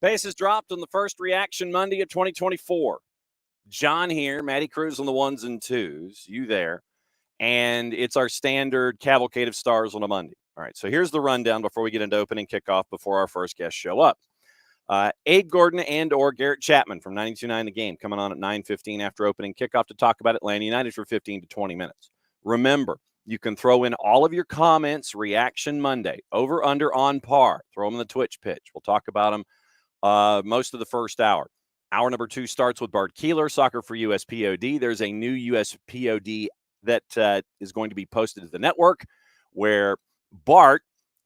Bases dropped on the first Reaction Monday of 2024. John here, Matty Cruz on the ones and twos, you there. And it's our standard cavalcade of stars on a Monday. All right, so here's the rundown before we get into opening kickoff before our first guests show up. Abe Gordon and or Garrett Chapman from 92.9 The Game coming on at 9:15 after opening kickoff to talk about Atlanta United for 15 to 20 minutes. Remember, you can throw in all of your comments, Reaction Monday, over, under, on par. Throw them in the Twitch pitch. We'll talk about them most of the first hour. Hour number 2 starts with Bart Keeler, Soccer for USPOD. There's a new USPOD that is going to be posted to the network where Bart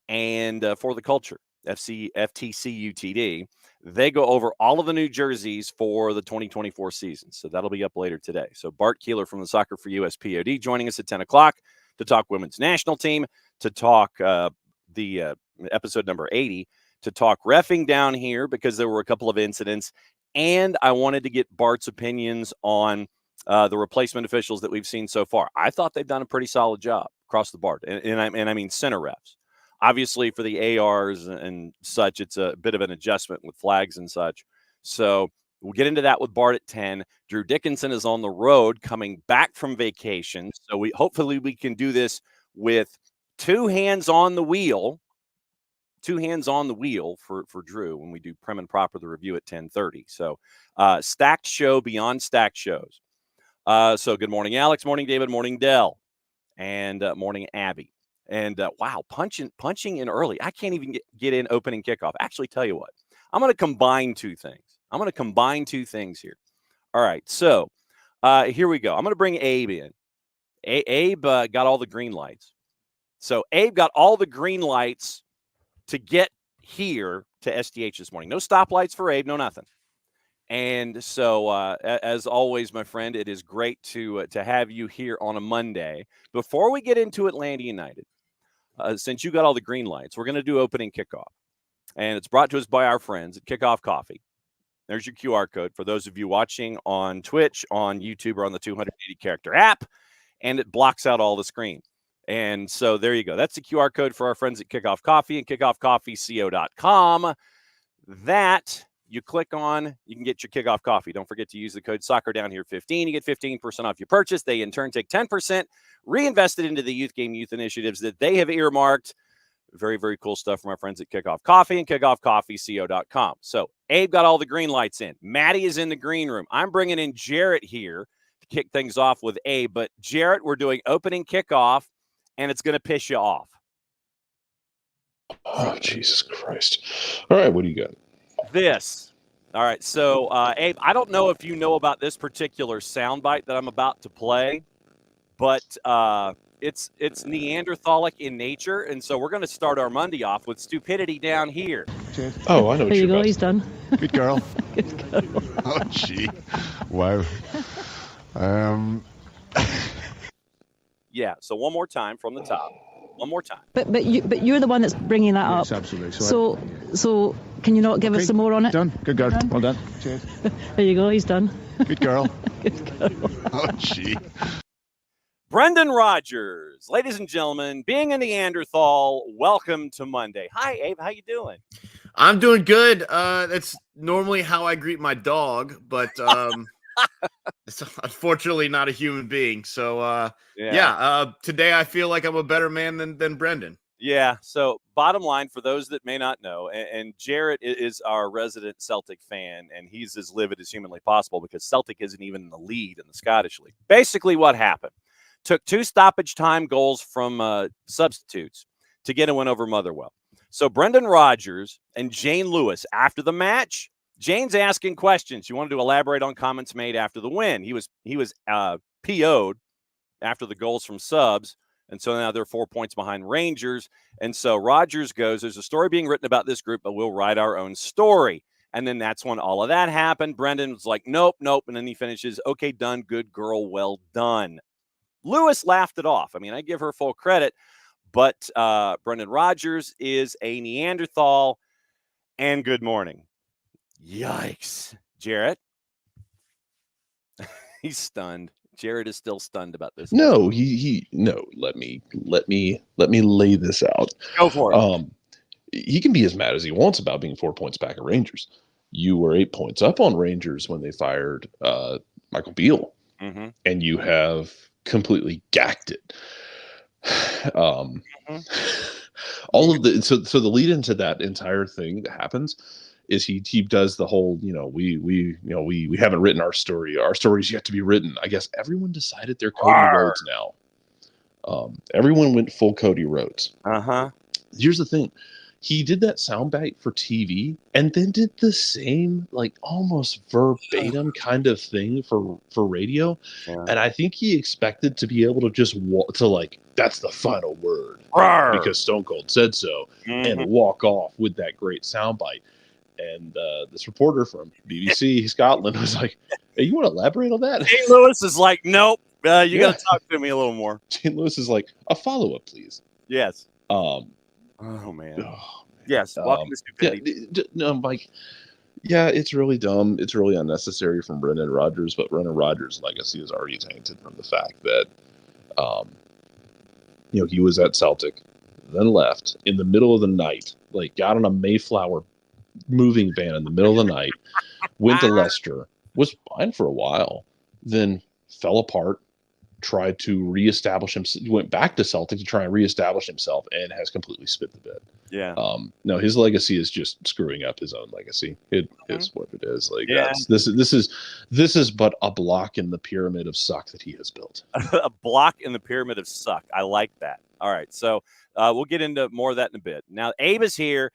and For the Culture, FTCUTD, they go over all of the new jerseys for the 2024 season. So that'll be up later today. So Bart Keeler from the Soccer for USPOD joining us at 10 o'clock to talk women's national team, to talk the episode number 80, to talk reffing down here because there were a couple of incidents. And I wanted to get Bart's opinions on the replacement officials that we've seen so far. I thought they've done a pretty solid job across the board. And I mean center refs. Obviously, for the ARs and such, it's a bit of an adjustment with flags and such. So we'll get into that with Bart at 10. Drew Dickinson is on the road coming back from vacation. So hopefully we can do this with two hands on the wheel for Drew when we do Prem and Proper, the review at 10:30. So stacked show beyond stacked shows. So good morning, Alex. Morning, David. Morning, Dell. And morning, Abby. And wow, punching in early. I can't even get in opening kickoff. Actually, tell you what, I'm going to combine two things. Here. All right, so here we go. I'm going to bring Abe in. Abe got all the green lights. So Abe got all the green lights to get here to SDH this morning. No stoplights for Abe, no nothing. And so, as always, my friend, it is great to have you here on a Monday. Before we get into Atlanta United, since you got all the green lights, we're going to do opening kickoff. And it's brought to us by our friends at Kickoff Coffee. There's your QR code for those of you watching on Twitch, on YouTube, or on the 280-character app. And it blocks out all the screen. And so there you go. That's the QR code for our friends at Kickoff Coffee and kickoffcoffeeco.com. That you click on, you can get your Kickoff Coffee. Don't forget to use the code SoccerDownHere15. You get 15% off your purchase. They, in turn, take 10%, reinvested into the youth initiatives that they have earmarked. Very, very cool stuff from our friends at Kickoff Coffee and kickoffcoffeeco.com. So Abe got all the green lights in. Maddie is in the green room. I'm bringing in Jarrett here to kick things off with Abe. But, Jarrett, we're doing opening kickoff, and it's going to piss you off. Oh, Jesus Christ. All right, what do you got? This. All right, so, Abe, I don't know if you know about this particular soundbite that I'm about to play, but it's Neanderthalic in nature, and so we're going to start our Monday off with stupidity down here. Oh, I know what There you you're go, about. he's done. Good girl. Good girl. Oh, gee. Wow. Yeah, so one more time from the top. One more time. But you're the one that's bringing that Yes, up. absolutely. So can you not give us some more on it? Done. Good girl. Done. Well done. Cheers. There you go, he's done. Good girl. Good girl. Oh, gee. Brendan Rogers, ladies and gentlemen, being a Neanderthal, welcome to Monday. Hi, Abe. How you doing? I'm doing good. That's normally how I greet my dog, but it's unfortunately not a human being. So, today I feel like I'm a better man than Brendan. Yeah, so bottom line, for those that may not know, and Jarrett is our resident Celtic fan, and he's as livid as humanly possible because Celtic isn't even in the lead in the Scottish League. Basically what happened, took 2 stoppage time goals from substitutes to get a win over Motherwell. So Brendan Rodgers and Jane Lewis, after the match, Jane's asking questions. You wanted to elaborate on comments made after the win. He was PO'd after the goals from subs. And so now they're 4 points behind Rangers. And so Rodgers goes, there's a story being written about this group, but we'll write our own story. And then that's when all of that happened. Brendan was like, nope. And then he finishes, okay, done. Good girl. Well done. Lewis laughed it off. I mean, I give her full credit, but Brendan Rodgers is a Neanderthal. And good morning. Yikes. Jarrett. He's stunned. Jared is still stunned about this. No, no. Let me lay this out. Go for it. He can be as mad as he wants about being 4 points back at Rangers. You were 8 points up on Rangers when they fired Michael Beal, and you have completely gacked it. All of the so the lead into that entire thing that happens is he does the whole, we haven't written our story. Our story's yet to be written. I guess everyone decided they're Cody Rhodes now. Everyone went full Cody Rhodes. Here's the thing. He did that soundbite for TV and then did the same, like almost verbatim kind of thing for radio. Yeah. And I think he expected to be able to just that's the final word because Stone Cold said so, and walk off with that great soundbite. And this reporter from BBC Scotland was like, hey, you want to elaborate on that? St. Louis is like, nope, you got to talk to me a little more. St. Louis is like, a follow-up, please. Yes. Oh, man. Yes. Welcome to stupidity. I'm like, yeah, it's really dumb. It's really unnecessary from Brendan Rodgers, but Brendan Rodgers' legacy is already tainted from the fact that, he was at Celtic, then left in the middle of the night, like got on a Mayflower moving van in the middle of the night, went to Leicester, was fine for a while, then fell apart, tried to reestablish himself, went back to Celtic to try and reestablish himself, and has completely spit the bed. Yeah. No, his legacy is just screwing up his own legacy. It is what it is. Like, this is but a block in the pyramid of suck that he has built. A block in the pyramid of suck. I like that. All right. So we'll get into more of that in a bit. Now, Abe is here.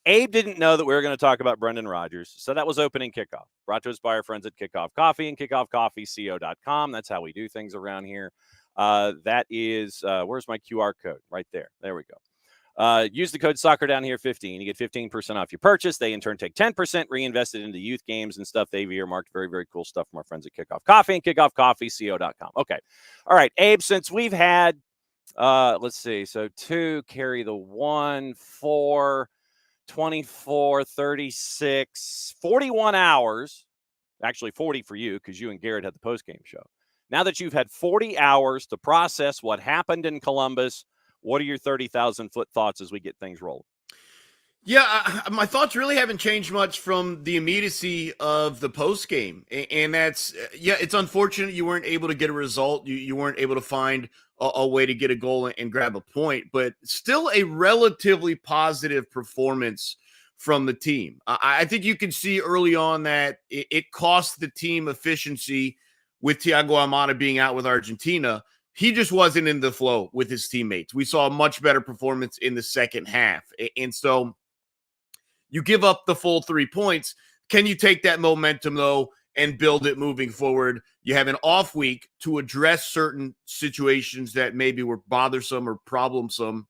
Abe didn't know that we were going to talk about Brendan Rodgers, so that was opening kickoff. Brought to us by our friends at Kickoff Coffee and kickoffcoffeeco.com. That's how we do things around here. That is, where's my QR code? Right there. There we go. Use the code SoccerDownHere15. You get 15% off your purchase. They, in turn, take 10% reinvested into youth games and stuff. They've earmarked very, very cool stuff from our friends at Kickoff Coffee and kickoffcoffeeco.com. Okay. All right, Abe, since we've had, let's see, so 2, carry the 1, 4, 24, 36, 41 hours, actually 40 for you because you and Garrett had the postgame show. Now that you've had 40 hours to process what happened in Columbus, what are your 30,000-foot thoughts as we get things rolling? Yeah, my thoughts really haven't changed much from the immediacy of the postgame. And that's, it's unfortunate you weren't able to get a result. You weren't able to find a way to get a goal and grab a point, but still a relatively positive performance from the team. I think you can see early on that it cost the team efficiency with Thiago Almada being out with Argentina. He just wasn't in the flow with his teammates. We saw a much better performance in the second half. And so you give up the full 3 points. Can you take that momentum, though, and build it moving forward? You have an off week to address certain situations that maybe were bothersome or problemsome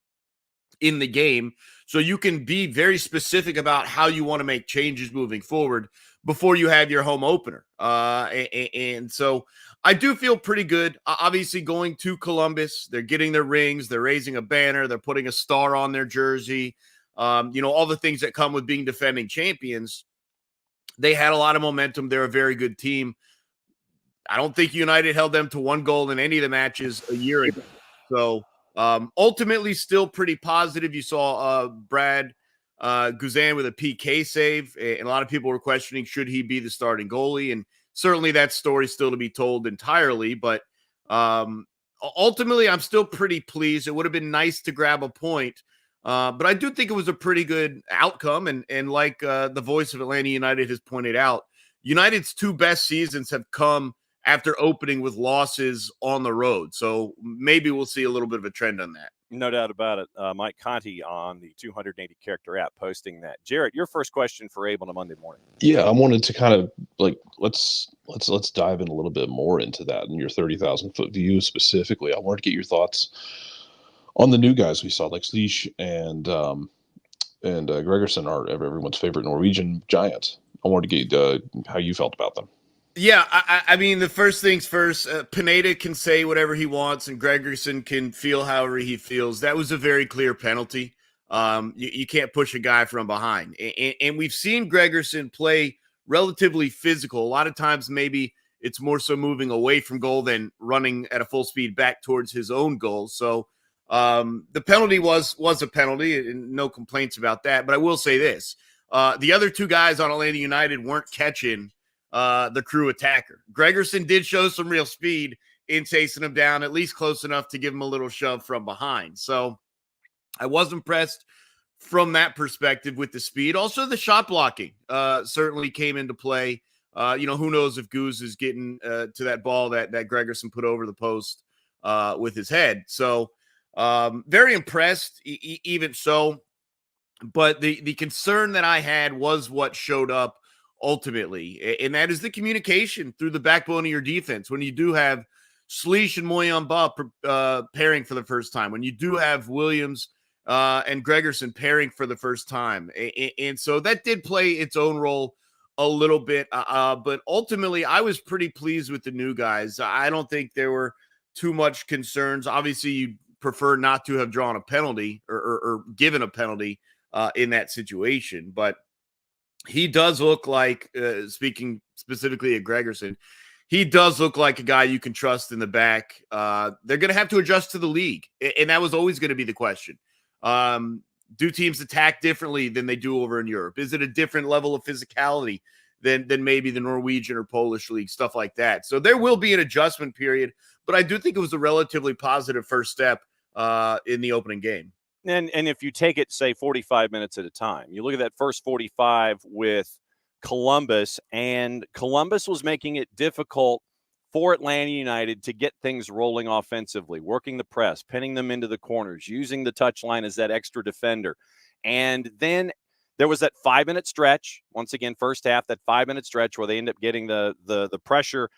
in the game. So you can be very specific about how you want to make changes moving forward before you have your home opener. And so I do feel pretty good. Obviously, going to Columbus, they're getting their rings, they're raising a banner, they're putting a star on their jersey. All the things that come with being defending champions. They had a lot of momentum. They're a very good team. I don't think United held them to 1 goal in any of the matches a year ago. So ultimately still pretty positive. You saw Brad Guzan with a PK save, and a lot of people were questioning, should he be the starting goalie? And certainly that story still to be told entirely. But ultimately, I'm still pretty pleased. It would have been nice to grab a point. But I do think it was a pretty good outcome. And like the voice of Atlanta United has pointed out, United's 2 best seasons have come after opening with losses on the road. So maybe we'll see a little bit of a trend on that. No doubt about it. Mike Conti on the 280 character app posting that. Jarrett, your first question for Abe on a Monday morning. Yeah, I wanted to kind of let's dive in a little bit more into that and your 30,000-foot view specifically. I wanted to get your thoughts on the new guys we saw, like Slish and Gregerson, are everyone's favorite Norwegian giant. I wanted to get how you felt about them. Yeah, I mean, the first things first, Pineda can say whatever he wants, and Gregerson can feel however he feels. That was a very clear penalty. You can't push a guy from behind. And we've seen Gregerson play relatively physical. A lot of times, maybe it's more so moving away from goal than running at a full speed back towards his own goal. So the penalty was a penalty, and no complaints about that. But I will say this. The other two guys on Atlanta United weren't catching the Crew attacker. Gregerson did show some real speed in chasing him down, at least close enough to give him a little shove from behind. So I was impressed from that perspective with the speed. Also, the shot blocking certainly came into play. Who knows if Goose is getting to that ball that Gregerson put over the post with his head. So very impressed, even so. But the concern that I had was what showed up ultimately, and that is the communication through the backbone of your defense. When you do have Schleich and Moyamba pairing for the first time, when you do have Williams and Gregerson pairing for the first time, and so that did play its own role a little bit. But ultimately, I was pretty pleased with the new guys. I don't think there were too much concerns. Obviously, you prefer not to have drawn a penalty or given a penalty in that situation, but he does look like, speaking specifically of Gregerson, he does look like a guy you can trust in the back. They're going to have to adjust to the league, and that was always going to be the question. Do teams attack differently than they do over in Europe? Is it a different level of physicality than maybe the Norwegian or Polish league, stuff like that? So there will be an adjustment period, but I do think it was a relatively positive first step in the opening game. And if you take it, say, 45 minutes at a time, you look at that first 45 with Columbus, and Columbus was making it difficult for Atlanta United to get things rolling offensively, working the press, pinning them into the corners, using the touchline as that extra defender. And then there was that 5-minute stretch, once again, first half, that 5-minute stretch where they end up getting the pressure.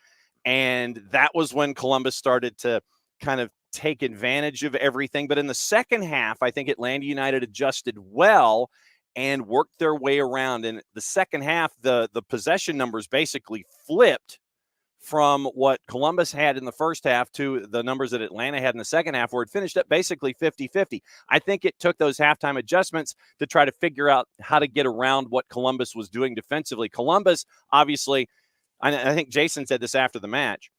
And that was when Columbus started to kind of take advantage of everything. But in the second half, I think Atlanta United adjusted well and worked their way around. In the second half, the possession numbers basically flipped from what Columbus had in the first half to the numbers that Atlanta had in the second half, where it finished up basically 50-50. I think it took those halftime adjustments to try to figure out how to get around what Columbus was doing defensively. Columbus, obviously, I think Jason said this after the match,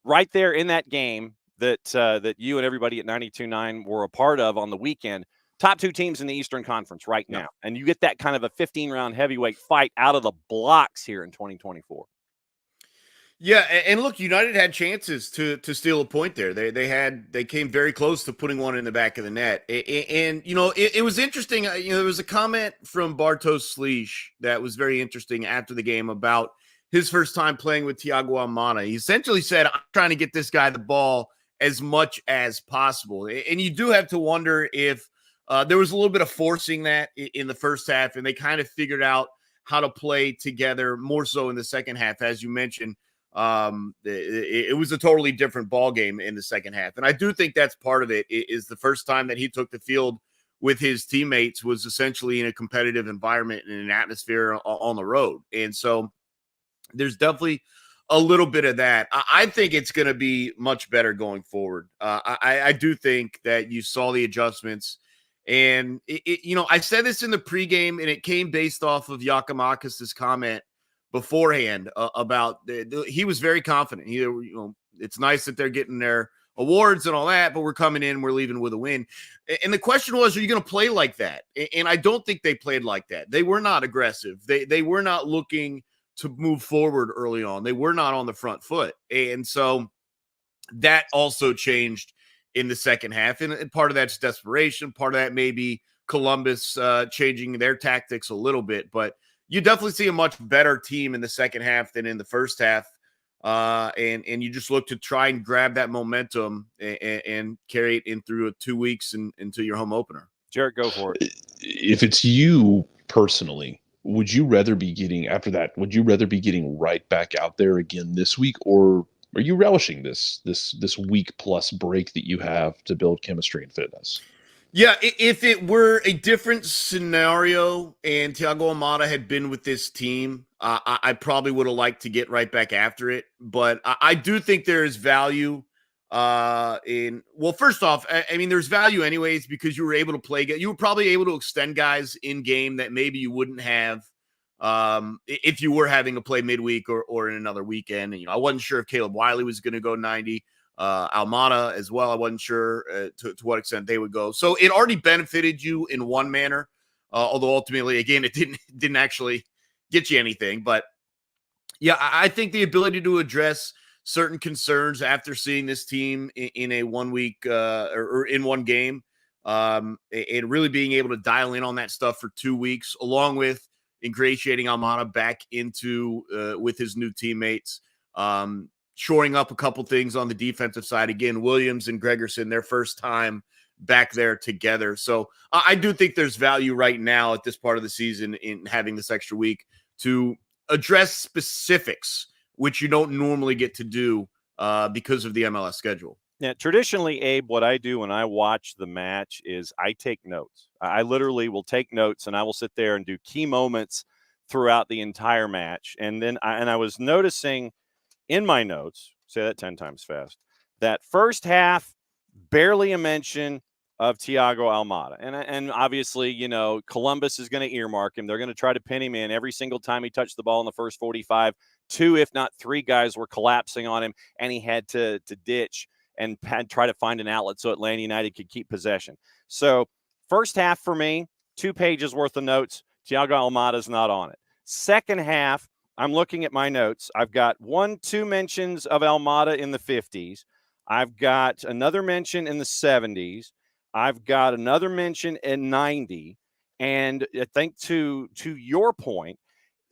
right there in that game that you and everybody at 92.9 were a part of on the weekend, top two teams in the Eastern Conference right now. And you get that kind of a 15-round heavyweight fight out of the blocks here in 2024. Yeah, and look, United had chances to steal a point there. They came very close to putting one in the back of the net. And it was interesting. There was a comment from Bartosz Schleich that was very interesting after the game about his first time playing with Thiago Almada. He essentially said, I'm trying to get this guy the ball as much as possible. And you do have to wonder if there was a little bit of forcing that in the first half, and they kind of figured out how to play together more so in the second half. As you mentioned, it was a totally different ball game in the second half. And I do think that's part of it, is the first time that he took the field with his teammates was essentially in a competitive environment and an atmosphere on the road. And so there's definitely a little bit of that. I think it's going to be much better going forward. I do think that you saw the adjustments, and I said this in the pregame, and it came based off of Giacomakis' comment beforehand about he was very confident. It's nice that they're getting their awards and all that, but we're coming in, we're leaving with a win. And the question was, are you going to play like that? And I don't think they played like that. They were not aggressive. They were not looking to move forward early on. They were not on the front foot. And so that also changed in the second half. And part of that's desperation. Part of that may be Columbus changing their tactics a little bit. But you definitely see a much better team in the second half than in the first half. And you just look to try and grab that momentum and carry it in through 2 weeks and into your home opener. Jared, go for it. If it's you personally, would you rather be getting right back out there again this week, or are you relishing this week plus break that you have to build chemistry and fitness? Yeah, if it were a different scenario and Thiago Almada had been with this team, I probably would have liked to get right back after it. But I do think there is value well, first off, I mean, there's value anyways because you were able to play. You were probably able to extend guys in game that maybe you wouldn't have if you were having to play midweek or in another weekend. And, I wasn't sure if Caleb Wiley was going to go 90. Almada as well. I wasn't sure to what extent they would go. So it already benefited you in one manner, although ultimately, again, it didn't actually get you anything. But yeah, I think the ability to address certain concerns after seeing this team in a 1 week or in one game, and really being able to dial in on that stuff for 2 weeks, along with ingratiating Almada back into with his new teammates. Shoring up a couple things on the defensive side. Again, Williams and Gregerson, their first time back there together. So I do think there's value right now at this part of the season in having this extra week to address specifics, which you don't normally get to do because of the MLS schedule. Yeah, traditionally, Abe, what I do when I watch the match is I take notes. I literally will take notes, and I will sit there and do key moments throughout the entire match. And then I was noticing in my notes, say that 10 times fast, that first half, barely a mention of Thiago Almada. And obviously, Columbus is going to earmark him. They're going to try to pin him in every single time he touched the ball in the first 45. 2, if not 3 guys were collapsing on him, and he had to ditch and try to find an outlet so Atlanta United could keep possession. So first half for me, 2 pages worth of notes. Thiago Almada's not on it. Second half, I'm looking at my notes. I've got 2 mentions of Almada in the 50s. I've got another mention in the 70s. I've got another mention in 90. And I think to your point,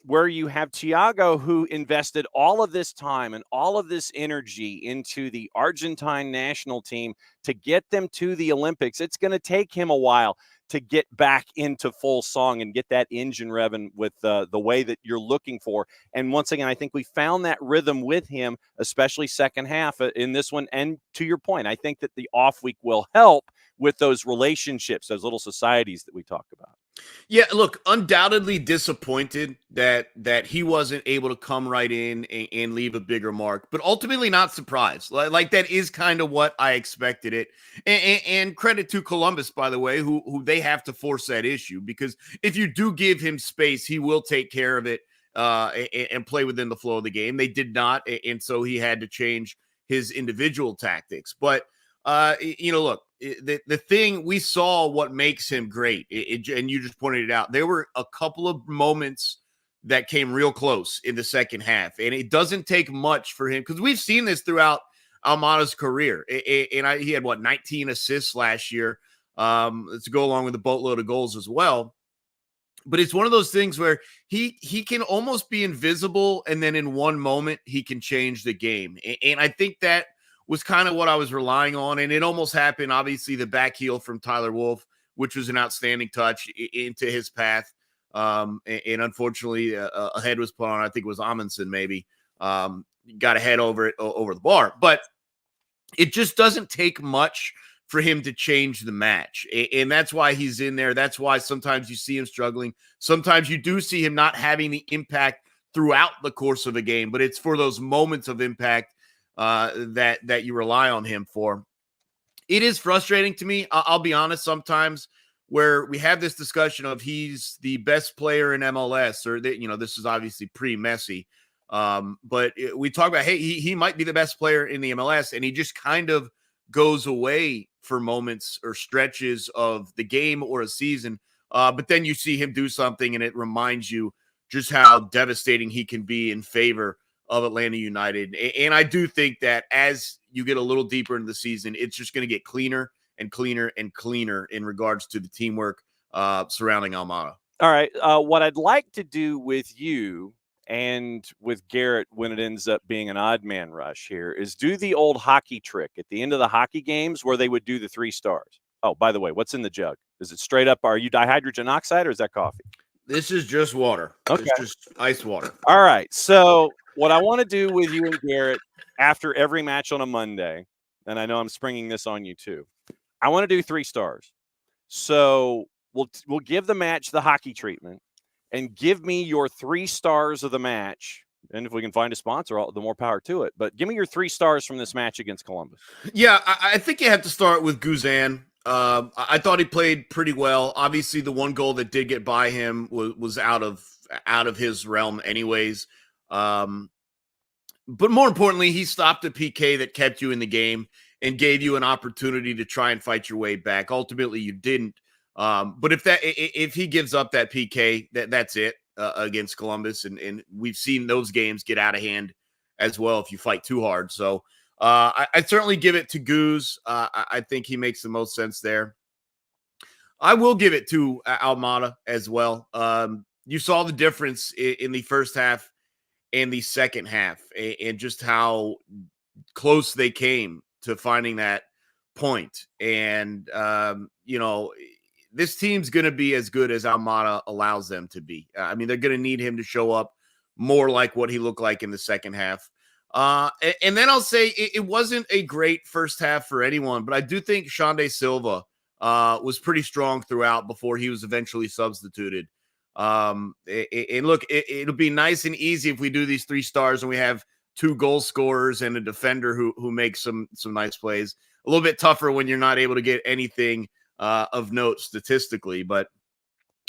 where you have Thiago, who invested all of this time and all of this energy into the Argentine national team to get them to the Olympics, it's going to take him a while to get back into full song and get that engine revving with the way that you're looking for. And once again, I think we found that rhythm with him, especially second half in this one. And to your point, I think that the off week will help with those relationships, those little societies that we talked about. Yeah, look, undoubtedly disappointed that he wasn't able to come right in and leave a bigger mark, but ultimately not surprised. Like that is kind of what I expected it. And credit to Columbus, by the way, who they have to force that issue, because if you do give him space, he will take care of it and play within the flow of the game. They did not, and so he had to change his individual tactics. But look, the thing we saw, what makes him great, and you just pointed it out, there were a couple of moments that came real close in the second half, and it doesn't take much for him, because we've seen this throughout Almada's career, and he had 19 assists last year to go along with a boatload of goals as well. But it's one of those things where he can almost be invisible, and then in one moment he can change the game, and I think that was kind of what I was relying on. And it almost happened, obviously, the back heel from Tyler Wolff, which was an outstanding touch into his path. And unfortunately, a head was put on, I think it was Amundsen maybe, got a head over the bar. But it just doesn't take much for him to change the match. And that's why he's in there. That's why sometimes you see him struggling. Sometimes you do see him not having the impact throughout the course of a game, but it's for those moments of impact that you rely on him for. It is frustrating to me, I'll be honest, sometimes, where we have this discussion of he's the best player in MLS, or that, this is obviously pre-Messi, but we talk about, hey, he might be the best player in the MLS, and he just kind of goes away for moments or stretches of the game or a season, but then you see him do something and it reminds you just how devastating he can be in favor of Atlanta United. And I do think that as you get a little deeper into the season, it's just going to get cleaner and cleaner and cleaner in regards to the teamwork surrounding Almada. All right. What I'd like to do with you and with Garrett, when it ends up being an odd man rush here, is do the old hockey trick at the end of the hockey games where they would do the 3 stars. Oh, by the way, what's in the jug? Is it straight up, are you dihydrogen oxide, or is that coffee? This is just water. Okay. It's just ice water. All right. So what I want to do with you and Garrett after every match on a Monday, and I know I'm springing this on you too, I want to do 3 stars. So we'll give the match the hockey treatment, and give me your 3 stars of the match. And if we can find a sponsor, the more power to it. But give me your 3 stars from this match against Columbus. Yeah, I think you have to start with Guzan. I thought he played pretty well. Obviously, the one goal that did get by him was out of his realm, anyways. But more importantly, he stopped a PK that kept you in the game and gave you an opportunity to try and fight your way back. Ultimately, you didn't. But if he gives up that PK, that's it against Columbus, and we've seen those games get out of hand as well if you fight too hard. So I'd certainly give it to Goose. I think he makes the most sense there. I will give it to Almada as well. You saw the difference in the first half and the second half, and just how close they came to finding that point. And, this team's going to be as good as Almada allows them to be. I mean, they're going to need him to show up more like what he looked like in the second half. And then I'll say it wasn't a great first half for anyone, but I do think Xande Silva was pretty strong throughout before he was eventually substituted. And look, it'll be nice and easy if we do these 3 stars and we have 2 goal scorers and a defender who makes some nice plays. A little bit tougher when you're not able to get anything of note statistically, but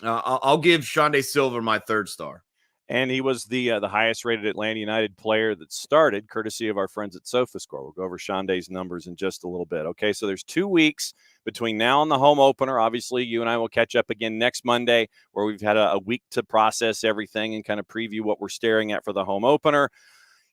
I'll give Xande Silva my 3rd star. And he was the highest rated Atlanta United player that started, courtesy of our friends at SofaScore. We'll go over Xande's numbers in just a little bit. Okay, so there's 2 weeks between now and the home opener. Obviously, you and I will catch up again next Monday, where we've had a week to process everything and kind of preview what we're staring at for the home opener.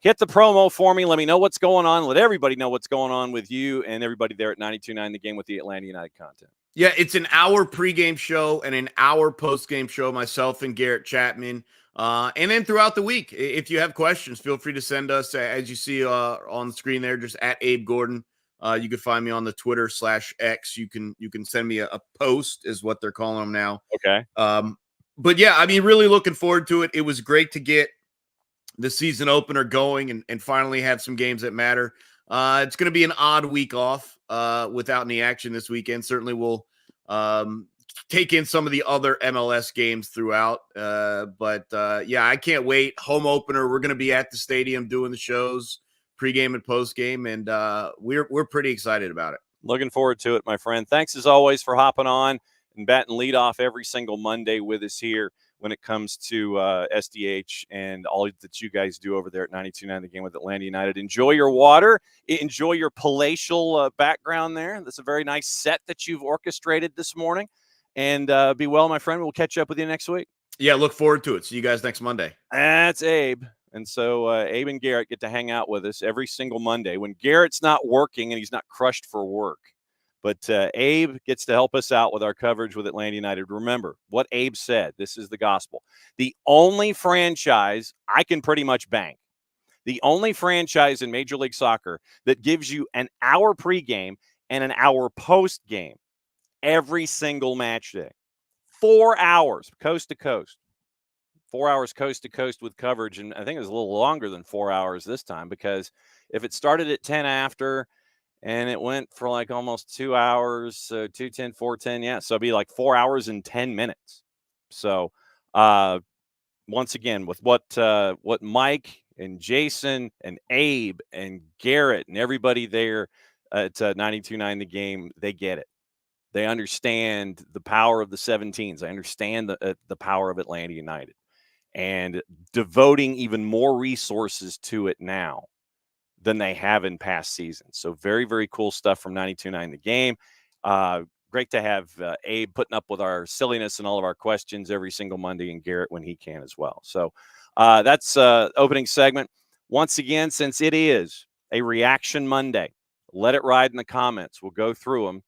Hit the promo for me. Let me know what's going on. Let everybody know what's going on with you and everybody there at 92.9 The Game with the Atlanta United content. Yeah, it's an hour pregame show and an hour postgame show, myself and Garrett Chapman. And then throughout the week, if you have questions, feel free to send us, as you see on the screen there, just at Abe Gordon. You can find me on the Twitter /X. You can send me a post, is what they're calling them now. Okay. But yeah, I mean, really looking forward to it. It was great to get the season opener going and finally have some games that matter. It's going to be an odd week off without any action this weekend. Certainly we'll take in some of the other MLS games throughout. But yeah, I can't wait. Home opener. We're going to be at the stadium doing the shows, pregame and postgame, and we're pretty excited about it. Looking forward to it, my friend. Thanks as always for hopping on and batting leadoff every single Monday with us here when it comes to SDH and all that you guys do over there at 92.9 The Game with Atlanta United. Enjoy your water. Enjoy your palatial background there. That's a very nice set that you've orchestrated this morning. And be well, my friend. We'll catch up with you next week. Yeah, look forward to it. See you guys next Monday. That's Abe. And so Abe and Garrett get to hang out with us every single Monday when Garrett's not working and he's not crushed for work. But Abe gets to help us out with our coverage with Atlanta United. Remember what Abe said. This is the gospel. The only franchise I can pretty much bank, the only franchise in Major League Soccer that gives you an hour pregame and an hour postgame every single match day. 4 hours coast to coast. 4 hours coast to coast with coverage. And I think it was a little longer than 4 hours this time, because if it started at 10 after and it went for like almost 2 hours, so 2:10, 4:10, yeah. So it'd be like 4 hours and 10 minutes. So once again, with what Mike and Jason and Abe and Garrett and everybody there at 92.9 The Game, they get it. They understand the power of the 17s. They understand the power of Atlanta United, and devoting even more resources to it now than they have in past seasons. So very, very cool stuff from 92.9 The Game. Great to have Abe putting up with our silliness and all of our questions every single Monday, and Garrett when he can as well. So that's opening segment. Once again, since it is a Reaction Monday, let it ride in the comments. We'll go through them.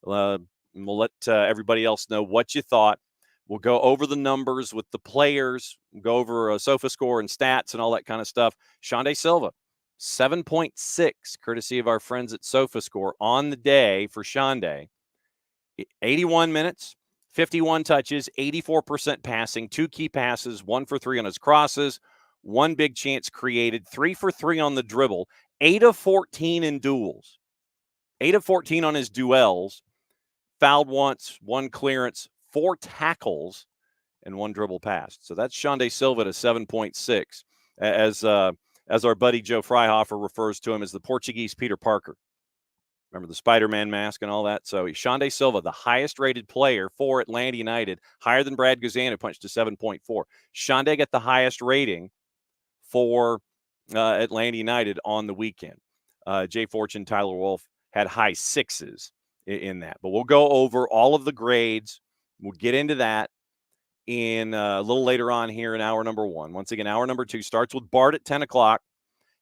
And we'll let everybody else know what you thought. We'll go over the numbers with the players, go over SofaScore and stats and all that kind of stuff. Xande Silva, 7.6, courtesy of our friends at SofaScore on the day for Xande. 81 minutes, 51 touches, 84% passing, 2 key passes, 1 for 3 on his crosses, 1 big chance created, 3 for 3 on the dribble, 8 of 14 in duels, 8 of 14 on his duels, fouled once, 1 clearance, 4 tackles, and 1 dribble pass. So that's Shonda Silva at a 7.6. As our buddy Joe Freihofer refers to him as the Portuguese Peter Parker. Remember the Spider-Man mask and all that? So Shonda Silva, the highest rated player for Atlanta United, higher than Brad Guzan, who punched a 7.4. Shonda got the highest rating for Atlanta United on the weekend. Jay Fortune, Tyler Wolf had high 6s in that. But we'll go over all of the grades. We'll get into that in a little later on here in hour number 1. Once again, hour number 2 starts with Bart at 10 o'clock,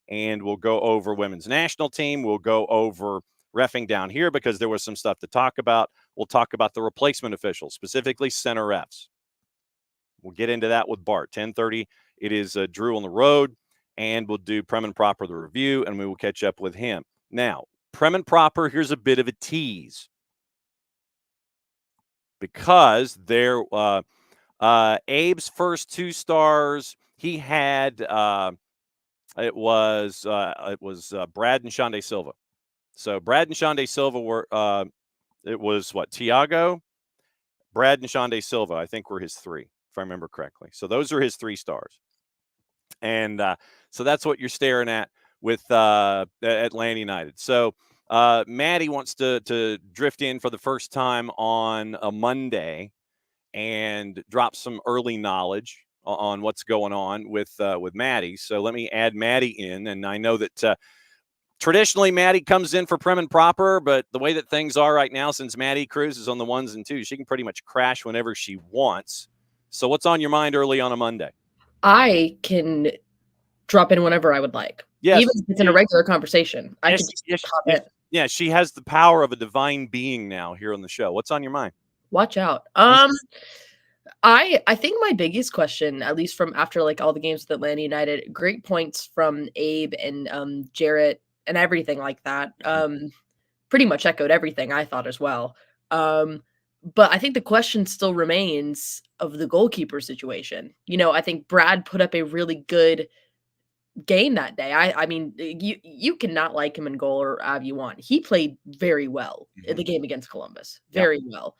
and we'll go over women's national team. We'll go over reffing down here because there was some stuff to talk about. We'll talk about the replacement officials, specifically center refs. We'll get into that with Bart. 10:30, it is Drew on the road, and we'll do Prem and Proper the review, and we will catch up with him. Now, Prem and Proper, here's a bit of a tease. Because there Abe's first 2 stars, he had it was Brad and Shonda Silva. So Brad and Shonda Silva were it was Tiago, Brad and Shonda Silva, I think were his 3, if I remember correctly. So those are his 3 stars. And so that's what you're staring at with Atlanta United. So Maddie wants to drift in for the first time on a Monday and drop some early knowledge on what's going on with Maddie. So let me add Maddie in. And I know that traditionally Maddie comes in for Prim and Proper, but the way that things are right now, since Maddie Cruz is on the 1s and 2s, she can pretty much crash whenever she wants. So what's on your mind early on a Monday? I can drop in whenever I would like. Yes. Even if it's in a regular conversation. I can just pop in. Yeah, she has the power of a divine being now here on the show. What's on your mind? Watch out. I think my biggest question, at least from after like all the games with Atlanta United, great points from Abe and Garrett and everything like that. Pretty much echoed everything I thought as well. But I think the question still remains of the goalkeeper situation. You know, I think Brad put up a really good game that day. I mean, you cannot like him in goal or however you want. He played very well in the game against Columbus. Very well.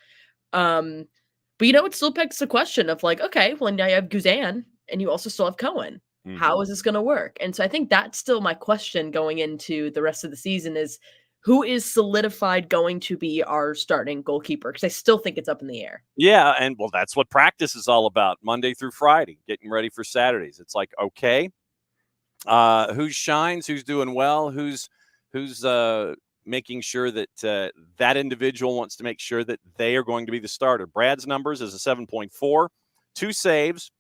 But, you know, it still begs the question of like, okay, well, now you have Guzan and you also still have Cohen. How is this going to work? And so I think that's still my question going into the rest of the season is who is solidified going to be our starting goalkeeper? Because I still think it's up in the air. Yeah, and well, that's what practice is all about, Monday through Friday, getting ready for Saturdays. It's like, okay, who shines, who's doing well, who's making sure that that individual wants to make sure that they are going to be the starter. Brad's numbers is a 7.4, 2 saves,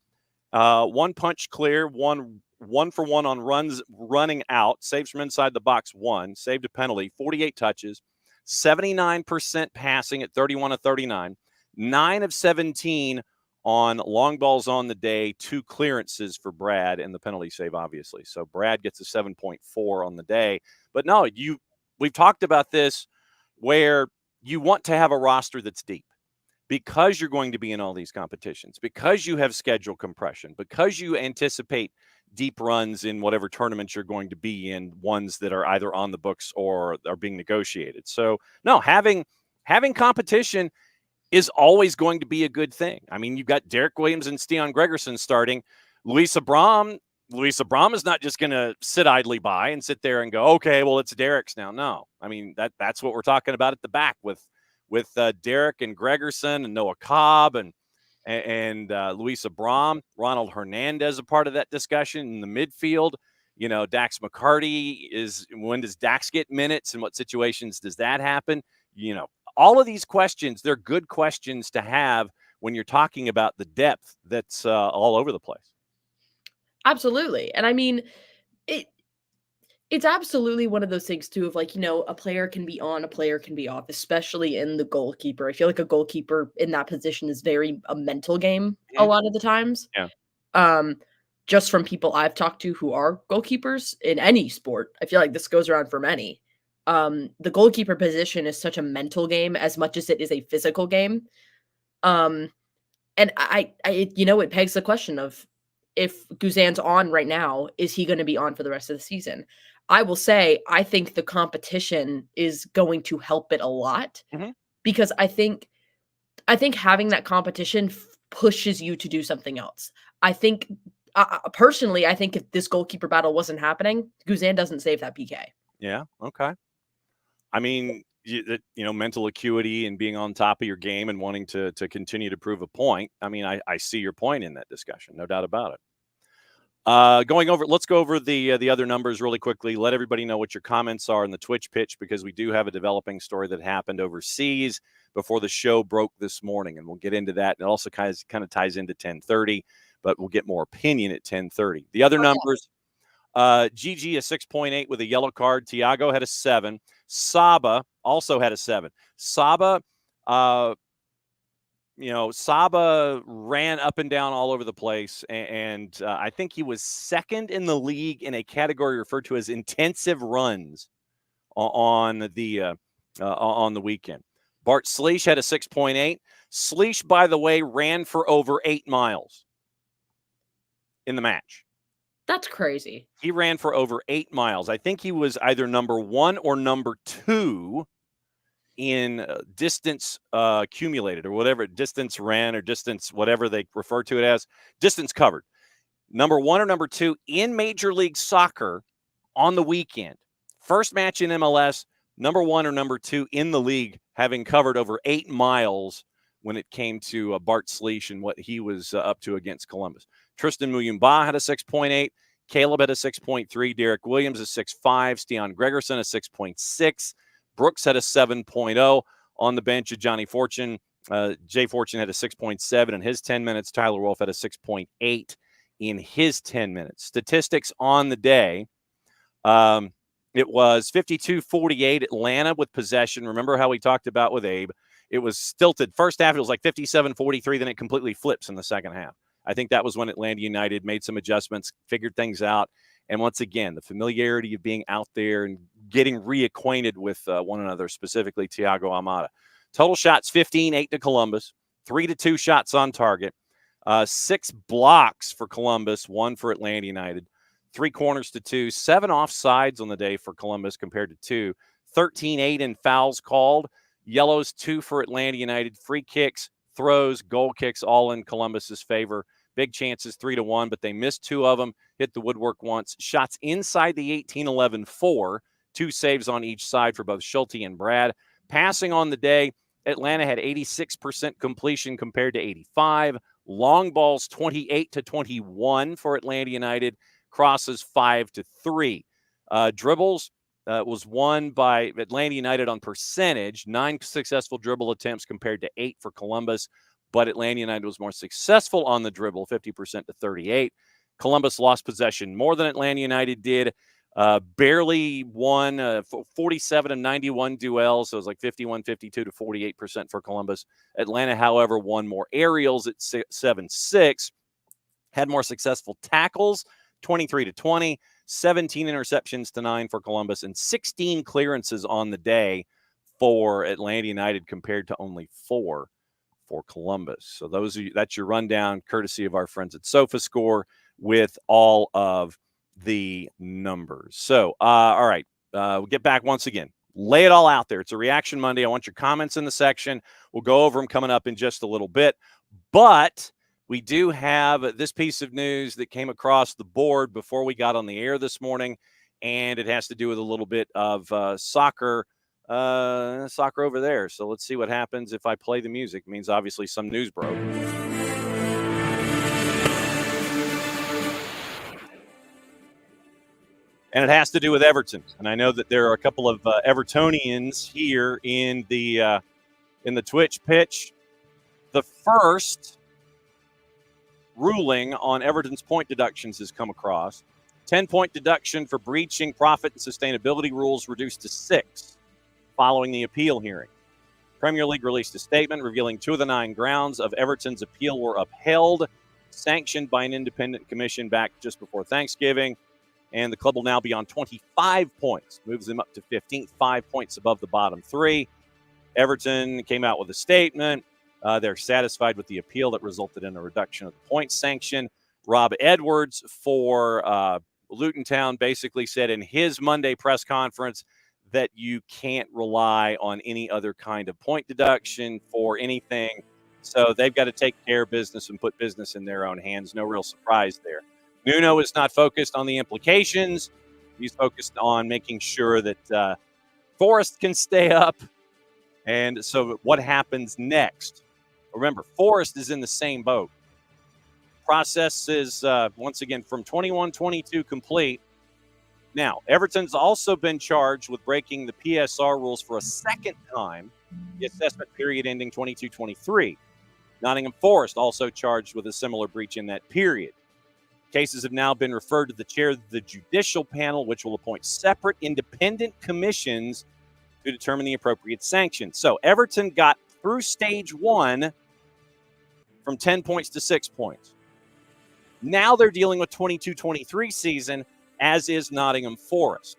1 punch clear, one for one on runs running out, saves from inside the box 1, saved a penalty, 48 touches, 79% passing at 31 of 39, 9 of 17 on long balls on the day, 2 clearances for Brad, and the penalty save, obviously. So Brad gets a 7.4 on the day. But no, we've talked about this where you want to have a roster that's deep because you're going to be in all these competitions, because you have schedule compression, because you anticipate deep runs in whatever tournaments you're going to be in, ones that are either on the books or are being negotiated. So no, having competition is always going to be a good thing. I mean, you've got Derek Williams and Stian Gregerson starting. Louisa Brahm is not just going to sit idly by and sit there and go, okay, well, it's Derek's now. No, I mean, that's what we're talking about at the back with Derek and Gregerson and Noah Cobb and Louisa Brahm, Ronald Hernandez, a part of that discussion in the midfield. You know, Dax McCarty when does Dax get minutes and what situations does that happen? You know, all of these questions, they're good questions to have when you're talking about the depth that's all over the place. Absolutely. And I mean, it's absolutely one of those things too of like, you know, a player can be on, a player can be off, especially in the goalkeeper. I feel like a goalkeeper in that position is very a mental game a lot of the times. Yeah. Just from people I've talked to who are goalkeepers in any sport, I feel like this goes around for many. The goalkeeper position is such a mental game as much as it is a physical game. And I you know, it pegs the question of if Guzan's on right now, is he going to be on for the rest of the season? I will say, I think the competition is going to help it a lot. because I think having that competition pushes you to do something else. I think personally, I think if this goalkeeper battle wasn't happening, Guzan doesn't save that PK. Yeah. Okay. I mean, mental acuity and being on top of your game and wanting to continue to prove a point. I mean, I see your point in that discussion, no doubt about it. Let's go over the other numbers really quickly. Let everybody know what your comments are in the Twitch pitch, because we do have a developing story that happened overseas before the show broke this morning, and we'll get into that. And it also kind of ties into 10:30, but we'll get more opinion at 10:30. The other numbers, Gigi a 6.8 with a yellow card. Tiago had a 7. Saba also had a 7. Saba ran up and down all over the place, and I think he was second in the league in a category referred to as intensive runs on the weekend. Bart Sleesh had a 6.8. Sleesh, by the way, ran for over 8 miles in the match. That's crazy. He ran for over 8 miles. I think he was either number 1 or number 2 in distance accumulated, or whatever, distance ran or distance, whatever they refer to it as, distance covered. Number 1 or number 2 in Major League Soccer on the weekend. First match in MLS, number 1 or number 2 in the league, having covered over 8 miles when it came to Bart Sleesh and what he was up to against Columbus. Tristan Muyumba had a 6.8. Caleb had a 6.3. Derek Williams a 6.5. Stian Gregerson a 6.6. Brooks had a 7.0 on the bench of Johnny Fortune. Jay Fortune had a 6.7 in his 10 minutes. Tyler Wolf had a 6.8 in his 10 minutes. Statistics on the day. It was 52-48 Atlanta with possession. Remember how we talked about with Abe? It was stilted. First half, it was like 57-43. Then it completely flips in the second half. I think that was when Atlanta United made some adjustments, figured things out. And once again, the familiarity of being out there and getting reacquainted with one another, specifically Thiago Almada. Total shots, 15, 8 to Columbus, 3-2 shots on target, 6 blocks for Columbus, 1 for Atlanta United, 3 corners to 2, 7 offsides on the day for Columbus compared to 2, 13-8 in fouls called, yellows 2 for Atlanta United, free kicks, throws, goal kicks, all in Columbus's favor. Big chances, 3-1, but they missed 2 of them, hit the woodwork once. Shots inside the 18, 11, 4, 2 saves on each side for both Schulte and Brad. Passing on the day, Atlanta had 86% completion compared to 85. Long balls, 28-21 for Atlanta United. Crosses, 5-3. Dribbles was won by Atlanta United on percentage. 9 successful dribble attempts compared to 8 for Columbus. But Atlanta United was more successful on the dribble, 50% to 38. Columbus lost possession more than Atlanta United did. Barely won 47 and 91 duels. So it was like 51-52 to 48% for Columbus. Atlanta, however, won more aerials at 7-6. Had more successful tackles, 23-20. 17 interceptions to 9 for Columbus, and 16 clearances on the day for Atlanta United compared to only 4 for Columbus. So that's your rundown, courtesy of our friends at SofaScore, with all of the numbers. So, all right, we'll get back once again. Lay it all out there. It's a Reaction Monday. I want your comments in the section. We'll go over them coming up in just a little bit. But we do have this piece of news that came across the board before we got on the air this morning, and it has to do with a little bit of soccer over there. So let's see what happens if I play the music. It means obviously some news broke. And it has to do with Everton. And I know that there are a couple of Evertonians here in the Twitch pitch. The first ruling on Everton's point deductions has come across. 10-point deduction for breaching profit and sustainability rules reduced to 6 following the appeal hearing. Premier League released a statement revealing 2 of the 9 grounds of Everton's appeal were upheld, sanctioned by an independent commission back just before Thanksgiving. And the club will now be on 25 points, moves them up to 15th, 5 points above the bottom 3. Everton came out with a statement. They're satisfied with the appeal that resulted in a reduction of the points sanction. Rob Edwards for Luton Town basically said in his Monday press conference that you can't rely on any other kind of point deduction for anything. So they've got to take care of business and put business in their own hands. No real surprise there. Nuno is not focused on the implications. He's focused on making sure that Forest can stay up. And so what happens next? Remember, Forest is in the same boat. Process is, once again, from 21-22 complete. Now, Everton's also been charged with breaking the PSR rules for a second time, the assessment period ending 22-23. Nottingham Forest also charged with a similar breach in that period. Cases have now been referred to the chair of the judicial panel, which will appoint separate independent commissions to determine the appropriate sanctions. So Everton got through stage 1 from 10 points to 6 points. Now they're dealing with 22-23 season, as is Nottingham Forest.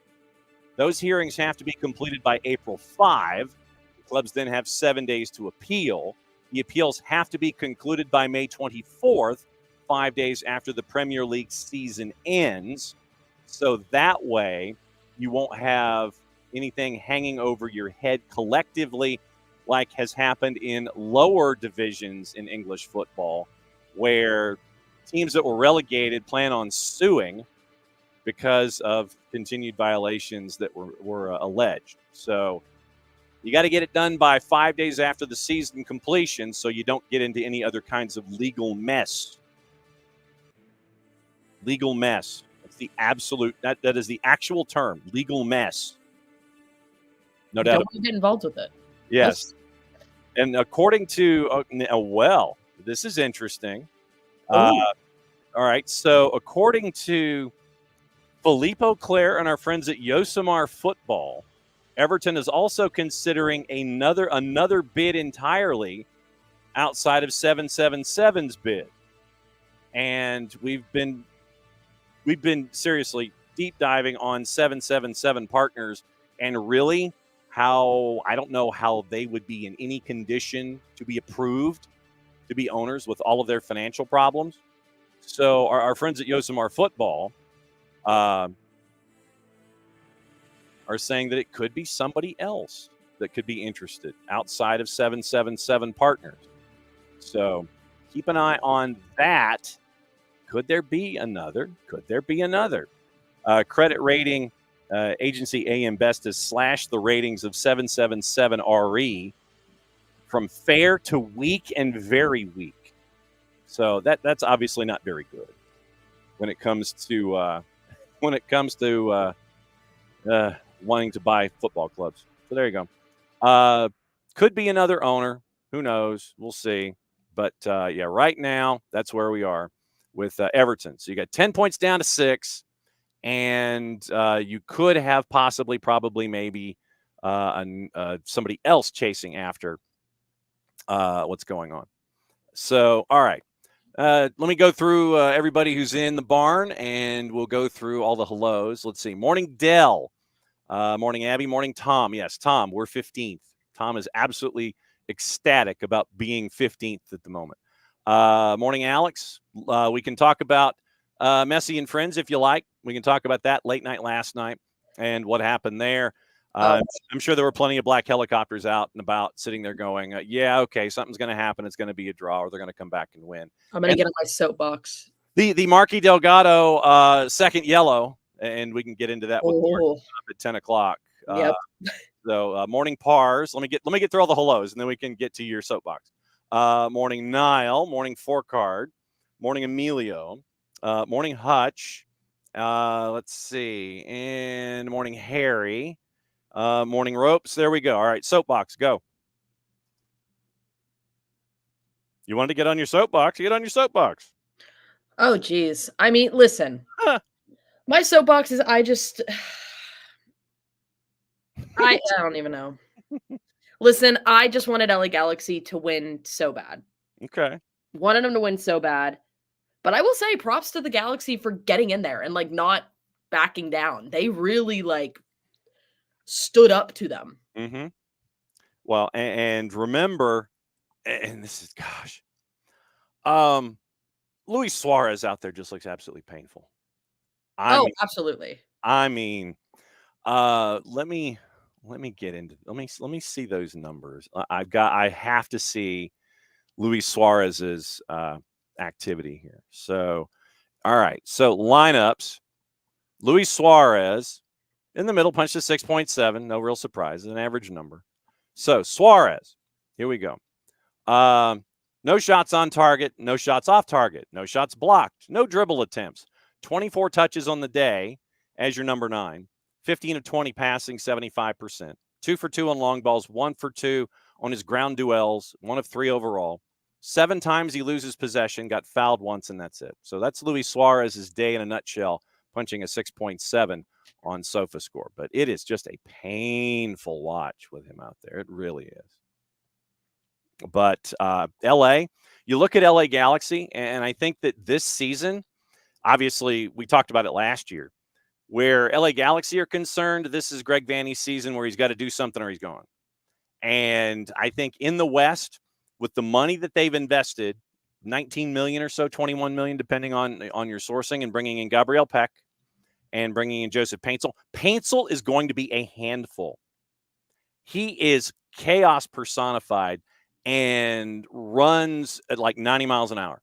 Those hearings have to be completed by April 5. The clubs then have 7 days to appeal. The appeals have to be concluded by May 24th, 5 days after the Premier League season ends. So that way, you won't have anything hanging over your head collectively like has happened in lower divisions in English football, where teams that were relegated plan on suing because of continued violations that were alleged. So you got to get it done by 5 days after the season completion so you don't get into any other kinds of legal mess. Legal mess. That's the absolute, that is the actual term, legal mess. No doubt. Don't want to get involved with it. Yes. And according to, well, this is interesting. All right. So according to Filippo Clare and our friends at Yosemar Football, Everton is also considering another bid entirely outside of 777's bid. And we've been seriously deep diving on 777 partners, and really I don't know how they would be in any condition to be approved to be owners with all of their financial problems. So our friends at Yosemar Football are saying that it could be somebody else that could be interested outside of 777 partners. So keep an eye on that. Could there be another? Credit rating agency AM Best has slashed the ratings of 777 RE from fair to weak and very weak. So that's obviously not very good when it comes to wanting to buy football clubs. So there you go. Could be another owner. Who knows? We'll see. But right now that's where we are with Everton. So you got 10 points down to 6, and you could have probably maybe somebody else chasing after what's going on. So, all right. Let me go through everybody who's in the barn, and we'll go through all the hellos. Let's see. Morning, Dell. Morning, Abby. Morning, Tom. Yes, Tom, we're 15th. Tom is absolutely ecstatic about being 15th at the moment. Morning, Alex. We can talk about Messi and Friends if you like. We can talk about that late night last night and what happened there. I'm sure there were plenty of black helicopters out and about sitting there going, okay, something's going to happen. It's going to be a draw, or they're going to come back and win. I'm going to get on my soapbox. The Marquis Delgado second yellow, and we can get into that with more at 10 o'clock. Yep. So morning Pars. Let me get through all the hellos, and then we can get to your soapbox. Morning Nile. Morning Four Card. Morning Emilio. Morning Hutch. Let's see. And morning Harry. Morning Ropes. There we go. All right, soapbox, go. You wanted to get on your soapbox? Get on your soapbox. Oh, geez. I mean, listen. My soapbox is I don't even know. Listen, I just wanted LA Galaxy to win so bad. Okay. Wanted them to win so bad. But I will say props to the Galaxy for getting in there and not backing down. They really stood up to them. Mm-hmm. Well, and remember, and this is Luis Suarez out there just looks absolutely painful. Absolutely. I mean, let me let me see those numbers. I have to see Luis Suarez's activity here. So, all right. So lineups: Luis Suarez in the middle, punched a 6.7. No real surprise, an average number. So Suarez, here we go. No shots on target, no shots off target, no shots blocked, no dribble attempts. 24 touches on the day as your number 9. 15 of 20 passing, 75%. 2 for 2 on long balls, 1 for 2 on his ground duels, 1 of 3 overall. 7 times he loses possession, got fouled once, and that's it. So that's Luis Suarez's day in a nutshell, punching a 6.7 on SofaScore. But it is just a painful watch with him out there. It really is. But LA, you look at LA Galaxy, and I think that this season, obviously, we talked about it last year, where LA Galaxy are concerned, this is Greg Vanney's season where he's got to do something or he's gone. And I think in the West, with the money that they've invested, 19 million or so, 21 million, depending on your sourcing, and bringing in Gabriel Peck and bringing in Joseph Paintsil. Paintsil is going to be a handful. He is chaos personified and runs at like 90 miles an hour.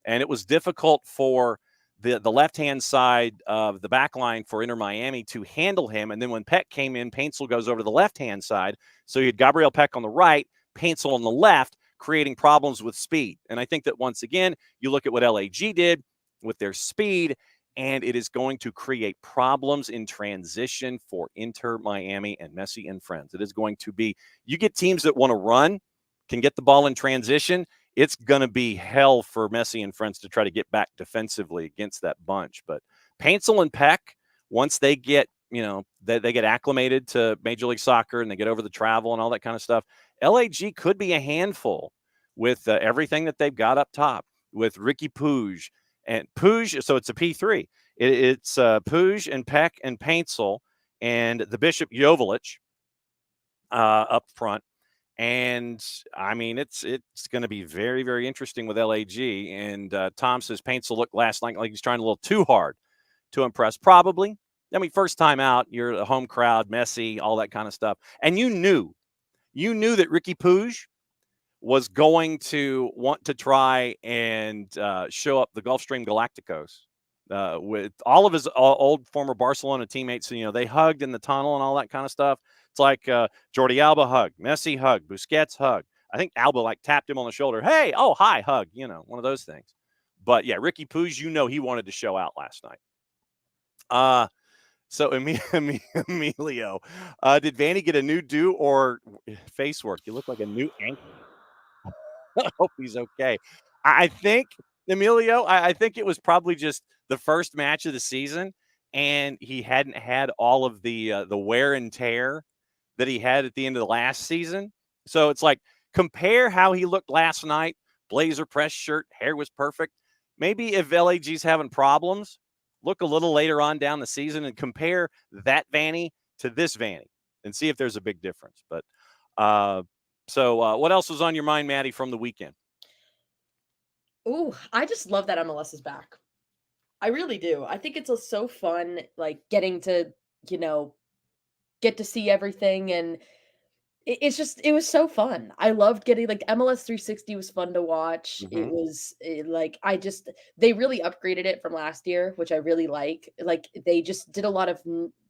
And it was difficult for the left-hand side of the back line for Inter Miami to handle him. And then when Peck came in, Paintsil goes over to the left-hand side. So you had Gabriel Peck on the right, Paintsil on the left, creating problems with speed. And I think that once again, you look at what LAG did with their speed, and it is going to create problems in transition for Inter Miami and Messi and friends. It is going to be, you get teams that want to run, can get the ball in transition, it's going to be hell for Messi and friends to try to get back defensively against that bunch. But Paintsil and Peck, once they get, they get acclimated to Major League Soccer and they get over the travel and all that kind of stuff, LAG could be a handful with everything that they've got up top with Ricky Puig and Puig. So it's a P3. It's Puig and Peck and Paintsil and the Bishop Joveljic up front. And I mean, it's going to be very, very interesting with LAG. And Tom says Paintsil looked last night like he's trying a little too hard to impress. Probably. I mean, first time out, you're a home crowd, Messi, all that kind of stuff. And you knew that Ricky Puig was going to want to try and show up the Gulfstream Galacticos with all of his old former Barcelona teammates. They hugged in the tunnel and all that kind of stuff. It's like Jordi Alba hug, Messi hug, Busquets hug. I think Alba tapped him on the shoulder. Hey, oh, hi, hug. One of those things. But yeah, Ricky Puig, he wanted to show out last night. So Emilio, did Vanny get a new do or face work? You look like a new anchor. I hope he's okay. I think, Emilio, I think it was probably just the first match of the season, and he hadn't had all of the wear and tear that he had at the end of the last season. So it's like, compare how he looked last night, blazer press shirt, hair was perfect. Maybe if LAG's having problems, look a little later on down the season and compare that Vanny to this Vanny and see if there's a big difference. But so what else was on your mind, Maddie, from the weekend? Ooh, I just love that MLS is back. I really do. I think it's so fun, getting to, get to see everything. And it was so fun. I loved getting MLS 360 was fun to watch. Mm-hmm. It was they really upgraded it from last year, which I really like. They just did a lot of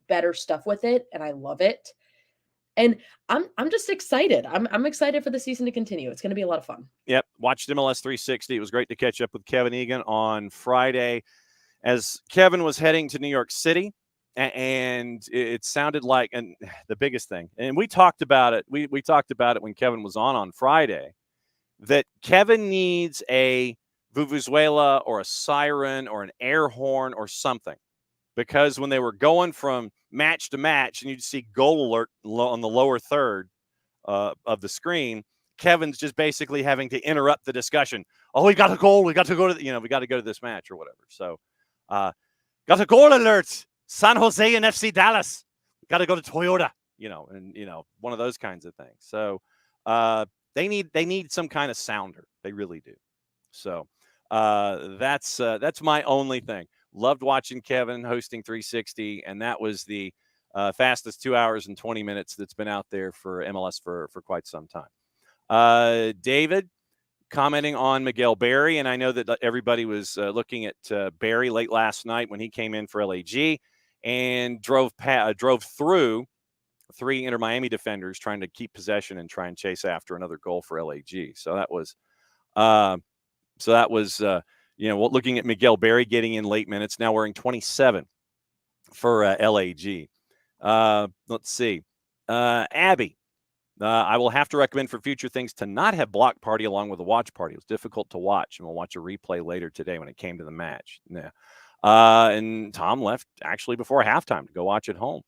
better stuff with it, and I love it. And I'm just excited. I'm excited for the season to continue. It's going to be a lot of fun. Yep. Watched MLS 360. It was great to catch up with Kevin Egan on Friday as Kevin was heading to New York City. And it sounded like, and the biggest thing, and we talked about it. We talked about it when Kevin was on Friday, that Kevin needs a vuvuzela or a siren or an air horn or something. Because when they were going from match to match and you'd see goal alert on the lower third of the screen, Kevin's just basically having to interrupt the discussion. Oh, we got a goal. We got to go to, we got to go to this match or whatever. So got a goal alert. San Jose and FC Dallas. We got to go to Toyota, one of those kinds of things. So they need some kind of sounder. They really do. So that's my only thing. Loved watching Kevin hosting 360, and that was the Fastest 2 hours and 20 minutes that's been out there for MLS for quite some time. David commenting on Miguel Berry, and I know that everybody was looking at Berry late last night when he came in for LAG and drove through 3 Inter Miami defenders trying to keep possession and try and chase after another goal for LAG. So that was looking at Miguel Berry getting in late minutes, now wearing 27 for LAG. Let's see. Abby, I will have to recommend for future things to not have block party along with a watch party. It was difficult to watch, and we'll watch a replay later today when it came to the match. Yeah. And Tom left actually before halftime to go watch at home.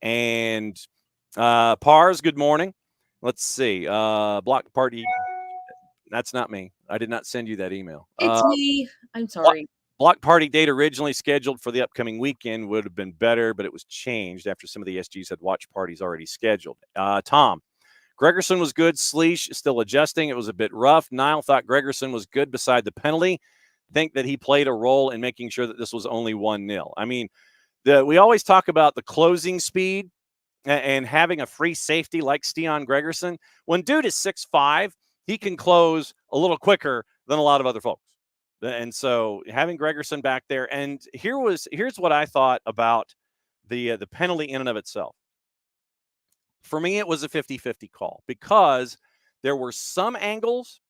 And Pars, good morning. Let's see. Block party. That's not me. I did not send you that email. It's me. I'm sorry. Block party date originally scheduled for the upcoming weekend would have been better, but it was changed after some of the SGs had watch parties already scheduled. Tom, Gregerson was good. Sleesh still adjusting. It was a bit rough. Niall thought Gregerson was good beside the penalty. Think that he played a role in making sure that this was only 1-0. I mean, we always talk about the closing speed and having a free safety like Stian Gregerson. When dude is 6'5", he can close a little quicker than a lot of other folks. And so having Gregerson back there, and here's what I thought about the penalty in and of itself. For me, it was a 50-50 call because there were some angles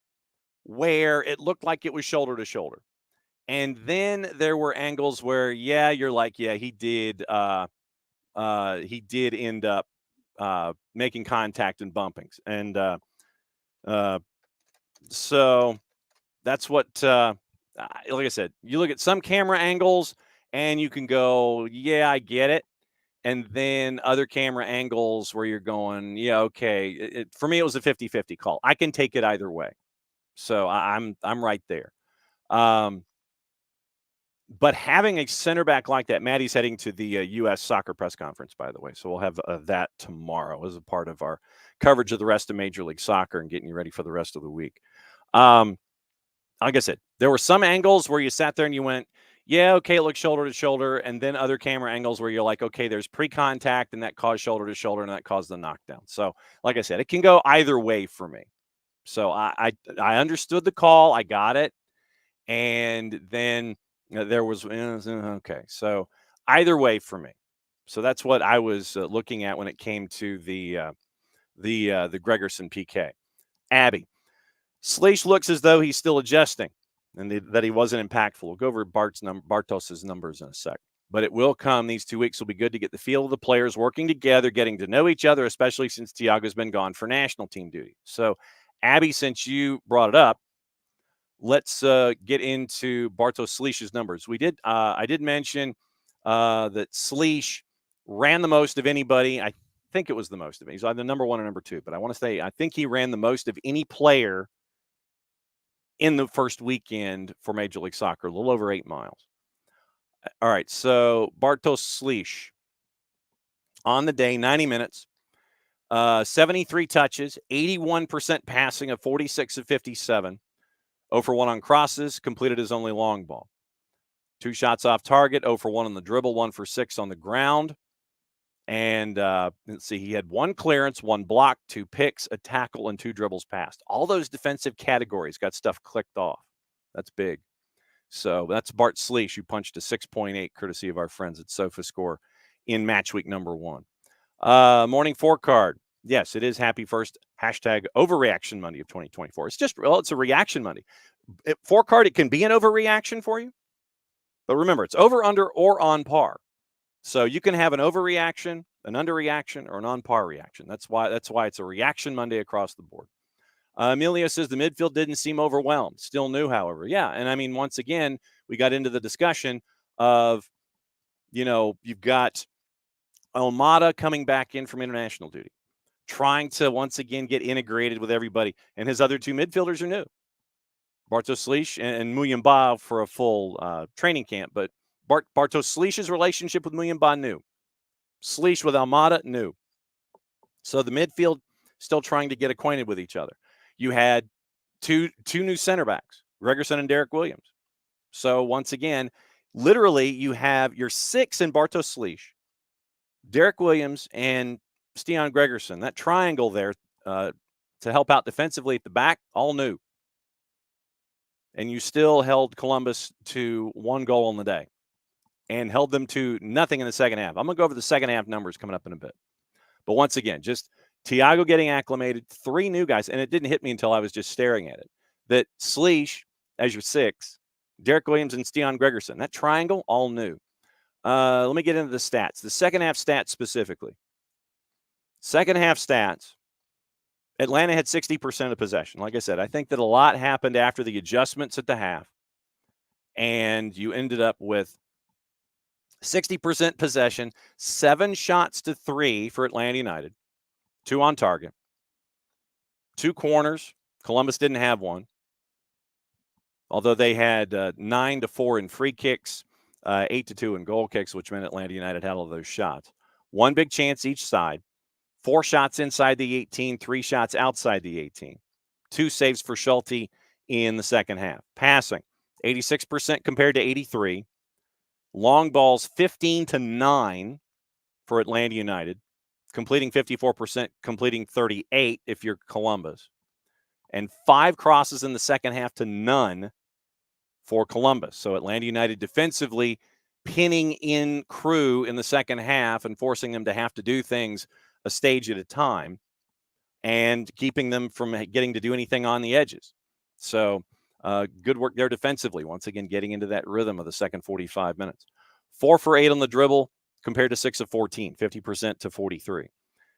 where it looked like it was shoulder to shoulder. And then there were angles where, you're like, he did end up making contact and bumpings. And so that's what, like I said, you look at some camera angles and you can go, I get it. And then other camera angles where you're going, okay. For me, it was a 50-50 call. I can take it either way. So I'm right there. But having a center back like that, Maddie's heading to the U.S. soccer press conference, by the way. So we'll have that tomorrow as a part of our coverage of the rest of Major League Soccer and getting you ready for the rest of the week. Like I said, there were some angles where you sat there and you went, okay, it looks shoulder to shoulder. And then other camera angles where you're like, okay, there's pre-contact and that caused shoulder to shoulder and that caused the knockdown. So like I said, it can go either way for me. So I understood the call. I got it. And then there was, okay. So either way for me. So that's what I was looking at when it came to the Gregerson PK. Abby, Sleesh looks as though he's still adjusting and that he wasn't impactful. We'll go over Bartos's numbers in a sec. But it will come. These 2 weeks will be good to get the feel of the players working together, getting to know each other, especially since Thiago's been gone for national team duty. So, Abby, since you brought it up, let's get into Bartosz Sleesh's numbers. I did mention that Sleesh ran the most of anybody. I think it was the most of it. He's either number 1 or number 2, but I want to say I think he ran the most of any player in the first weekend for Major League Soccer, a little over 8 miles. All right, so Bartosz Sleesh on the day, 90 minutes, 73 touches, 81% passing of 46 of 57. 0 for 1 on crosses, completed his only long ball. 2 shots off target, 0 for 1 on the dribble, 1 for 6 on the ground. And let's see, he had 1 clearance, 1 block, 2 picks, a tackle, and 2 dribbles passed. All those defensive categories got stuff clicked off. That's big. So that's Bart Sleesh, who punched a 6.8, courtesy of our friends at SofaScore in match week number 1. Morning 4 card. Yes, it is happy first #Overreaction Monday of 2024. It's a reaction Monday. 4 card, it can be an overreaction for you. But remember, it's over, under, or on par. So you can have an overreaction, an underreaction, or an on par reaction. That's why it's a reaction Monday across the board. Amelia says the midfield didn't seem overwhelmed. Still new, however. Yeah, and I mean, once again, we got into the discussion of, you've got Almada coming back in from international duty, trying to once again get integrated with everybody. And his other 2 midfielders are new. Bartosz Sleesh and Muyumba for a full training camp. But Bartosz Sleesh's relationship with Muyumba, new. Sleesh with Almada, new. So the midfield still trying to get acquainted with each other. You had two new center backs, Gregerson and Derek Williams. So once again, literally you have your 6 in Bartosz Sleesh, Derek Williams and Steon Gregerson, that triangle there to help out defensively at the back, all new. And you still held Columbus to 1 goal on the day and held them to nothing in the second half. I'm going to go over the second half numbers coming up in a bit. But once again, just Thiago getting acclimated, 3 new guys, and it didn't hit me until I was just staring at it, that Sleesh, as your 6, Derek Williams and Steon Gregerson, that triangle, all new. Let me get into the stats. The second half stats specifically. Second half stats, Atlanta had 60% of possession. Like I said, I think that a lot happened after the adjustments at the half, and you ended up with 60% possession, 7 shots to 3 for Atlanta United, 2 on target, 2 corners. Columbus didn't have one, although they had 9 to 4 in free kicks, 8 to 2 in goal kicks, which meant Atlanta United had all of those shots. 1 big chance each side, 4 shots inside the 18, 3 shots outside the 18, 2 saves for Schulte in the second half. Passing, 86% compared to 83. Long balls, 15 to 9 for Atlanta United, completing 54%, completing 38 if you're Columbus. And 5 crosses in the second half to none for Columbus. So Atlanta United defensively pinning in Crew in the second half and forcing them to have to do things a stage at a time and keeping them from getting to do anything on the edges. So good work there defensively, once again getting into that rhythm of the second 45 minutes. 4 for 8 on the dribble compared to 6 of 14, 50% to 43.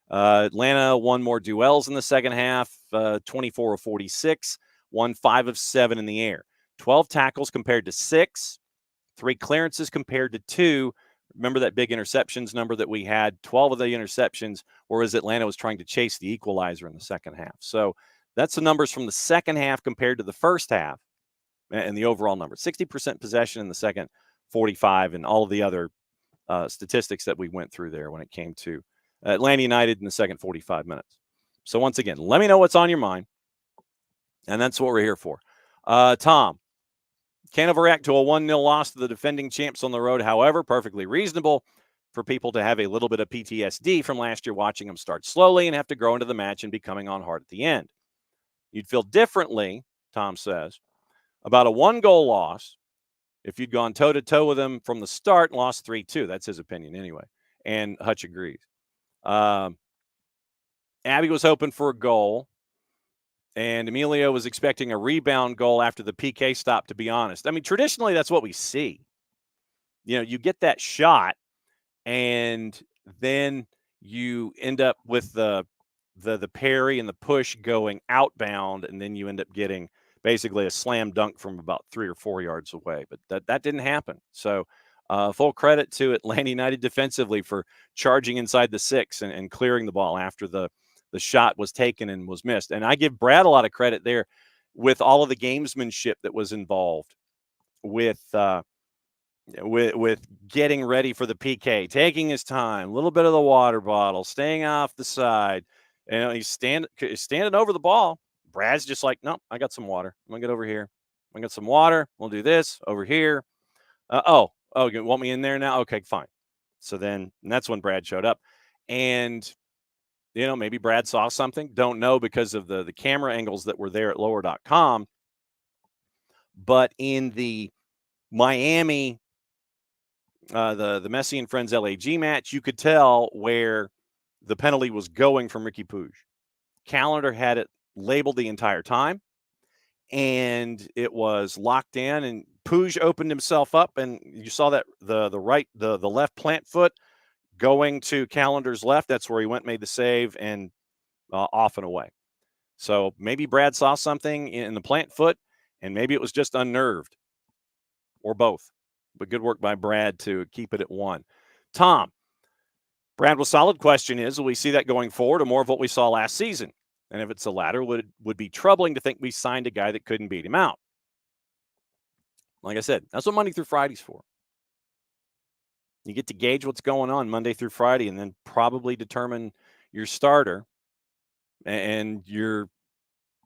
Atlanta won more duels in the second half, 24 of 46, won 5 of 7 in the air. 12 tackles compared to 6, 3 clearances compared to 2. Remember that big interceptions number that we had? 12 of the interceptions, whereas Atlanta was trying to chase the equalizer in the second half. So that's the numbers from the second half compared to the first half and the overall number. 60% possession in the second 45 and all of the other statistics that we went through there when it came to Atlanta United in the second 45 minutes. So once again, let me know what's on your mind, and that's what we're here for. Tom, can't overreact to a 1-0 loss to the defending champs on the road. However, perfectly reasonable for people to have a little bit of PTSD from last year watching them start slowly and have to grow into the match and be coming on hard at the end. You'd feel differently, Tom says, about a 1-goal loss if you'd gone toe-to-toe with them from the start and lost 3-2. That's his opinion anyway, and Hutch agrees. Abby was hoping for a goal, and Emilio was expecting a rebound goal after the PK stop, to be honest. I mean, traditionally, that's what we see. You know, you get that shot, and then you end up with the parry and the push going outbound, and then you end up getting basically a slam dunk from about 3 or 4 yards away. But that didn't happen. So full credit to Atlanta United defensively for charging inside the 6 and clearing the ball after the shot was taken and was missed. And I give Brad a lot of credit there with all of the gamesmanship that was involved with getting ready for the PK, taking his time, a little bit of the water bottle, staying off the side. You know, he's standing over the ball. Brad's just like, no, I got some water. I'm going to get over here. I got some water. We'll do this over here. Oh, you want me in there now? Okay, fine. So then that's when Brad showed up. And, you know, maybe Brad saw something. Don't know because of the camera angles that were there at lower.com. But in the Miami, the Messi and Friends LAG match, you could tell where the penalty was going from Ricky Puig. Calendar had it labeled the entire time, and it was locked in, and Puig opened himself up, and you saw that the left plant foot going to Calendar's left. That's where he went, made the save, and off and away. So maybe Brad saw something in the plant foot, and maybe it was just unnerved, or both. But good work by Brad to keep it at 1. Tom, Brad, well, solid question is, will we see that going forward or more of what we saw last season? And if it's the latter, would be troubling to think we signed a guy that couldn't beat him out. Like I said, that's what Monday through Friday's for. You get to gauge what's going on Monday through Friday and then probably determine your starter. And you're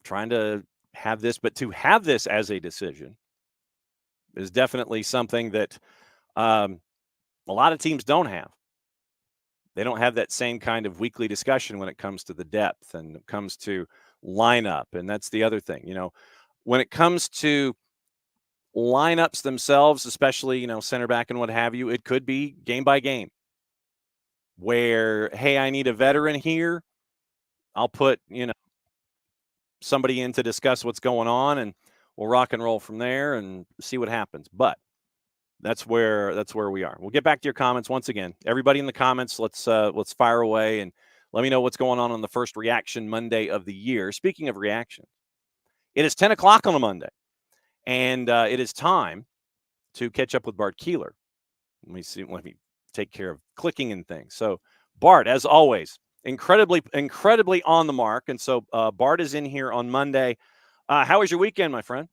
trying to have this, but to have this as a decision is definitely something that a lot of teams don't have. They don't have that same kind of weekly discussion when it comes to the depth and it comes to lineup. And that's the other thing, when it comes to lineups themselves, especially, center back and what have you, it could be game by game where, hey, I need a veteran here. I'll put, somebody in to discuss what's going on, and we'll rock and roll from there and see what happens. But that's where we are. We'll get back to your comments once again. Everybody in the comments, let's fire away and let me know what's going on the first Reaction Monday of the year. Speaking of reaction, it is 10 o'clock on a Monday, and it is time to catch up with Bart Keeler. Let me take care of clicking and things. So, Bart, as always, incredibly on the mark. And so Bart is in here on Monday. How was your weekend, my friend?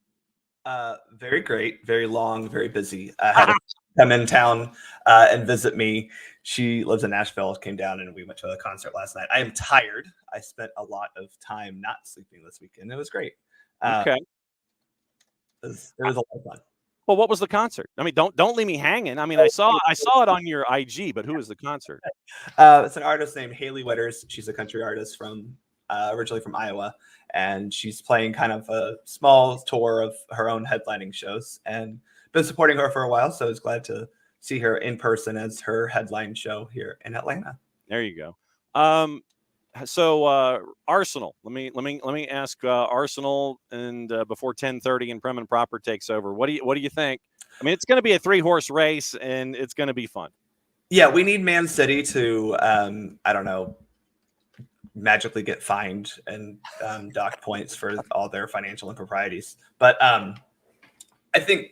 Very great, very long, very busy. I had to come in town and visit me. She lives in Nashville, came down, and we went to a concert last night. I am tired. I spent a lot of time not sleeping this weekend. It was great. Okay. It was a lot of fun. Well, what was the concert? I mean, don't leave me hanging. I mean, I saw it on your IG, but who was the concert? It's an artist named Haley Witters. She's a country artist from originally from Iowa, and she's playing kind of a small tour of her own headlining shows, and been supporting her for a while. So I was glad to see her in person as her headline show here in Atlanta. There you go. So Arsenal. Let me ask Arsenal, and before 10:30 and Prem and Proper takes over. What do you think? I mean, it's going to be a 3-horse race, and it's going to be fun. Yeah, we need Man City to I don't know, magically get fined and docked points for all their financial improprieties. But I think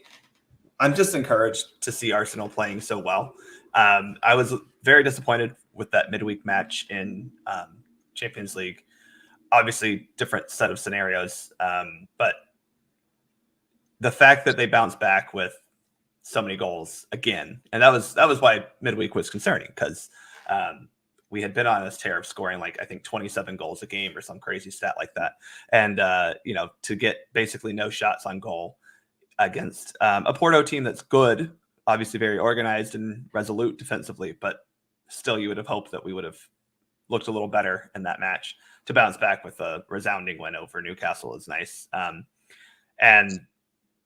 I'm just encouraged to see Arsenal playing so well. I was very disappointed with that midweek match in Champions League. Obviously, different set of scenarios, but the fact that they bounced back with so many goals again, and that was why midweek was concerning, because we had been on this tear of scoring like I think 27 goals a game or some crazy stat like that, and to get basically no shots on goal against a Porto team that's good, obviously very organized and resolute defensively, but still you would have hoped that we would have looked a little better in that match. To bounce back with a resounding win over Newcastle is nice. And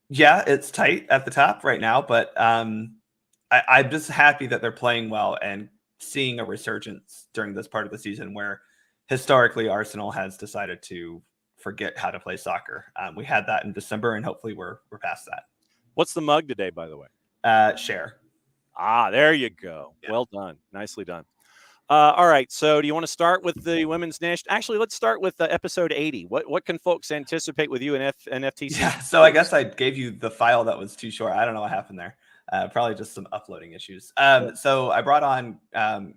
yeah, it's tight at the top right now, but I'm just happy that they're playing well and seeing a resurgence during this part of the season where historically Arsenal has decided to forget how to play soccer. We had that in December, and hopefully we're past that. What's the mug today, by the way? Share. There you go. Yeah. Well done. Nicely done. All right. So do you want to start with the women's national? Actually, let's start with episode 80. What can folks anticipate with you in FTC? Yeah. So I guess I gave you the file that was too short. I don't know what happened there. Probably just some uploading issues. So I brought on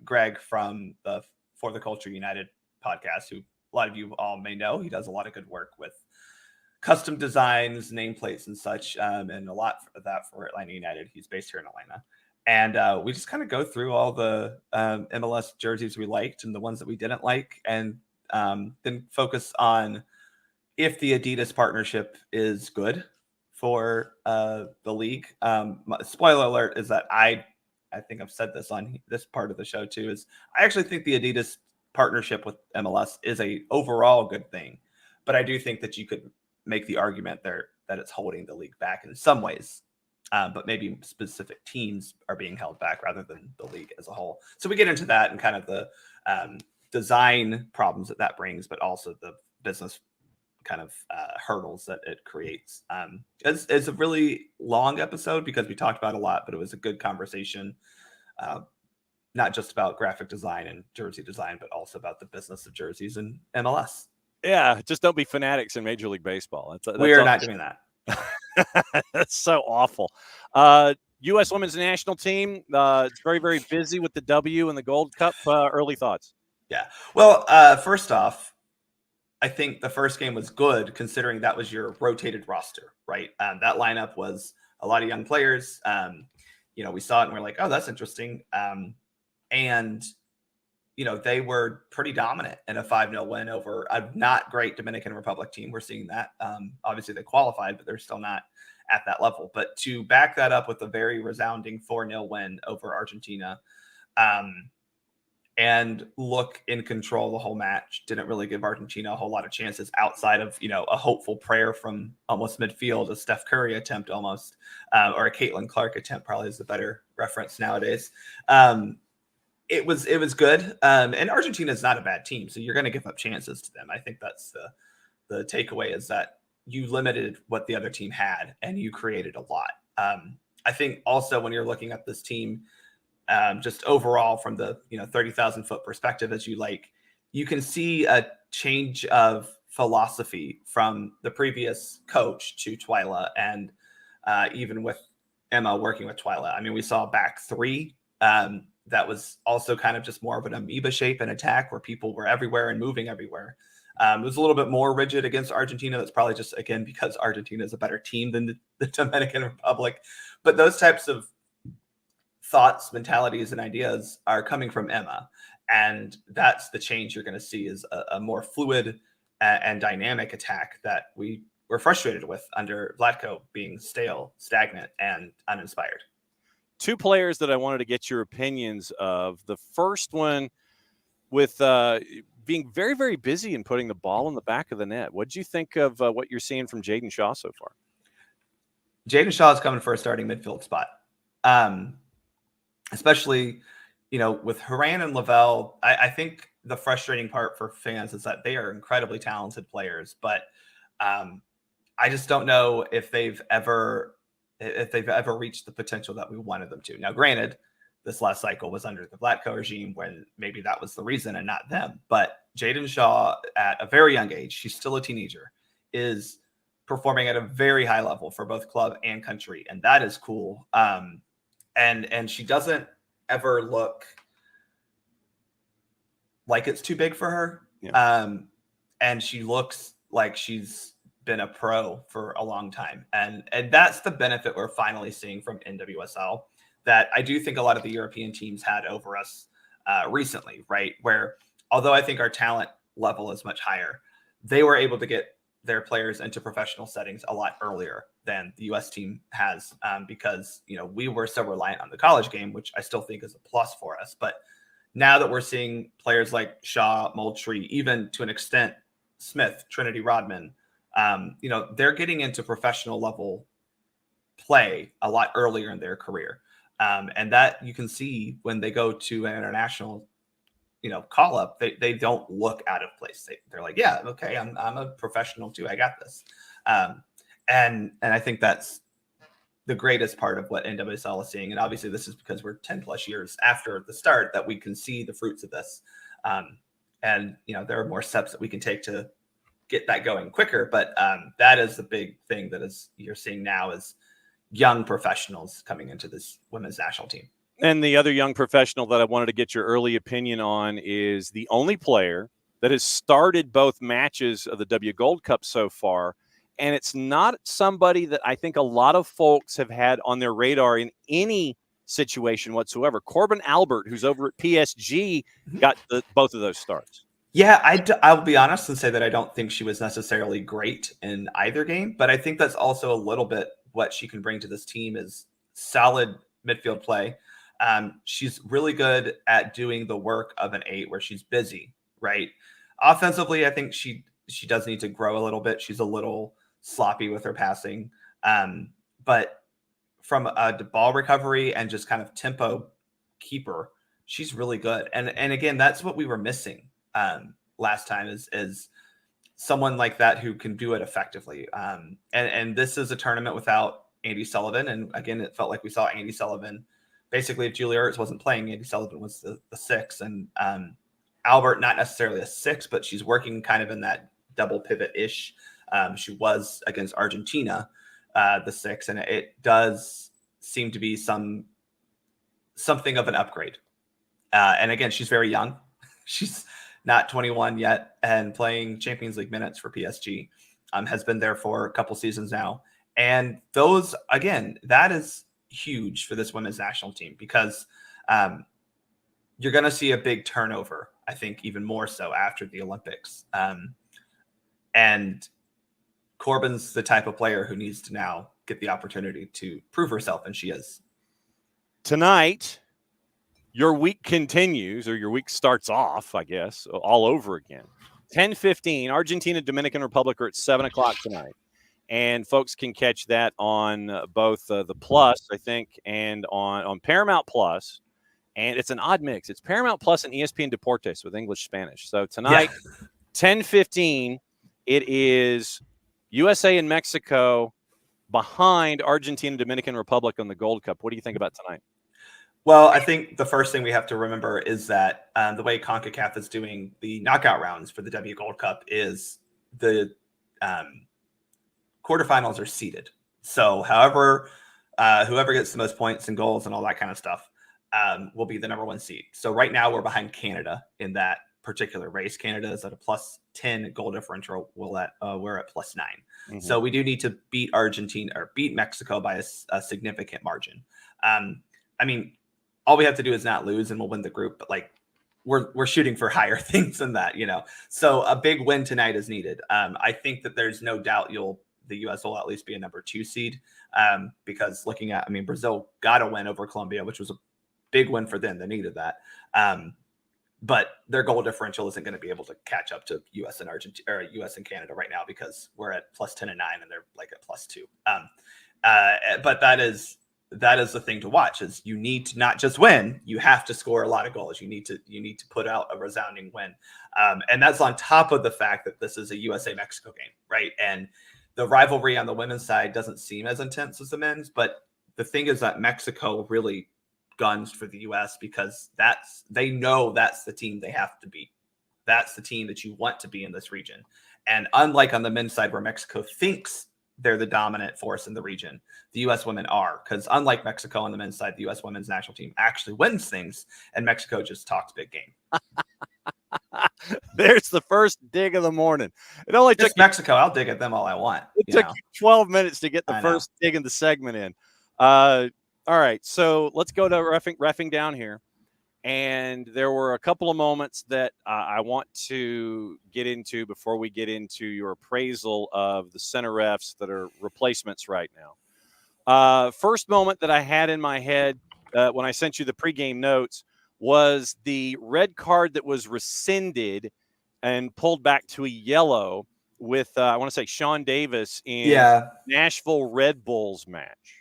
Greg from the For the Culture United podcast, who a lot of you all may know. He does a lot of good work with custom designs, nameplates, and such, and a lot of that for Atlanta United. He's based here in Atlanta. And we just kind of go through all the MLS jerseys we liked and the ones that we didn't like, and then focus on if the Adidas partnership is good for the league. Spoiler alert is that I think I've said this on this part of the show too, is I actually think the Adidas partnership with MLS is a overall good thing. But I do think that you could make the argument there that it's holding the league back in some ways. But maybe specific teams are being held back rather than the league as a whole. So we get into that and kind of the design problems that brings, but also the business kind of hurdles that it creates. It's a really long episode because we talked about a lot, but it was a good conversation, not just about graphic design and jersey design, but also about the business of jerseys and MLS. Yeah, just don't be fanatics in Major League Baseball. We are not doing that. That's so awful. U.S. women's national team, it's very, very busy with the W and the Gold Cup. Early thoughts? Yeah. Well, first off, I think the first game was good considering that was your rotated roster, right? That lineup was a lot of young players. We saw it and we're like, oh, that's interesting. And they were pretty dominant in a 5-0 win over a not great Dominican Republic team. We're seeing that. Obviously, they qualified, but they're still not at that level. But to back that up with a very resounding 4-0 win over Argentina, and look in control the whole match. Didn't really give Argentina a whole lot of chances outside of, a hopeful prayer from almost midfield, a Steph Curry attempt almost, or a Caitlin Clark attempt probably is the better reference nowadays. It was good. And Argentina is not a bad team, so you're going to give up chances to them. I think that's the takeaway, is that you limited what the other team had and you created a lot. I think also when you're looking at this team, just overall from the 30,000 foot perspective, as you can see a change of philosophy from the previous coach to Twyla, and even with Emma working with Twyla. I mean, we saw back three that was also kind of just more of an amoeba shape and attack where people were everywhere and moving everywhere. It was a little bit more rigid against Argentina. That's probably just, again, because Argentina is a better team than the Dominican Republic. But those types of thoughts, mentalities, and ideas are coming from Emma. And that's the change you're going to see, is a more fluid and dynamic attack that we were frustrated with under Vlatko, being stale, stagnant, and uninspired. Two players that I wanted to get your opinions of. The first one with being very, very busy and putting the ball in the back of the net. What did you think of what you're seeing from Jaden Shaw so far? Jaden Shaw is coming for a starting midfield spot. Especially, with Haran and Lavelle. I think the frustrating part for fans is that they are incredibly talented players, but I just don't know if they've ever reached the potential that we wanted them to. Now, granted, this last cycle was under the Vlatko regime, when maybe that was the reason and not them. But Jaden Shaw, at a very young age, she's still a teenager, is performing at a very high level for both club and country, and that is cool. And she doesn't ever look like it's too big for her. Yeah. And she looks like she's been a pro for a long time. And that's the benefit we're finally seeing from NWSL, that I do think a lot of the European teams had over us recently, right? Where, although I think our talent level is much higher, they were able to get their players into professional settings a lot earlier than the U.S. team has, because, we were so reliant on the college game, which I still think is a plus for us. But now that we're seeing players like Shaw, Moultrie, even to an extent Smith, Trinity Rodman, they're getting into professional level play a lot earlier in their career. And that you can see when they go to an international, call up, they don't look out of place. They're like, yeah, okay, I'm a professional too. I got this. And I think that's the greatest part of what NWSL is seeing. And obviously this is because we're 10 plus years after the start that we can see the fruits of this. And there are more steps that we can take to get that going quicker. But that is the big thing that you're seeing now, is young professionals coming into this women's national team. And the other young professional that I wanted to get your early opinion on is the only player that has started both matches of the W Gold Cup so far. And it's not somebody that I think a lot of folks have had on their radar in any situation whatsoever. Corbin Albert, who's over at PSG, got both of those starts. Yeah, I'll be honest and say that I don't think she was necessarily great in either game, but I think that's also a little bit what she can bring to this team, is solid midfield play. She's really good at doing the work of an 8 where she's busy, right? Offensively, I think she does need to grow a little bit. She's a little sloppy with her passing. But from a ball recovery and just kind of tempo keeper, she's really good. And again, that's what we were missing last time, is someone like that who can do it effectively. And this is a tournament without Andy Sullivan. And again, it felt like we saw Andy Sullivan. Basically, if Julia Ertz wasn't playing, Andy Sullivan was the 6. And Albert, not necessarily a 6, but she's working kind of in that double pivot-ish. She was against Argentina, the 6. And it does seem to be something of an upgrade. And again, she's very young. She's not 21 yet, and playing Champions League minutes for PSG, has been there for a couple seasons now. And those, again, that is huge for this women's national team, because you're going to see a big turnover, I think, even more so after the Olympics. And Corbin's the type of player who needs to now get the opportunity to prove herself, and she is. Tonight, your week continues, or your week starts off, I guess, all over again. 10:15, Argentina, Dominican Republic are at 7 o'clock tonight. And folks can catch that on both the Plus, I think, and on Paramount Plus. And it's an odd mix. It's Paramount Plus and ESPN Deportes with English Spanish. So tonight, 10:15, it is USA and Mexico behind Argentina, Dominican Republic on the Gold Cup. What do you think about tonight? Well, I think the first thing we have to remember is that the way CONCACAF is doing the knockout rounds for the W Gold Cup is the quarterfinals are seeded. So however, whoever gets the most points and goals and all that kind of stuff will be the number one seed. So right now we're behind Canada in that particular race. Canada is at a +10 goal differential. We're at +9. Mm-hmm. So we do need to beat Argentina or beat Mexico by a significant margin. I mean, all we have to do is not lose and we'll win the group, but like we're shooting for higher things than that, you know. So a big win tonight is needed. I think that there's no doubt the U.S. will at least be a number 2 seed because looking at, I mean, Brazil got a win over Colombia, which was a big win for them. They needed that. But their goal differential isn't going to be able to catch up to U.S. and Argentina or U.S. and Canada right now because we're at +10 and 9 and they're like at +2. But that is the thing to watch is you need to not just win, you have to score a lot of goals. You need to put out a resounding win. And that's on top of the fact that this is a USA Mexico game, right? And the rivalry on the women's side doesn't seem as intense as the men's, but the thing is that Mexico really guns for the US because they know that's the team they have to beat. That's the team that you want to be in this region. And unlike on the men's side where Mexico thinks they're the dominant force in the region, the U.S. women are, because unlike Mexico on the men's side, the U.S. women's national team actually wins things, and Mexico just talks big game. There's the first dig of the morning. It only took Mexico. I'll dig at them all I want. It took you 12 minutes to get the first dig in the segment in. All right, so let's go to reffing down here. And there were a couple of moments that I want to get into before we get into your appraisal of the center refs that are replacements right now. First moment that I had in my head when I sent you the pregame notes was the red card that was rescinded and pulled back to a yellow with, I want to say, Sean Davis in Nashville Red Bulls match.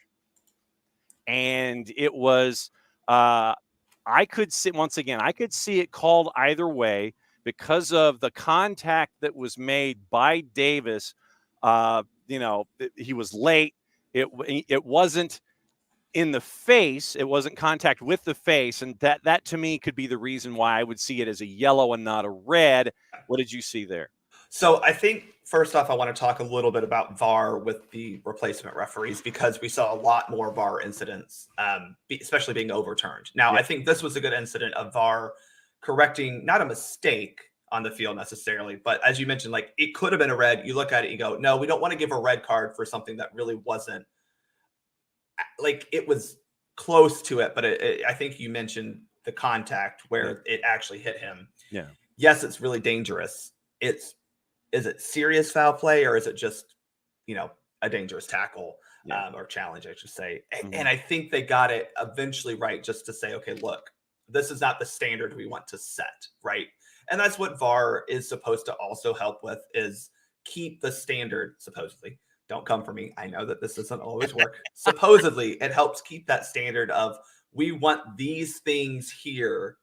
And it was I could see it called either way because of the contact that was made by Davis. He was late. It wasn't in the face. It wasn't contact with the face. And that to me could be the reason why I would see it as a yellow and not a red. What did you see there? So I think first off, I want to talk a little bit about VAR with the replacement referees because we saw a lot more VAR incidents, especially being overturned. Now, I think this was a good incident of VAR correcting not a mistake on the field necessarily, but as you mentioned, like it could have been a red. You look at it, you go, no, we don't want to give a red card for something that really wasn't like it was close to it. But I think you mentioned the contact where it actually hit him. Yeah. Yes, it's really dangerous. Is it serious foul play or is it just, a dangerous tackle or challenge, I should say. And I think they got it eventually right just to say, okay, look, this is not the standard we want to set, right? And that's what VAR is supposed to also help with is keep the standard, supposedly. Don't come for me. I know that this doesn't always work. Supposedly, it helps keep that standard of we want these things here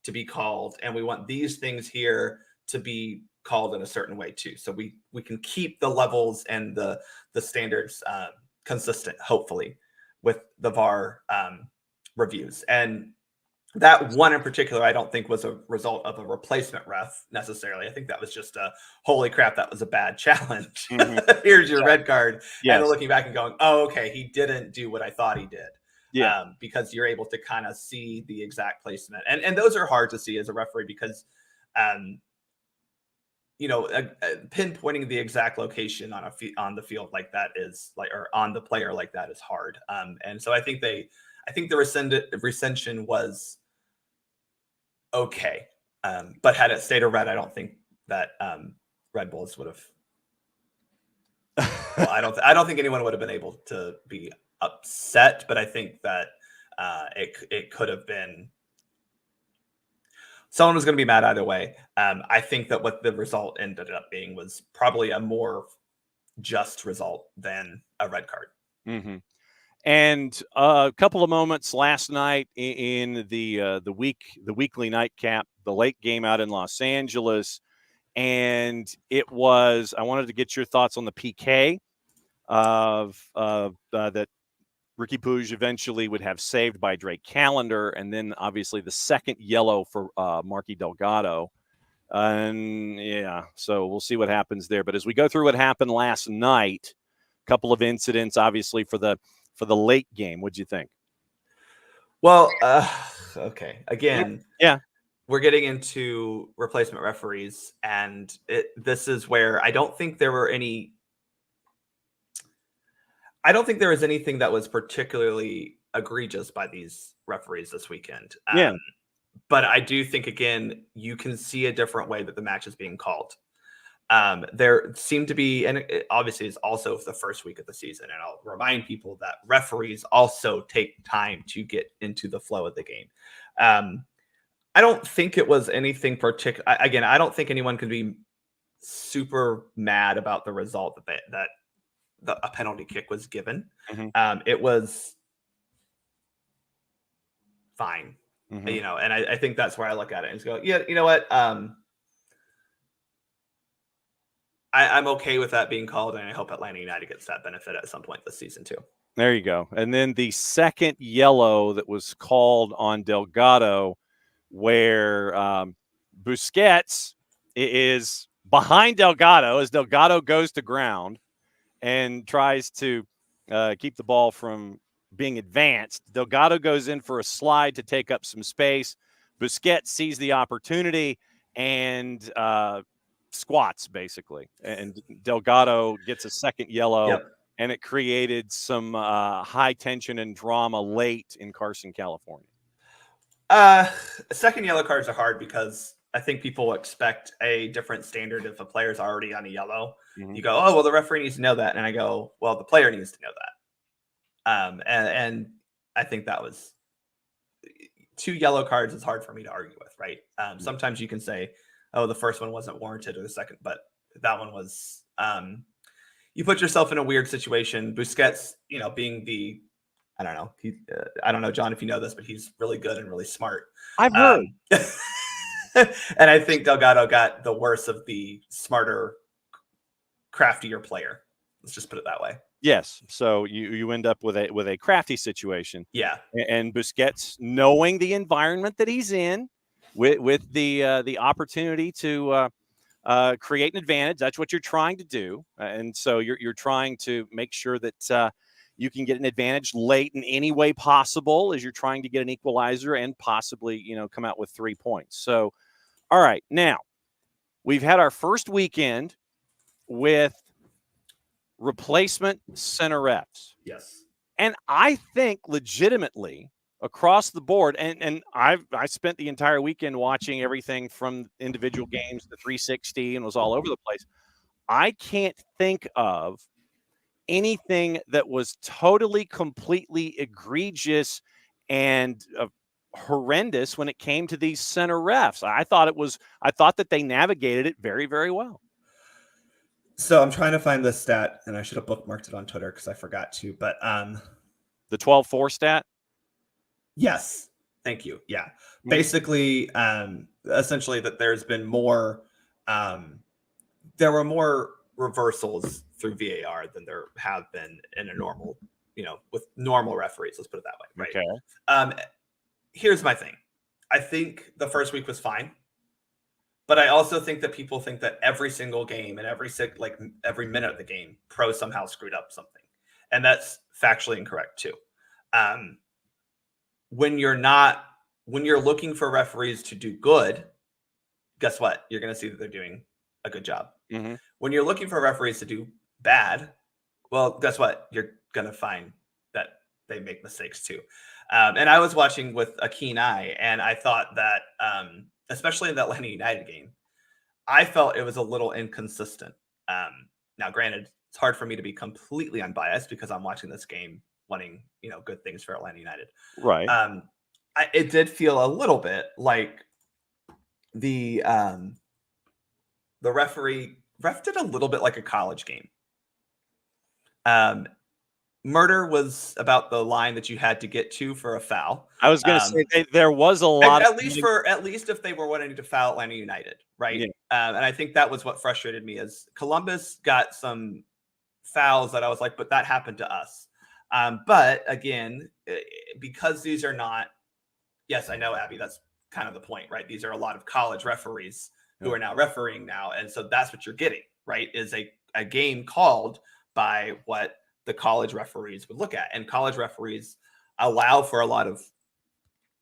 to be called and we want these things here to be called in a certain way too. So we can keep the levels and the standards consistent, hopefully, with the VAR reviews. And that one in particular, I don't think was a result of a replacement ref necessarily. I think that was just a holy crap, that was a bad challenge. Here's your red card. And then looking back and going, oh, okay, he didn't do what I thought he did. Because you're able to kind of see the exact placement. And those are hard to see as a referee because pinpointing the exact location on the field like that is like, or on the player like that is hard. And so I think the rescission was okay. But had it stayed a red, I don't think that Red Bulls would have. Well, I don't think anyone would have been able to be upset, but I think that it could have been someone was going to be mad either way. I think that what the result ended up being was probably a more just result than a red card. Mm-hmm. And a couple of moments last night in the weekly nightcap, the late game out in Los Angeles, and it was. I wanted to get your thoughts on the PK of that Ricky Puig eventually would have saved by Drake Callender, and then obviously the second yellow for Marky Delgado. And yeah, so we'll see what happens there. But as we go through what happened last night, a couple of incidents, obviously for the late game. What'd you think? Well, okay. Again, yeah, we're getting into replacement referees, and this is where I don't think there was anything that was particularly egregious by these referees this weekend. But I do think, again, you can see a different way that the match is being called. There seemed to be, and it obviously is also the first week of the season. And I'll remind people that referees also take time to get into the flow of the game. I don't think it was anything particular. Again, I don't think anyone can be super mad about the result that a penalty kick was given. Mm-hmm. It was fine, mm-hmm. And I think that's where I look at it and just go, yeah, you know what? I'm okay with that being called, and I hope Atlanta United gets that benefit at some point this season too. There you go. And then the second yellow that was called on Delgado, where Busquets is behind Delgado as Delgado goes to ground and tries to keep the ball from being advanced. Delgado goes in for a slide to take up some space. Busquets sees the opportunity and squats, basically. And Delgado gets a second yellow, yep. And it created some high tension and drama late in Carson, California. Second yellow cards are hard because I think people expect a different standard if a player's already on a yellow. Mm-hmm. You go, oh, well, the referee needs to know that. And I go, well, the player needs to know that. And I think that was 2 yellow cards is hard for me to argue with, right? Sometimes you can say, oh, the first one wasn't warranted or the second, but that one was, you put yourself in a weird situation. Busquets, being the, I don't know. I don't know, John, if you know this, but he's really good and really smart. I've heard. And I think Delgado got the worst of the smarter, craftier player. Let's just put it that way. Yes. So you end up with a crafty situation. Yeah. And Busquets, knowing the environment that he's in, with the opportunity to create an advantage. That's what you're trying to do. And so you're trying to make sure that you can get an advantage late in any way possible as you're trying to get an equalizer and possibly, come out with 3 points. So, all right, now we've had our first weekend with replacement center refs. Yes. And I think legitimately across the board, and I spent the entire weekend watching everything from individual games to 360 and was all over the place. I can't think of anything that was totally, completely egregious and horrendous when it came to these center refs. I thought that they navigated it very, very well. So I'm trying to find this stat, and I should have bookmarked it on Twitter because I forgot to, but the 12-4 stat? Yes. Thank you. Yeah. Mm-hmm. Basically, essentially that there's been more, there were more reversals through VAR than there have been in a normal, with normal referees. Let's put it that way. Right. Okay. Here's my thing. I think the first week was fine, but I also think that people think that every single game and every minute of the game, pro somehow screwed up something. And that's factually incorrect too. When you're looking for referees to do good, guess what? You're going to see that they're doing a good job. Mm-hmm. When you're looking for referees to do bad, well, guess what? You're going to find that they make mistakes too. And I was watching with a keen eye, and I thought that, especially in that Atlanta United game, I felt it was a little inconsistent. Now, granted, it's hard for me to be completely unbiased because I'm watching this game wanting, good things for Atlanta United. Right. It did feel a little bit like the ref did a little bit like a college game. Murder was about the line that you had to get to for a foul. I was going to say there was a lot at least if they were wanting to foul Atlanta United, right? Yeah. And I think that was what frustrated me is Columbus got some fouls that I was like, but that happened to us. But again, because these are not, yes, I know, Abby, that's kind of the point, right? These are a lot of college referees who are now refereeing now. And so that's what you're getting, right? Is a game called by what the college referees would look at. And college referees allow for a lot of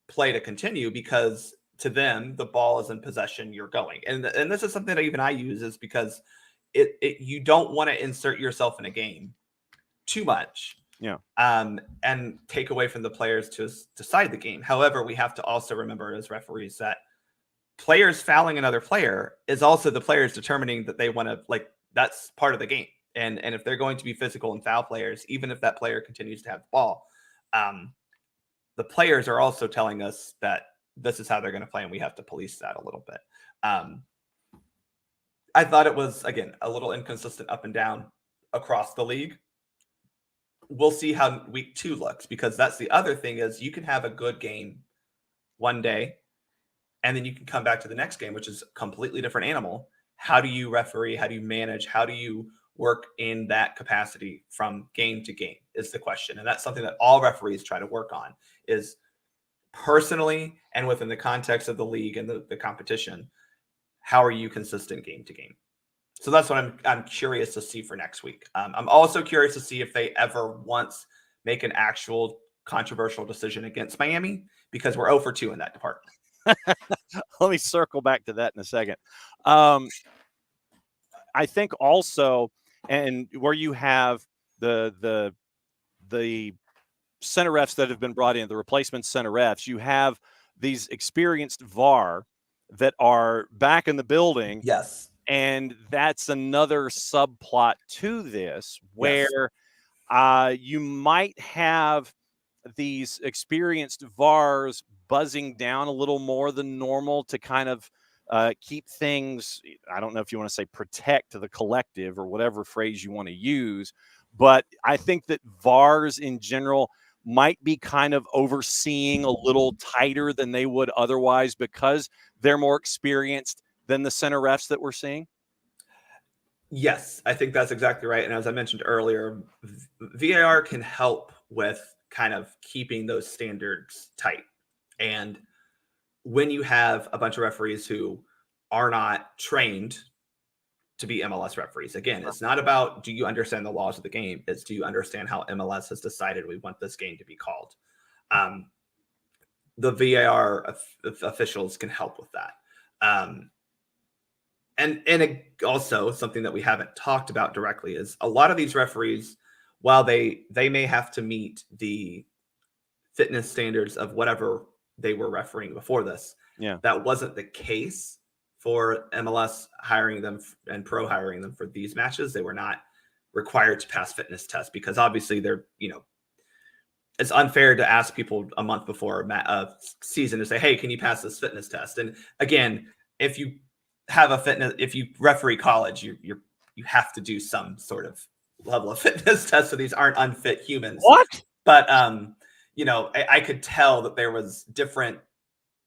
play to continue because to them, the ball is in possession, you're going. And this is something that even I use is because you don't want to insert yourself in a game too much. Yeah. And take away from the players to decide the game. However, we have to also remember as referees that players fouling another player is also the players determining that they want to, like, that's part of the game. And if they're going to be physical and foul players, even if that player continues to have the ball, the players are also telling us that this is how they're going to play, and we have to police that a little bit. I thought it was, again, a little inconsistent up and down across the league. We'll see how week 2 looks, because that's the other thing is you can have a good game one day, and then you can come back to the next game, which is a completely different animal. How do you referee? How do you manage? How do you work in that capacity from game to game is the question. And that's something that all referees try to work on is personally and within the context of the league and the competition. How are you consistent game to game? So that's what I'm curious to see for next week. I'm also curious to see if they ever once make an actual controversial decision against Miami, because we're 0-2 in that department. Let me circle back to that in a second. I think also, and where you have the center refs that have been brought in, the replacement center refs, you have these experienced VAR that are back in the building. Yes. And that's another subplot to this where you might have these experienced VARs buzzing down a little more than normal to kind of keep things, I don't know if you want to say protect the collective or whatever phrase you want to use, but I think that VARs in general might be kind of overseeing a little tighter than they would otherwise because they're more experienced than the center refs that we're seeing. Yes, I think that's exactly right. And as I mentioned earlier, VAR can help with kind of keeping those standards tight. And when you have a bunch of referees who are not trained to be MLS referees, again, it's not about do you understand the laws of the game, it's do you understand how MLS has decided we want this game to be called. The VAR officials can help with that. And also something that we haven't talked about directly is a lot of these referees, while they may have to meet the fitness standards of whatever they were refereeing before this, that wasn't the case for MLS hiring them and pro hiring them for these matches. They were not required to pass fitness tests because obviously they're, it's unfair to ask people a month before a season to say, hey, can you pass this fitness test? And again, if you have if you referee college, you have to do some sort of level of fitness test. So these aren't unfit humans. What? But, I could tell that there was different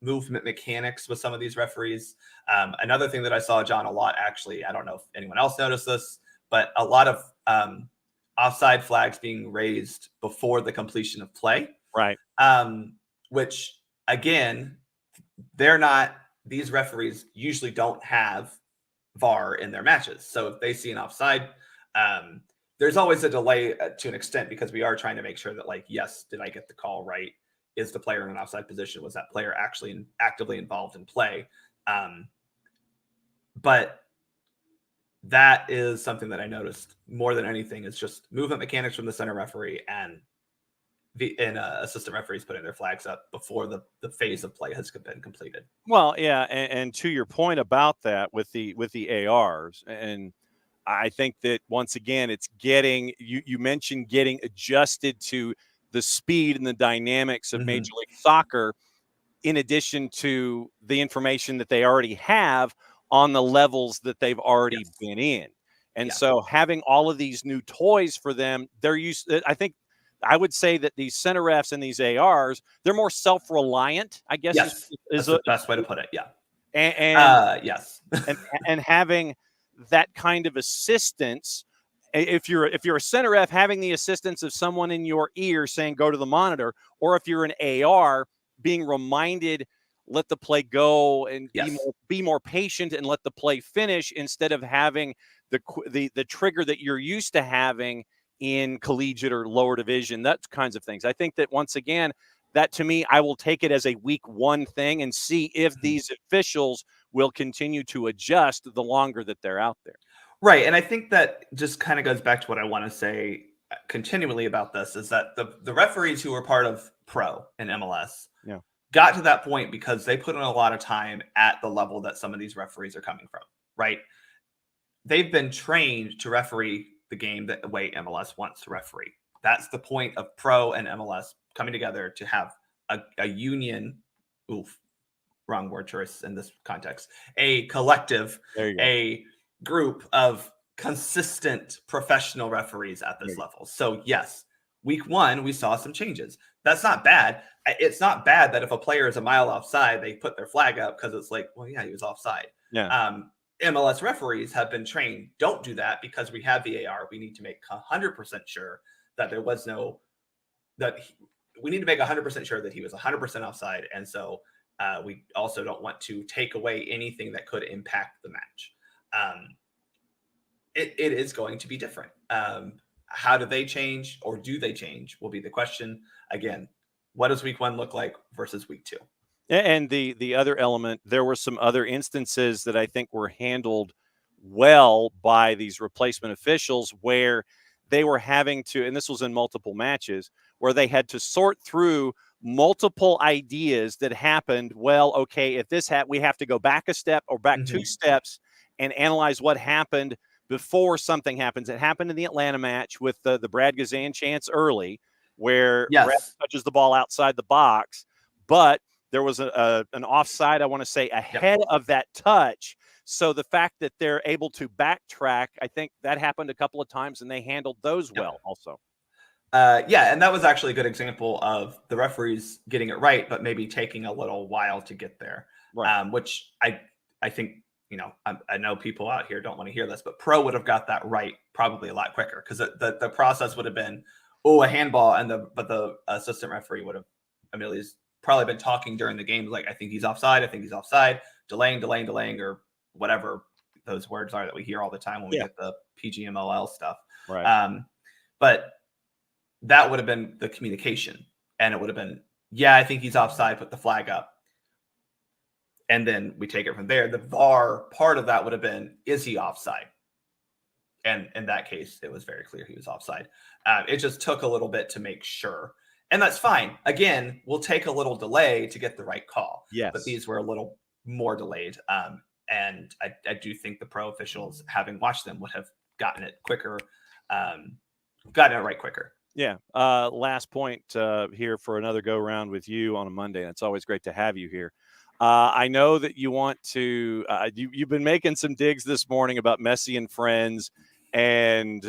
movement mechanics with some of these referees. Another thing that I saw, John, a lot, actually, I don't know if anyone else noticed this, but a lot of offside flags being raised before the completion of play. Right. Which, again, these referees usually don't have VAR in their matches. So if they see an offside, there's always a delay to an extent because we are trying to make sure that, yes, did I get the call right? Is the player in an offside position? Was that player actually actively involved in play? But that is something that I noticed more than anything is just movement mechanics from the center referee and assistant referees putting their flags up before the phase of play has been completed. Well, yeah, and to your point about that with the ARs, and I think that once again, it's getting you mentioned getting adjusted to the speed and the dynamics of Major League Soccer. in addition to the information that they already have on the levels that they've already been in. And so having all of these new toys for them, I think I would say that these center refs and these ARs, they're more self-reliant, I guess. Yes, that's the best way to put it. Yeah. And yes. and having that kind of assistance, if you're a center ref, having the assistance of someone in your ear saying, go to the monitor, or if you're an AR, being reminded, let the play go and be more patient and let the play finish instead of having the trigger that you're used to having in collegiate or lower division, that kinds of things. I think that once again, that to me, I will take it as a week 1 thing and see if these officials will continue to adjust the longer that they're out there. Right. And I think that just kind of goes back to what I want to say continually about this is that the referees who were part of Pro and MLS got to that point because they put in a lot of time at the level that some of these referees are coming from, right? They've been trained to referee the game the way MLS wants to referee. That's the point of Pro and MLS coming together to have a union. Wrong word choice in this context. A collective, a group of consistent professional referees at this level. So yes, week 1, we saw some changes. That's not bad. It's not bad that if a player is a mile offside, they put their flag up because it's like, well, yeah, he was offside. Yeah. MLS referees have been trained. Don't do that because we have VAR. We need to make 100% sure that there was we need to make 100% sure that he was 100% offside. And so we also don't want to take away anything that could impact the match. It is going to be different. How do they change or do they change will be the question. Again, what does week 1 look like versus week 2? And the other element, there were some other instances that I think were handled well by these replacement officials where they were having to, and this was in multiple matches, where they had to sort through multiple ideas that happened. Well, okay, if this we have to go back a step or back 2 steps and analyze what happened before something happens. It happened in the Atlanta match with the Brad Gazan chance early where Brad touches the ball outside the box, but there was an offside, I want to say, ahead of that touch. So the fact that they're able to backtrack, I think that happened a couple of times, and they handled those well also. And that was actually a good example of the referees getting it right, but maybe taking a little while to get there. Right. Which I think, I know people out here don't want to hear this, but Pro would have got that right probably a lot quicker because the process would have been, a handball, but the assistant referee would have immediately probably been talking during the game like, I think he's offside, delaying, or whatever those words are that we hear all the time when we get the PGMOL stuff. Right. But that would have been the communication, and it would have been, I think he's offside, put the flag up. And then we take it from there. The VAR part of that would have been, is he offside? And in that case, it was very clear he was offside. It just took a little bit to make sure. And that's fine. Again, we'll take a little delay to get the right call. Yes. But these were a little more delayed. And I do think the Pro officials, having watched them, would have gotten it quicker, gotten it right quicker. Yeah. Last point here for another go round with you on a Monday. And it's always great to have you here. I know that you want to, you've been making some digs this morning about Messi and friends, and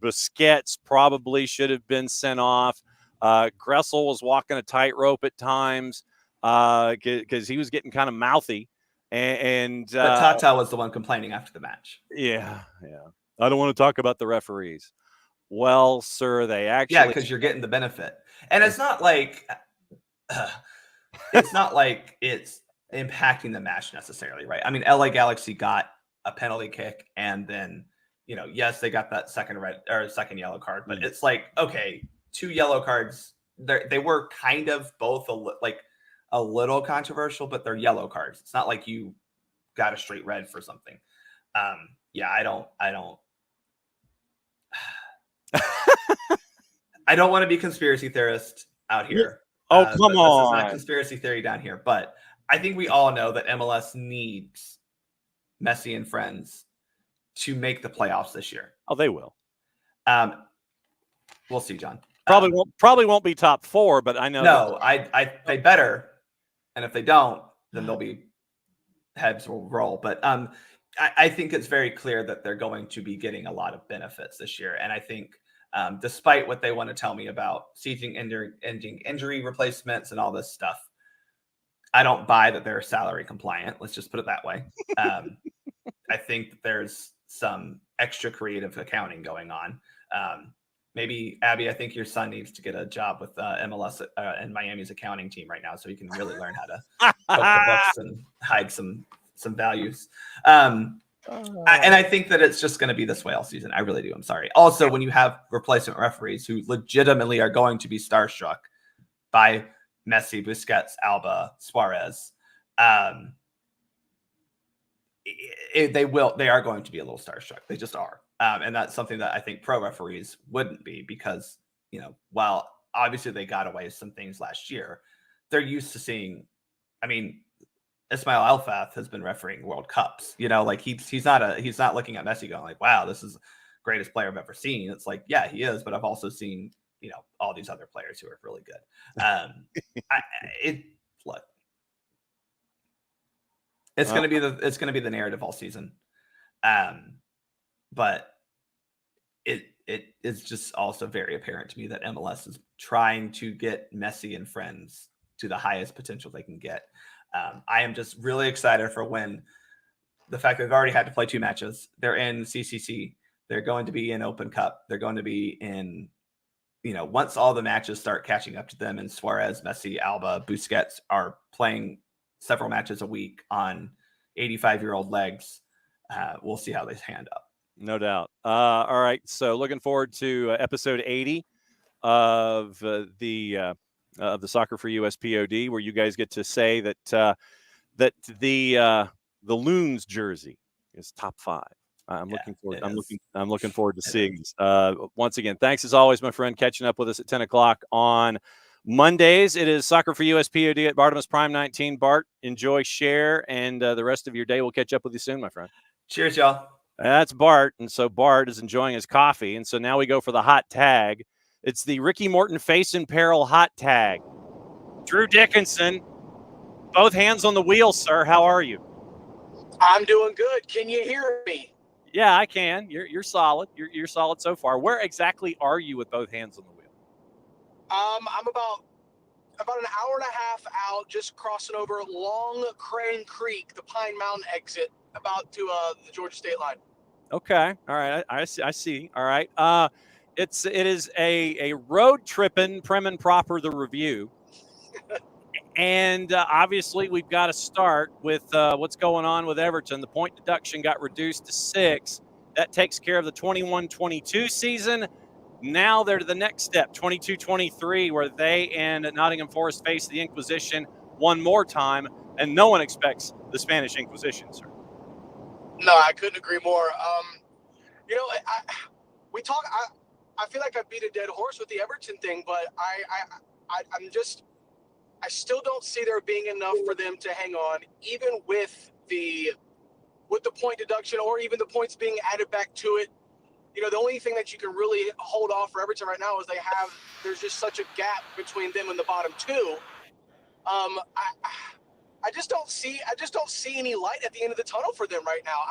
Busquets probably should have been sent off. Gressel was walking a tightrope at times because he was getting kind of mouthy. But Tata was the one complaining after the match. Yeah. I don't want to talk about the referees. Well, sir, they actually... Yeah, because you're getting the benefit. And it's not like... it's impacting the match necessarily, right? I mean, LA Galaxy got a penalty kick, and then, yes, they got that second yellow card, but it's like, okay, 2 yellow cards. They were kind of both a little controversial, but they're yellow cards. It's not like you got a straight red for something. I don't I don't want to be conspiracy theorist out here. Oh, come on. This is not conspiracy theory down here, but I think we all know that MLS needs Messi and friends to make the playoffs this year. Oh, they will. We'll see, John. Probably won't be top 4, but I know. No, they better. And if they don't, then they'll be heads will roll. But I think it's very clear that they're going to be getting a lot of benefits this year. And I think despite what they want to tell me about season ending injury replacements and all this stuff, I don't buy that they're salary compliant. Let's just put it that way. I think that there's some extra creative accounting going on. Maybe, Abby, I think your son needs to get a job with MLS and Miami's accounting team right now so he can really learn how to cook the books and hide some values. And I think that it's just going to be this way all season. I really do. I'm sorry. Also, when you have replacement referees who legitimately are going to be starstruck by Messi, Busquets, Alba, Suarez, they are going to be a little starstruck. They just are. And that's something that I think pro referees wouldn't be because, while obviously they got away with some things last year, they're used to seeing, Ismail Alfath has been refereeing World Cups, he's not looking at Messi going like, wow, this is the greatest player I've ever seen. It's like, yeah, he is, but I've also seen, all these other players who are really good. Look, it's going to be the narrative all season. But it is just also very apparent to me that MLS is trying to get Messi and friends to the highest potential they can get. I am just really excited for when the fact that they've already had to play 2 matches. They're in CCC. They're going to be in Open Cup. They're going to be in, once all the matches start catching up to them and Suarez, Messi, Alba, Busquets are playing several matches a week on 85-year-old legs. We'll see how they hand up. No doubt. All right. So looking forward to episode 80 of the Soccer for US POD, where you guys get to say that that the Loons jersey is top 5. I'm looking forward to seeing this. Once again, thanks as always, my friend, catching up with us at 10 o'clock on Mondays. It is Soccer for US POD at Bartimus Prime 19. Bart, enjoy, share, and the rest of your day. We'll catch up with you soon, my friend. Cheers, y'all. That's Bart. And so Bart is enjoying his coffee. And so now we go for the hot tag. It's the Ricky Morton face in peril hot tag. Drew Dickinson, both hands on the wheel, sir. How are you? I'm doing good. Can you hear me? Yeah, I can. You're solid. You're solid so far. Where exactly are you with both hands on the wheel? I'm about an hour and a half out, just crossing over Long Crane Creek, the Pine Mountain exit, about to the Georgia state line. Okay. All right. I see. All right. It is a road tripping Prem and Proper the review. And obviously we've got to start with what's going on with Everton. The point deduction got reduced to 6. That takes care of the 21-22 season. Now they're to the next step, 22-23, where they and Nottingham Forest face the Inquisition one more time, and no one expects the Spanish Inquisition, sir. No, I couldn't agree more. I feel like I beat a dead horse with the Everton thing, but I still don't see there being enough for them to hang on, even with the point deduction or even the points being added back to it. The only thing that you can really hold off for Everton right now is there's just such a gap between them and the bottom 2. I just don't see any light at the end of the tunnel for them right now.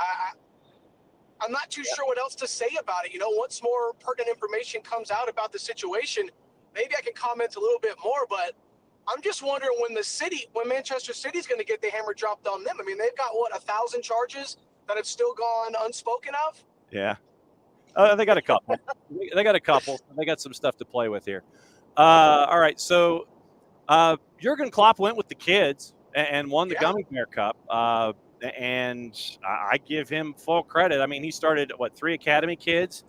I'm not too sure what else to say about it. Once more pertinent information comes out about the situation, maybe I can comment a little bit more, but I'm just wondering when Manchester City's going to get the hammer dropped on them. They've got 1,000 charges that have still gone unspoken of. Yeah. They got a couple. They got some stuff to play with here. All right. So Jurgen Klopp went with the kids and won the Gummy Bear Cup. And I give him full credit. He started 3 academy kids,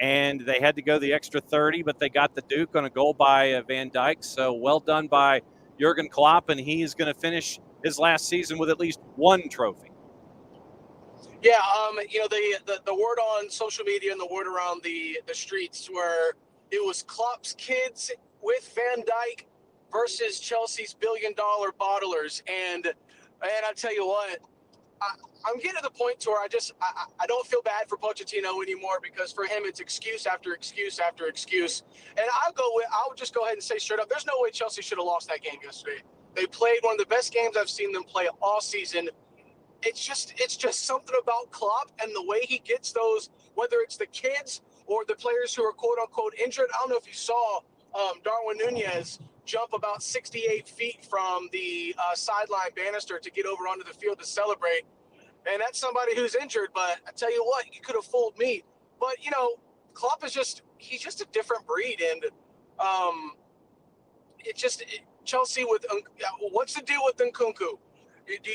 and they had to go the extra 30, but they got the Duke on a goal by Van Dijk. So well done by Jurgen Klopp, and he is going to finish his last season with at least 1 trophy. Yeah, the word on social media and the word around the streets where it was Klopp's kids with Van Dijk versus Chelsea's billion-dollar bottlers, and I tell you what, I'm getting to the point to where I don't feel bad for Pochettino anymore, because for him it's excuse after excuse after excuse, and I'll just go ahead and say straight up, there's no way Chelsea should have lost that game yesterday. They played one of the best games I've seen them play all season. It's just something about Klopp and the way he gets those, whether it's the kids or the players who are quote unquote injured. I don't know if you saw Darwin Nunez jump about 68 feet from the sideline banister to get over onto the field to celebrate. And that's somebody who's injured, but I tell you what, you could have fooled me. But, Klopp is he's just a different breed. And Chelsea what's the deal with Nkunku? Do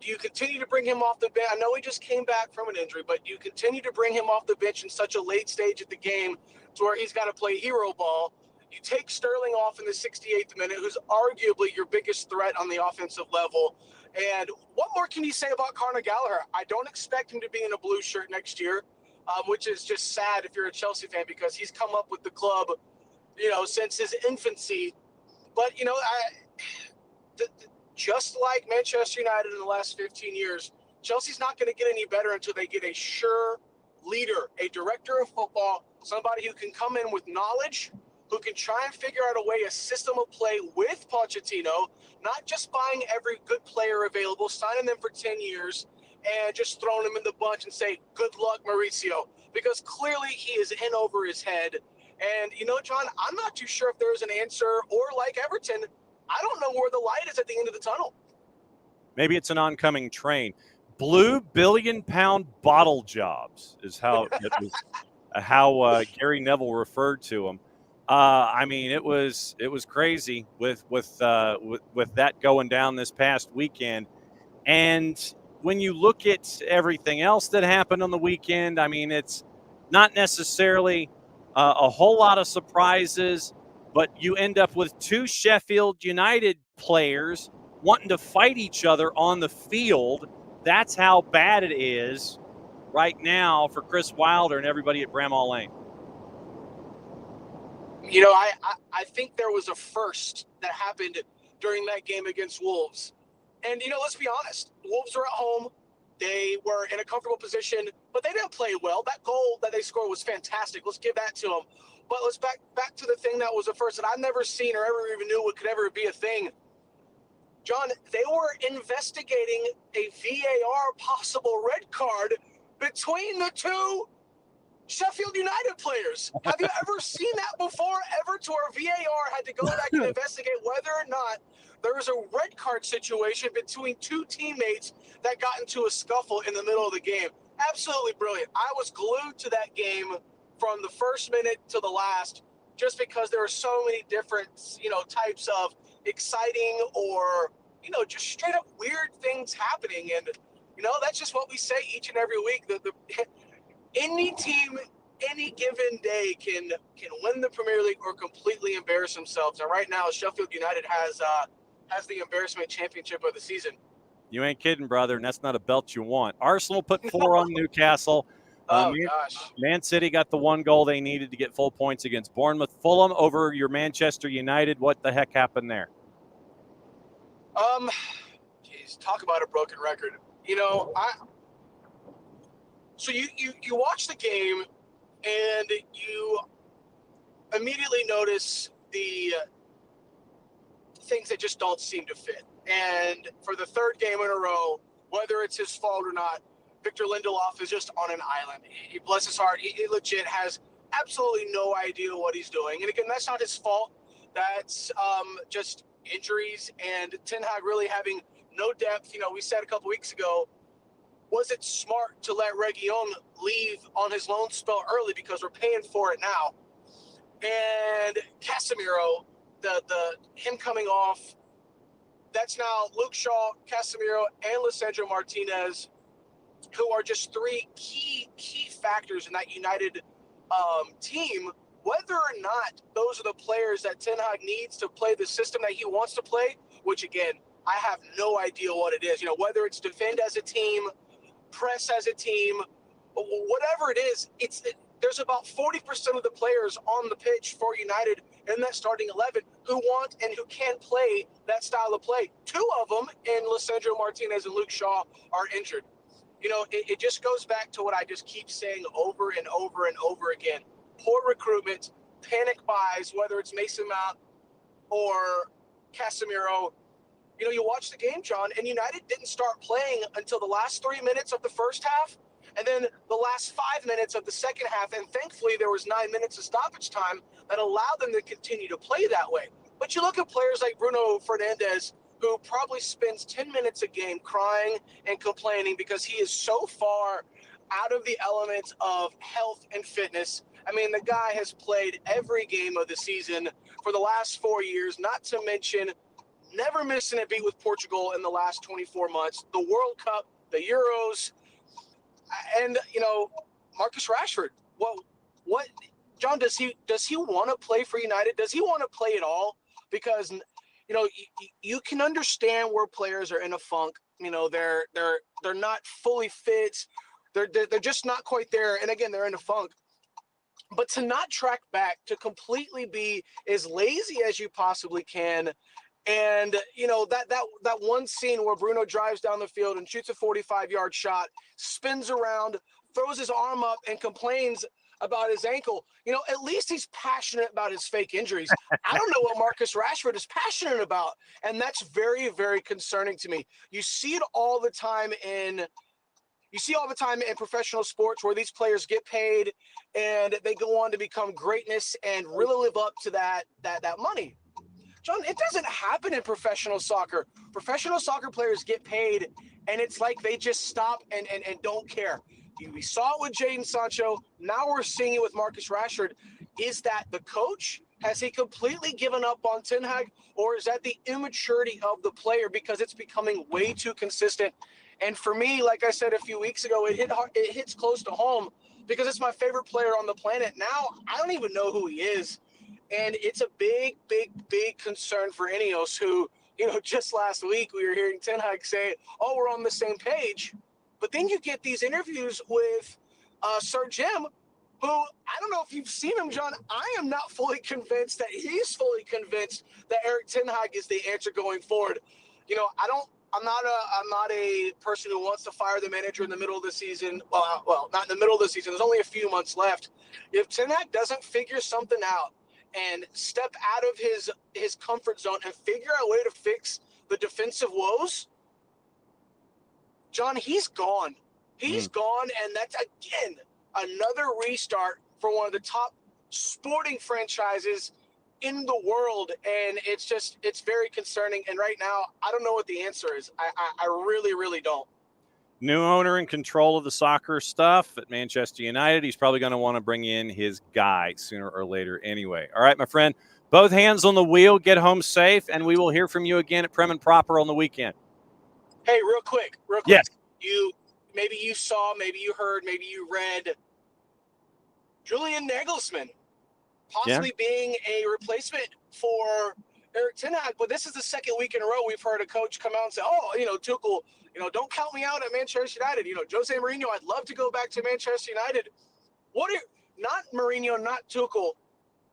you continue to bring him off the bench? I know he just came back from an injury, but you continue to bring him off the bench in such a late stage of the game to where he's got to play hero ball. You take Sterling off in the 68th minute, who's arguably your biggest threat on the offensive level. And what more can you say about Conor Gallagher? I don't expect him to be in a blue shirt next year, which is just sad if you're a Chelsea fan because he's come up with the club, since his infancy. But, just like Manchester United in the last 15 years, Chelsea's not going to get any better until they get a sure leader, a director of football, somebody who can come in with knowledge, who can try and figure out a way, a system of play with Pochettino, not just buying every good player available, signing them for 10 years, and just throwing them in the bunch and say, good luck, Mauricio, because clearly he is in over his head. And, John, I'm not too sure if there's an answer, or like Everton, I don't know where the light is at the end of the tunnel. Maybe it's an oncoming train. Blue billion-pound bottle jobs is how Gary Neville referred to them. It was crazy with that going down this past weekend. And when you look at everything else that happened on the weekend, it's not necessarily a whole lot of surprises. But you end up with two Sheffield United players wanting to fight each other on the field. That's how bad it is right now for Chris Wilder and everybody at Bramall Lane. I think there was a first that happened during that game against Wolves. And, let's be honest. Wolves were at home. They were in a comfortable position, but they didn't play well. That goal that they scored was fantastic. Let's give that to them. But let's back to the thing that was the first that I've never seen or ever even knew what could ever be a thing. John, they were investigating a VAR possible red card between the two Sheffield United players. Have you ever seen that before? Ever to where VAR had to go back and investigate whether or not there was a red card situation between two teammates that got into a scuffle in the middle of the game. Absolutely brilliant. I was glued to that game from the first minute to the last, just because there are so many different, types of exciting or, just straight up weird things happening. And, that's just what we say each and every week. Any team, any given day can win the Premier League or completely embarrass themselves. And right now, Sheffield United has the embarrassment championship of the season. You ain't kidding, brother, and that's not a belt you want. Arsenal put 4 on Newcastle. Gosh. Man City got the 1 goal they needed to get full points against Bournemouth. Fulham over your Manchester United. What the heck happened there? Talk about a broken record. So you watch the game and you immediately notice the things that just don't seem to fit. And for the third game in a row, whether it's his fault or not, Victor Lindelof is just on an island. He bless his heart, he legit has absolutely no idea what he's doing. And again, that's not his fault. That's just injuries and Ten Hag really having no depth. We said a couple weeks ago, was it smart to let Reguilon leave on his loan spell early because we're paying for it now? And Casemiro, him coming off, that's now Luke Shaw, Casemiro, and Lisandro Martinez, who are just 3 key factors in that United team. Whether or not those are the players that Ten Hag needs to play the system that he wants to play, which again, I have no idea what it is. Whether it's defend as a team, press as a team, whatever it is, there's about 40% of the players on the pitch for United in that starting 11 who want and who can play that style of play. 2 of them, in Lisandro Martinez and Luke Shaw, are injured. It just goes back to what I just keep saying over and over and over again. Poor recruitment, panic buys, whether it's Mason Mount or Casemiro. you watch the game, John, and United didn't start playing until the last 3 minutes of the first half, and then the last 5 minutes of the second half. And thankfully, there was 9 minutes of stoppage time that allowed them to continue to play that way. But you look at players like Bruno Fernandes, who probably spends 10 minutes a game crying and complaining because he is so far out of the elements of health and fitness. I mean, the guy has played every game of the season for the last 4 years, not to mention never missing a beat with Portugal in the last 24 months, the World Cup, the Euros, and, Marcus Rashford. What, John, does he want to play for United? Does he want to play at all? Because, you can understand where players are in a funk. They're not fully fit. They're just not quite there. And again, they're in a funk. But to not track back, to completely be as lazy as you possibly can. And, that one scene where Bruno drives down the field and shoots a 45-yard shot, spins around, throws his arm up and complains about his ankle. At least he's passionate about his fake injuries. I don't know what Marcus Rashford is passionate about. And that's very, very concerning to me. You see it all the time in professional sports where these players get paid and they go on to become greatness and really live up to that money. John, it doesn't happen in professional soccer. Professional soccer players get paid, and it's like they just stop and don't care. We saw it with Jadon Sancho. Now we're seeing it with Marcus Rashford. Is that the coach? Has he completely given up on Ten Hag? Or is that the immaturity of the player because it's becoming way too consistent? And for me, like I said a few weeks ago, it hits close to home because it's my favorite player on the planet. Now, I don't even know who he is. And it's a big, big, big concern for Ineos, who, just last week we were hearing Ten Hag say, oh, we're on the same page. But then you get these interviews with Sir Jim, who, I don't know if you've seen him, John. I am not fully convinced that he's fully convinced that Erik Ten Hag is the answer going forward. I'm not a person who wants to fire the manager in the middle of the season. Well, not in the middle of the season. There's only a few months left. If Ten Hag doesn't figure something out and step out of his comfort zone and figure out a way to fix the defensive woes, John, he's gone. He's gone, and that's, again, another restart for one of the top sporting franchises in the world, and it's very concerning. And right now, I don't know what the answer is. I really, really don't. New owner in control of the soccer stuff at Manchester United. He's probably going to want to bring in his guy sooner or later anyway. All right, my friend, both hands on the wheel, get home safe, and we will hear from you again at Prem and Proper on the weekend. Hey, real quick. Yes. Maybe you saw, maybe you heard, maybe you read Julian Nagelsmann possibly being a replacement for Erik Ten Hag, but this is the second week in a row we've heard a coach come out and say, Tuchel, don't count me out at Manchester United. Jose Mourinho, I'd love to go back to Manchester United. Not Mourinho, not Tuchel.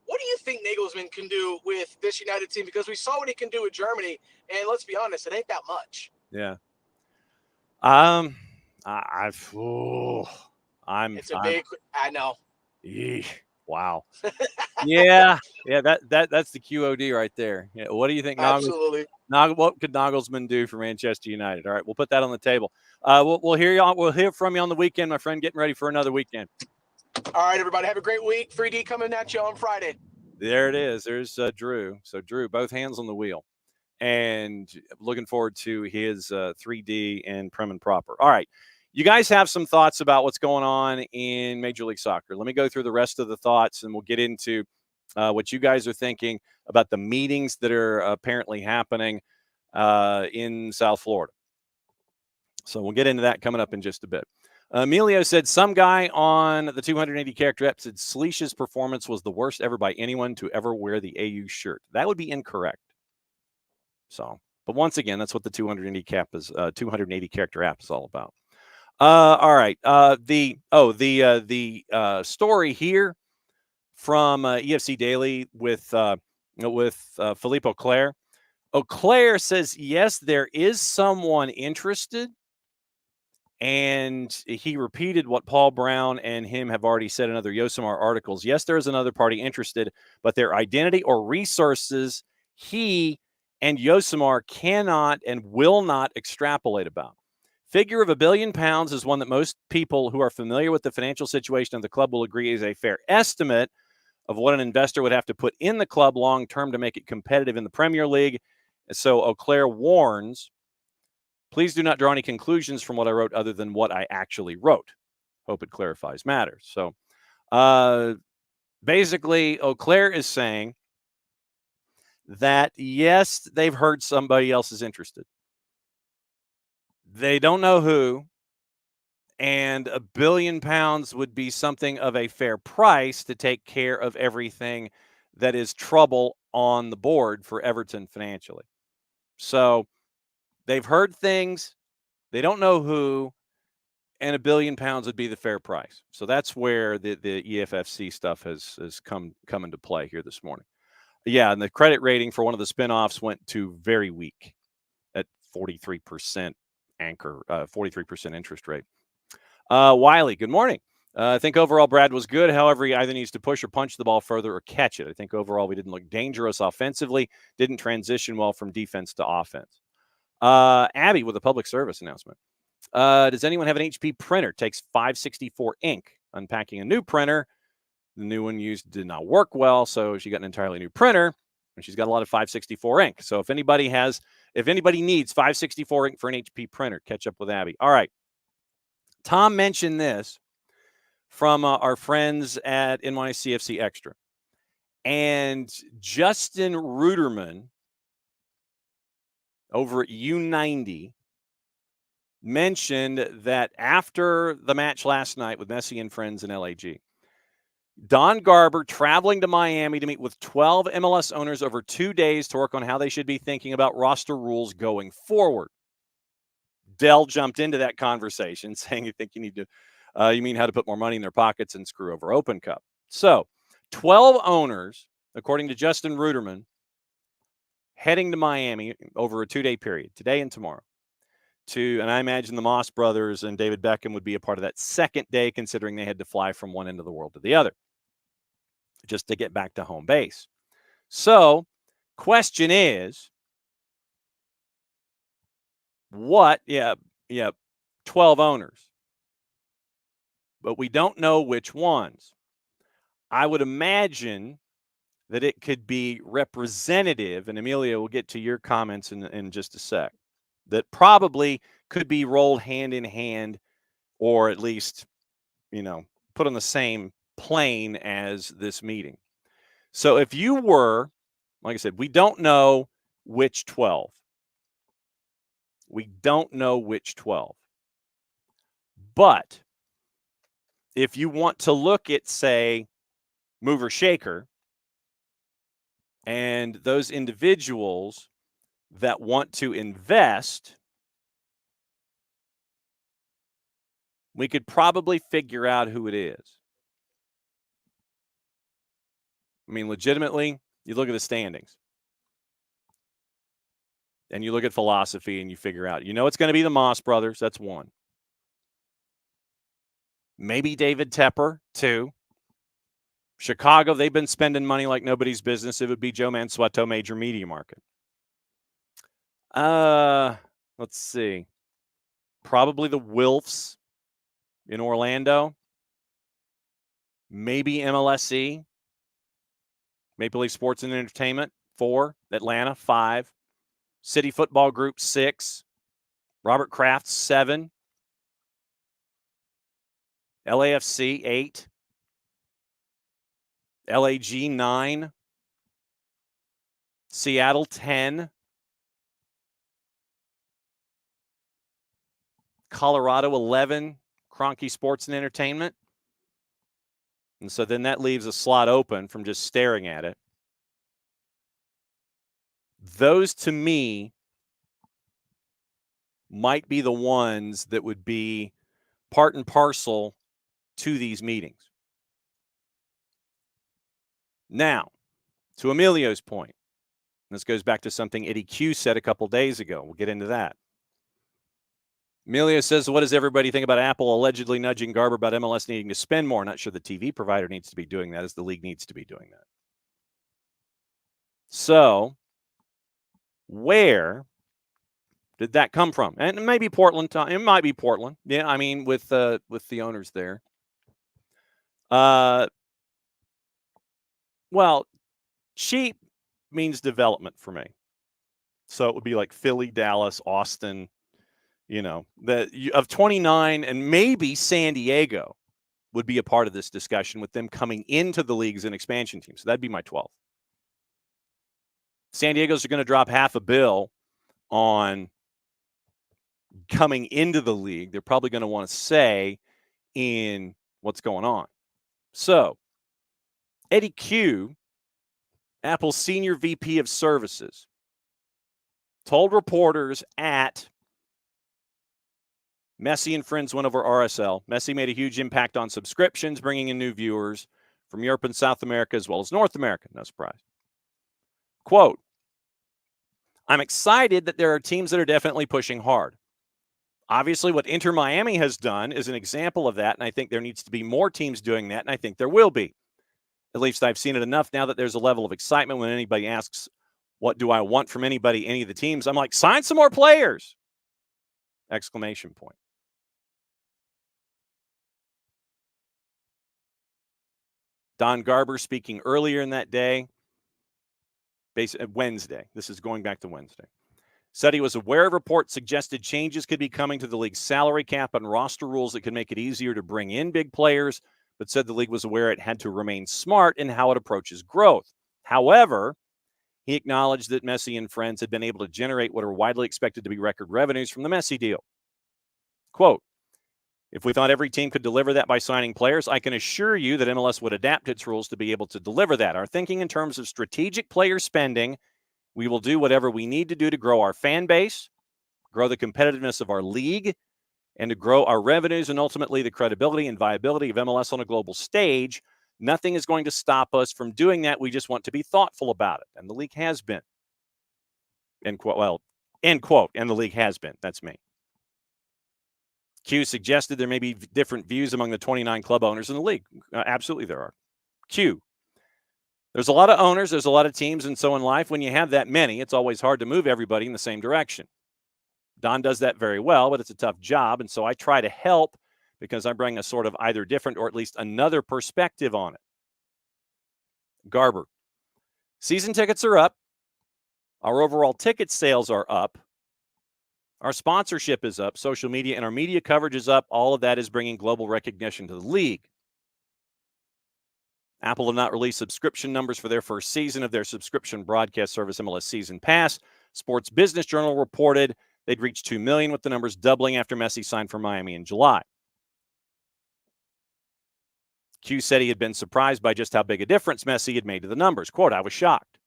What do you think Nagelsmann can do with this United team? Because we saw what he can do with Germany, and let's be honest, it ain't that much. Yeah. I know. Wow. Yeah. That's the QOD right there. Yeah. What do you think? Absolutely. What could Nagelsmann do for Manchester United? All right, we'll put that on the table. We'll hear from you on the weekend, my friend. Getting ready for another weekend. All right, everybody, have a great week. 3D coming at you on Friday. There it is. There's Drew. So Drew, both hands on the wheel, and looking forward to his 3D and Prem and Proper. All right. You guys have some thoughts about what's going on in Major League Soccer. Let me go through the rest of the thoughts, and we'll get into what you guys are thinking about the meetings that are apparently happening in South Florida. So we'll get into that coming up in just a bit. Emilio said, some guy on the 280 character app said Sleesh's performance was the worst ever by anyone to ever wear the AU shirt. That would be incorrect. So, but once again, that's what the 280 character app is all about. All right. The story here from EFC Daily with Philippe Auclair. Auclair says, yes, there is someone interested. And he repeated what Paul Brown and him have already said in other Yosemar articles. Yes, there is another party interested, but their identity or resources he and Yosemar cannot and will not extrapolate about. Figure of £1 billion is one that most people who are familiar with the financial situation of the club will agree is a fair estimate of what an investor would have to put in the club long term to make it competitive in the Premier League. So Eau Claire warns, please do not draw any conclusions from what I wrote other than what I actually wrote. Hope it clarifies matters. So basically, Eau Claire is saying that, yes, they've heard somebody else is interested. They don't know who, and £1 billion would be something of a fair price to take care of everything that is trouble on the board for Everton financially. So they've heard things, they don't know who, and £1 billion would be the fair price. So that's where the EFFC stuff has come into play here this morning. Yeah, and the credit rating for one of the spinoffs went to very weak at 43% anchor, 43% interest rate. Wiley, good morning. I think overall Brad was good. However, he either needs to push or punch the ball further or catch it. I think overall we didn't look dangerous offensively, didn't transition well from defense to offense. Abby with a public service announcement. Does anyone have an HP printer? Takes 564 ink. Unpacking a new printer. The new one used did not work well, so she got an entirely new printer, and she's got a lot of 564 ink. So if anybody needs 564 ink for an HP printer, catch up with Abby. All right. Tom mentioned this from our friends at NYCFC Extra. And Justin Ruderman over at U90 mentioned that after the match last night with Messi and friends in LAG, Don Garber traveling to Miami to meet with 12 MLS owners over 2 days to work on how they should be thinking about roster rules going forward. Dell jumped into that conversation saying, you think you need to, you mean how to put more money in their pockets and screw over Open Cup. So 12 owners, according to Justin Ruderman, heading to Miami over a 2-day period, today and tomorrow. And I imagine the Moss brothers and David Beckham would be a part of that second day, considering they had to fly from one end of the world to the other just to get back to home base. So, question is, 12 owners, but we don't know which ones. I would imagine that it could be representative, and Amelia, will get to your comments in just a sec, that probably could be rolled hand in hand, or at least, put on the same plane as this meeting. So if you were, like I said, we don't know which 12. We don't know which 12. But if you want to look at, say, mover shaker, and those individuals that want to invest, we could probably figure out who it is. I mean, legitimately, you look at the standings and you look at philosophy and you figure out, it's going to be the Moss brothers. That's one. Maybe David Tepper, 2. Chicago, they've been spending money like nobody's business. It would be Joe Mansueto, Major Media Market. Let's see. Probably the Wilfs in Orlando. Maybe MLSE. Maple Leaf Sports and Entertainment, 4. Atlanta, 5. City Football Group, 6. Robert Kraft, 7. LAFC, 8. LAG, 9. Seattle, 10. Colorado, 11. Kroenke Sports and Entertainment. And so then that leaves a slot open from just staring at it. Those, to me, might be the ones that would be part and parcel to these meetings. Now, to Emilio's point, this goes back to something Eddie Q said a couple days ago. We'll get into that. Emilio says, what does everybody think about Apple allegedly nudging Garber about MLS needing to spend more? Not sure the TV provider needs to be doing that, as the league needs to be doing that. So, Where did that come from? And maybe Portland. It might be Portland. Yeah, I mean, with the owners there. Well, cheap means development for me. So it would be like Philly, Dallas, Austin, of 29, and maybe San Diego would be a part of this discussion with them coming into the league as an expansion team. So that'd be my 12th. San Diego's are going to drop $500 million on coming into the league. They're probably going to want to say in what's going on. So Eddie Q, Apple's senior VP of services, told reporters at Messi and Friends went over RSL. Messi made a huge impact on subscriptions, bringing in new viewers from Europe and South America as well as North America. No surprise. Quote, I'm excited that there are teams that are definitely pushing hard. Obviously, what Inter Miami has done is an example of that, and I think there needs to be more teams doing that, and I think there will be. At least I've seen it enough now that there's a level of excitement when anybody asks, what do I want from any of the teams? I'm like, sign some more players! Exclamation point. Don Garber speaking earlier in that day, Wednesday. This is going back to Wednesday. Said he was aware of reports suggested changes could be coming to the league's salary cap and roster rules that could make it easier to bring in big players, but said the league was aware it had to remain smart in how it approaches growth. However, he acknowledged that Messi and Friends had been able to generate what are widely expected to be record revenues from the Messi deal. Quote, if we thought every team could deliver that by signing players, I can assure you that MLS would adapt its rules to be able to deliver that. Our thinking in terms of strategic player spending, we will do whatever we need to do to grow our fan base, grow the competitiveness of our league, and to grow our revenues and ultimately the credibility and viability of MLS on a global stage. Nothing is going to stop us from doing that. We just want to be thoughtful about it. And the league has been. End quote. Well, end quote. And the league has been. That's me. Q suggested there may be different views among the 29 club owners in the league. Absolutely there are. Q. There's a lot of owners, there's a lot of teams, and so in life, when you have that many, it's always hard to move everybody in the same direction. Don does that very well, but it's a tough job, and so I try to help because I bring a sort of either different or at least another perspective on it. Garber. Season tickets are up. Our overall ticket sales are up. Our sponsorship is up. Social media and our media coverage is up. All of that is bringing global recognition to the league. Apple have not released subscription numbers for their first season of their subscription broadcast service, MLS Season Pass. Sports Business Journal reported they'd reached 2 million, with the numbers doubling after Messi signed for Miami in July. Q said he had been surprised by just how big a difference Messi had made to the numbers. Quote, I was shocked.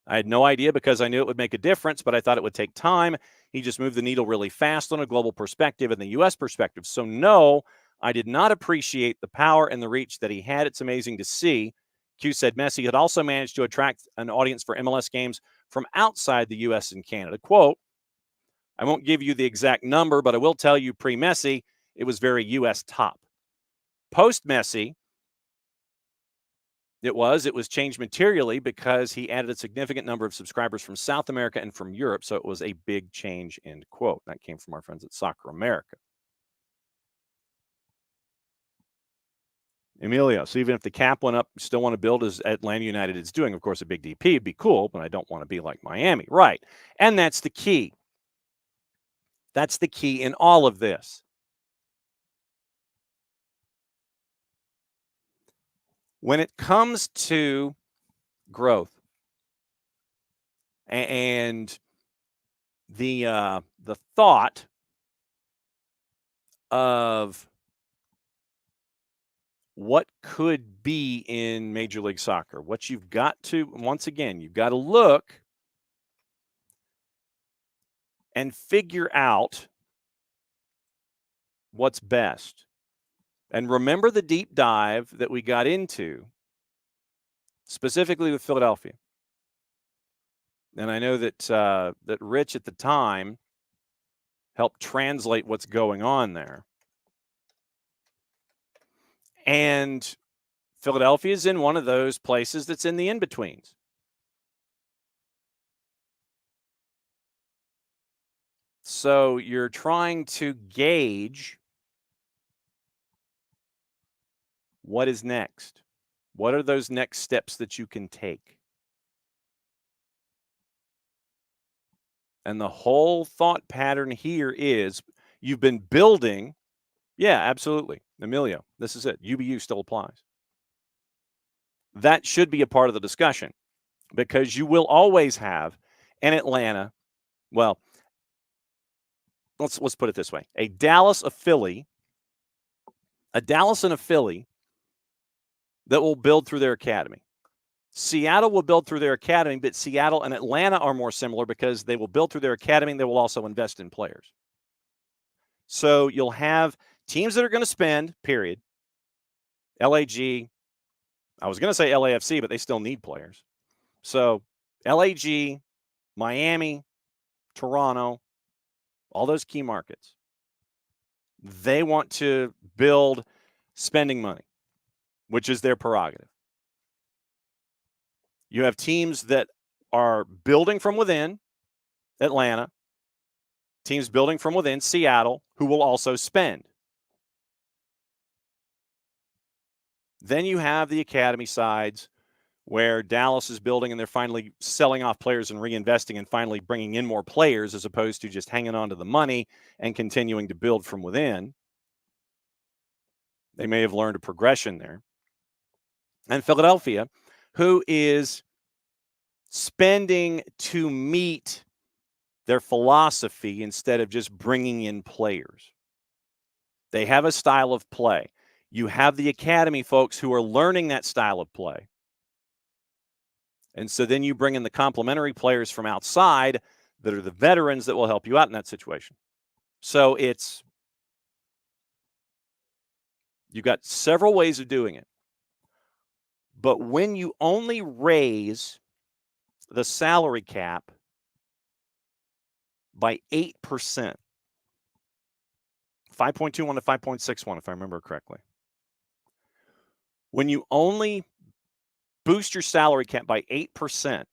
I had no idea because I knew it would make a difference, but I thought it would take time. He just moved the needle really fast on a global perspective and the U.S. perspective. So no, I did not appreciate the power and the reach that he had. It's amazing to see. Q said Messi had also managed to attract an audience for MLS games from outside the U.S. and Canada. Quote, I won't give you the exact number, but I will tell you pre-Messi, it was very U.S. top. Post-Messi, it was changed materially because he added a significant number of subscribers from South America and from Europe, so it was a big change, end quote. That came from our friends at Soccer America. Emilio, so even if the cap went up, you still want to build as Atlanta United is doing. Of course, a big DP would be cool, but I don't want to be like Miami. Right. And that's the key. That's the key in all of this. When it comes to growth and the thought of what could be in Major League Soccer, what you've got to, once again, you've got to look and figure out what's best. And remember the deep dive that we got into, specifically with Philadelphia. And I know that that Rich at the time helped translate what's going on there. And Philadelphia is in one of those places that's in the in-betweens. So you're trying to gauge what is next. What are those next steps that you can take? And the whole thought pattern here is you've been building. Yeah, absolutely. Emilio, this is it. UBU still applies. That should be a part of the discussion because you will always have an Atlanta. Well, let's put it this way. A Dallas and a Philly that will build through their academy. Seattle will build through their academy, but Seattle and Atlanta are more similar because they will build through their academy and they will also invest in players. So you'll have teams that are going to spend, period. LAG, I was going to say LAFC, but they still need players. So LAG, Miami, Toronto, all those key markets, they want to build spending money, which is their prerogative. You have teams that are building from within, Atlanta, teams building from within, Seattle, who will also spend. Then you have the academy sides where Dallas is building and they're finally selling off players and reinvesting and finally bringing in more players as opposed to just hanging on to the money and continuing to build from within. They may have learned a progression there. And Philadelphia, who is spending to meet their philosophy instead of just bringing in players. They have a style of play. You have the academy folks who are learning that style of play. And so then you bring in the complementary players from outside that are the veterans that will help you out in that situation. So you've got several ways of doing it. But when you only raise the salary cap by 8%, 5.21 to 5.61, if I remember correctly. When you only boost your salary cap by 8%,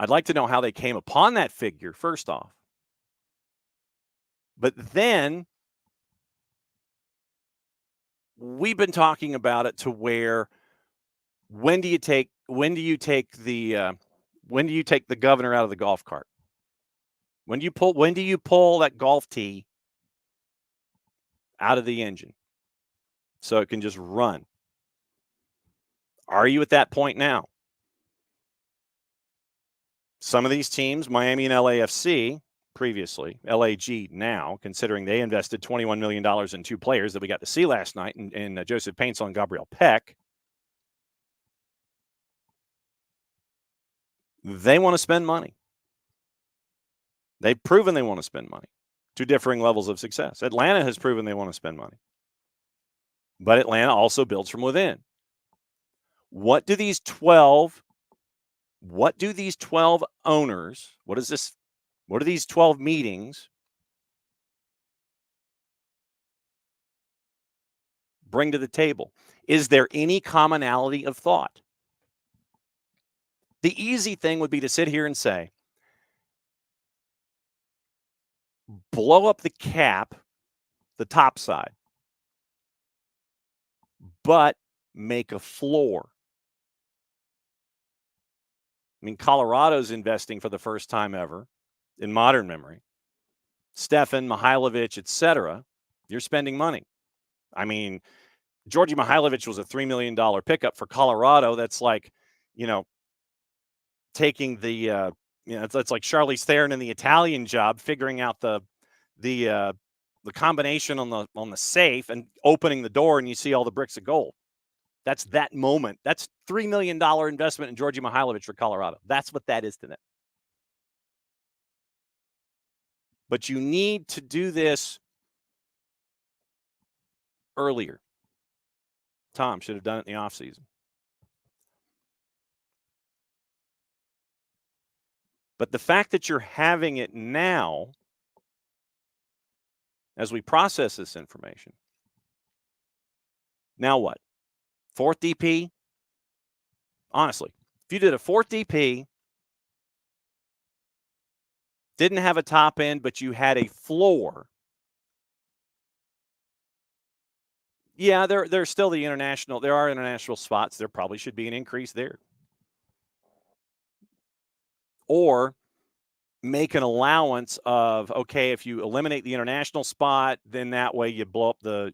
I'd like to know how they came upon that figure, first off. But then we've been talking about it to where when do you take the governor out of the golf cart? When do you pull that golf tee out of the engine so it can just run? Are you at that point now? Some of these teams, Miami and LAFC previously, LAG now, considering they invested $21 million in two players that we got to see last night in Joseph Paintsel and Gabriel Peck, they want to spend money. They've proven they want to spend money to differing levels of success. Atlanta has proven they want to spend money. But Atlanta also builds from within. What do these 12 owners, what are these 12 meetings bring to the table? Is there any commonality of thought? The easy thing would be to sit here and say, blow up the cap, the top side, but make a floor. I mean, Colorado's investing for the first time ever in modern memory. Stefan, Mihailovic, etc. You're spending money. I mean, Georgi Mihailovic was a $3 million pickup for Colorado. That's like, taking the, it's like Charlize Theron in the Italian Job, figuring out the combination on the safe and opening the door and you see all the bricks of gold. That's that moment. That's $3 million investment in Georgi Mihailovic for Colorado. That's what that is to them. But you need to do this earlier. Tom should have done it in the offseason. But the fact that you're having it now, as we process this information, now what? Fourth DP? Honestly, if you did a fourth DP didn't have a top end, but you had a floor. Yeah, there's still the international. There are international spots. There probably should be an increase there. Or make an allowance of, okay, if you eliminate the international spot, then that way you blow up the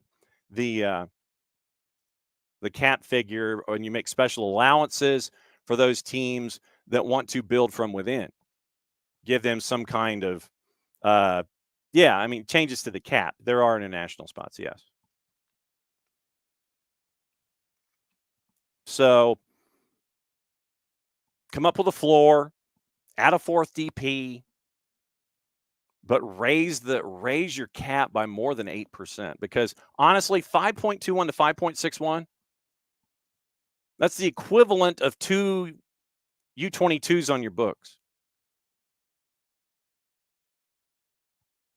cap figure, and you make special allowances for those teams that want to build from within. Give them some kind of, changes to the cap. There are international spots, yes. So come up with a floor, add a fourth DP, but raise your cap by more than 8%. Because honestly, 5.21 to 5.61, that's the equivalent of 2 U22s on your books.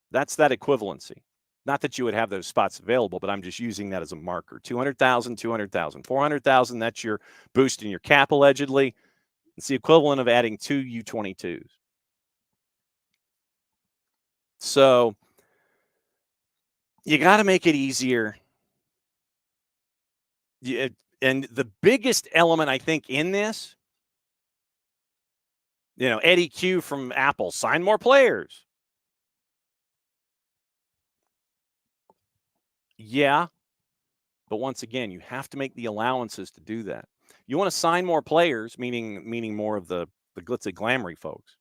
That's that equivalency. Not that you would have those spots available, but I'm just using that as a marker. 200,000, 200,000, 400,000, that's your boost in your cap allegedly. It's the equivalent of adding 2 U22s. So you got to make it easier. And the biggest element, I think, in this, Eddie Q from Apple, sign more players. Yeah. But once again, you have to make the allowances to do that. You want to sign more players, meaning more of the glitzy, glamoury folks.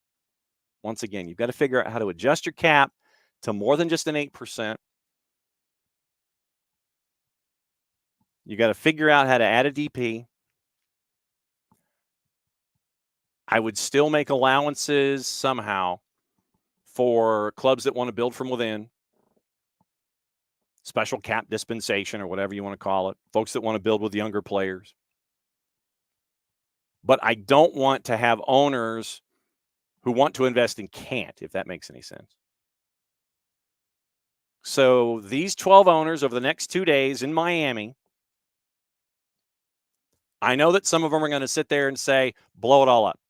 Once again, you've got to figure out how to adjust your cap to more than just an 8%. You got to figure out how to add a DP. I would still make allowances somehow for clubs that want to build from within. Special cap dispensation or whatever you want to call it. Folks that want to build with younger players. But I don't want to have owners who want to invest and can't, if that makes any sense. So these 12 owners over the next 2 days in Miami, I know that some of them are going to sit there and say, blow it all up.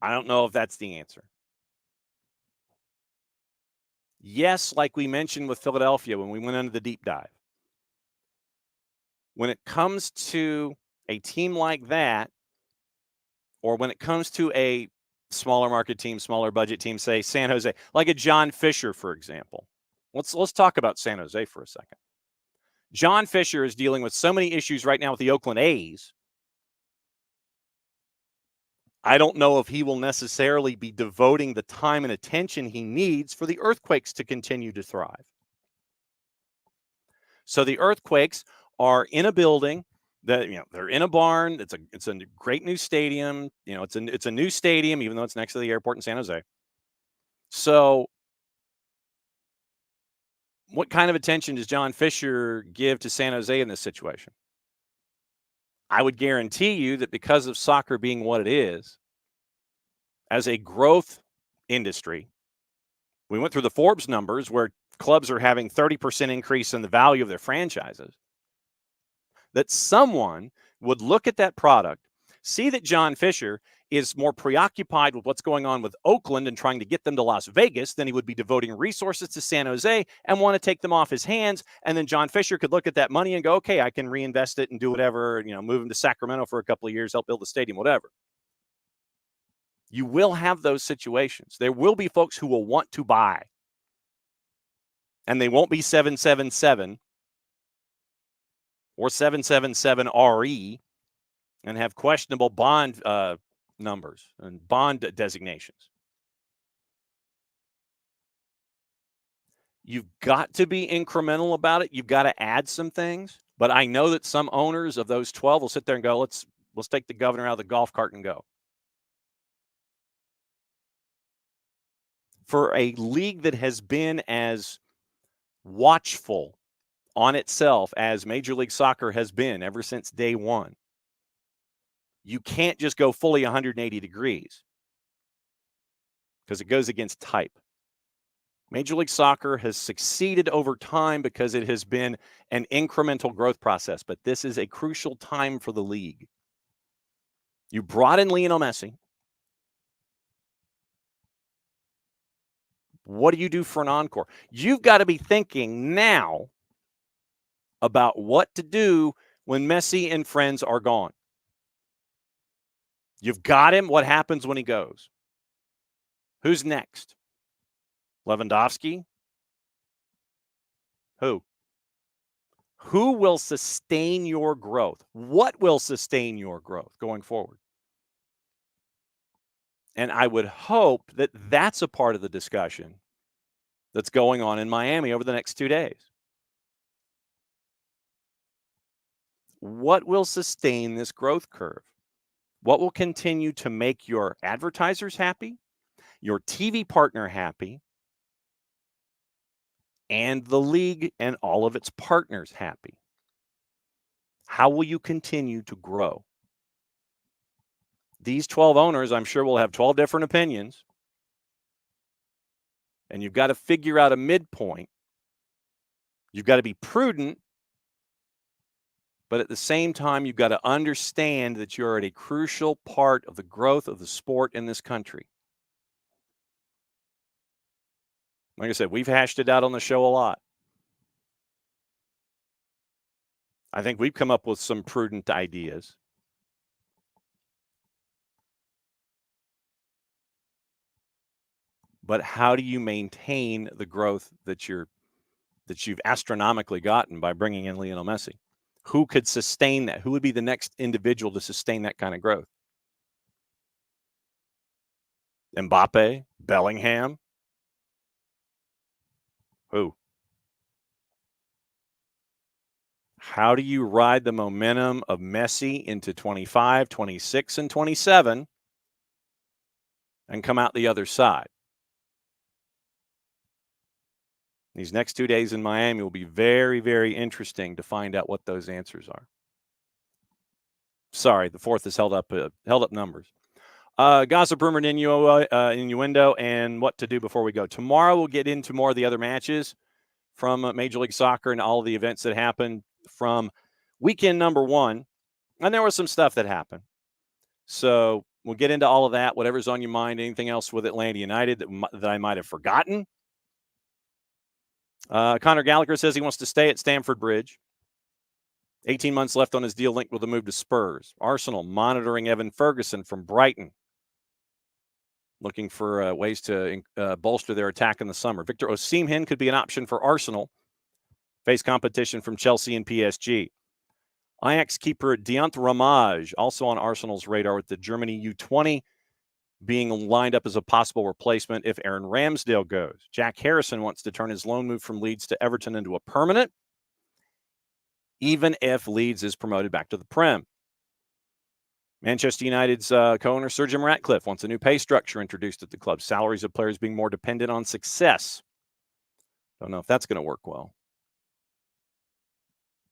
I don't know if that's the answer. Yes, like we mentioned with Philadelphia when we went into the deep dive. When it comes to a team like that, or when it comes to a smaller market team, smaller budget team, say San Jose, like a John Fisher, for example. Let's talk about San Jose for a second. John Fisher is dealing with so many issues right now with the Oakland A's. I don't know if he will necessarily be devoting the time and attention he needs for the Earthquakes to continue to thrive. So the Earthquakes are in a building that, they're in a barn. It's a great new stadium. It's a new stadium, even though it's next to the airport in San Jose. So what kind of attention does John Fisher give to San Jose in this situation? I would guarantee you that because of soccer being what it is, as a growth industry, we went through the Forbes numbers where clubs are having 30% increase in the value of their franchises, that someone would look at that product, see that John Fisher is more preoccupied with what's going on with Oakland and trying to get them to Las Vegas than he would be devoting resources to San Jose and want to take them off his hands. And then John Fisher could look at that money and go, okay, I can reinvest it and do whatever, move him to Sacramento for a couple of years, help build the stadium, whatever. You will have those situations. There will be folks who will want to buy. And they won't be 777 or 777 RE and have questionable bond numbers and bond designations. You've got to be incremental about it. You've got to add some things. But I know that some owners of those 12 will sit there and go, let's take the governor out of the golf cart and go. For a league that has been as watchful on itself as Major League Soccer has been ever since day one, you can't just go fully 180 degrees because it goes against type. Major League Soccer has succeeded over time because it has been an incremental growth process, but this is a crucial time for the league. You brought in Lionel Messi. What do you do for an encore? You've got to be thinking now about what to do when Messi and friends are gone. You've got him. What happens when he goes? Who's next? Lewandowski? Who? Who will sustain your growth? What will sustain your growth going forward? And I would hope that that's a part of the discussion that's going on in Miami over the next 2 days. What will sustain this growth curve? What will continue to make your advertisers happy, your TV partner happy, and the league and all of its partners happy? How will you continue to grow? These 12 owners, I'm sure, will have 12 different opinions. And you've got to figure out a midpoint. You've got to be prudent, but at the same time, you've got to understand that you're at a crucial part of the growth of the sport in this country. Like I said, we've hashed it out on the show a lot. I think we've come up with some prudent ideas. But how do you maintain the growth that you've astronomically gotten by bringing in Lionel Messi? Who could sustain that? Who would be the next individual to sustain that kind of growth? Mbappe? Bellingham? Who? How do you ride the momentum of Messi into 25, 26, and 27 and come out the other side? These next 2 days in Miami will be very, very interesting to find out what those answers are. Sorry, the fourth has held up numbers. Gossip, rumor, and innuendo, and what to do before we go. Tomorrow we'll get into more of the other matches from Major League Soccer and all the events that happened from weekend number 1. And there was some stuff that happened. So we'll get into all of that, whatever's on your mind, anything else with Atlanta United that I might have forgotten. Connor Gallagher says he wants to stay at Stamford Bridge. 18 months left on his deal linked with a move to Spurs. Arsenal monitoring Evan Ferguson from Brighton, looking for ways to bolster their attack in the summer. Victor Osimhen could be an option for Arsenal. Face competition from Chelsea and PSG. Ajax keeper Deont Ramage also on Arsenal's radar, with the Germany U20 being lined up as a possible replacement if Aaron Ramsdale goes. Jack Harrison wants to turn his loan move from Leeds to Everton into a permanent, even if Leeds is promoted back to the Prem. Manchester United's co-owner Sir Jim Ratcliffe wants a new pay structure introduced at the club. Salaries of players being more dependent on success. Don't know if that's going to work well.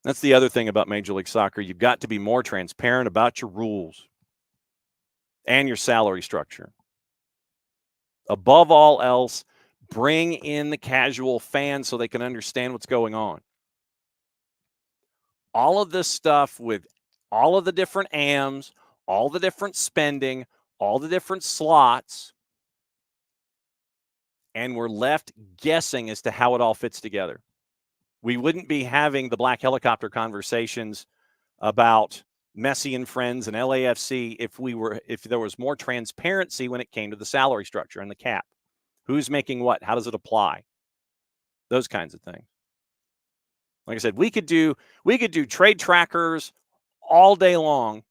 That's the other thing about Major League Soccer. You've got to be more transparent about your rules and your salary structure. Above all else, bring in the casual fan so they can understand what's going on. All of this stuff with all of the different AMs, all the different spending, all the different slots, and we're left guessing as to how it all fits together. We wouldn't be having the black helicopter conversations about Messi and friends and LAFC if there was more transparency when it came to the salary structure and the cap. Who's making what? How does it apply? Those kinds of things. Like I said, we could do trade trackers all day long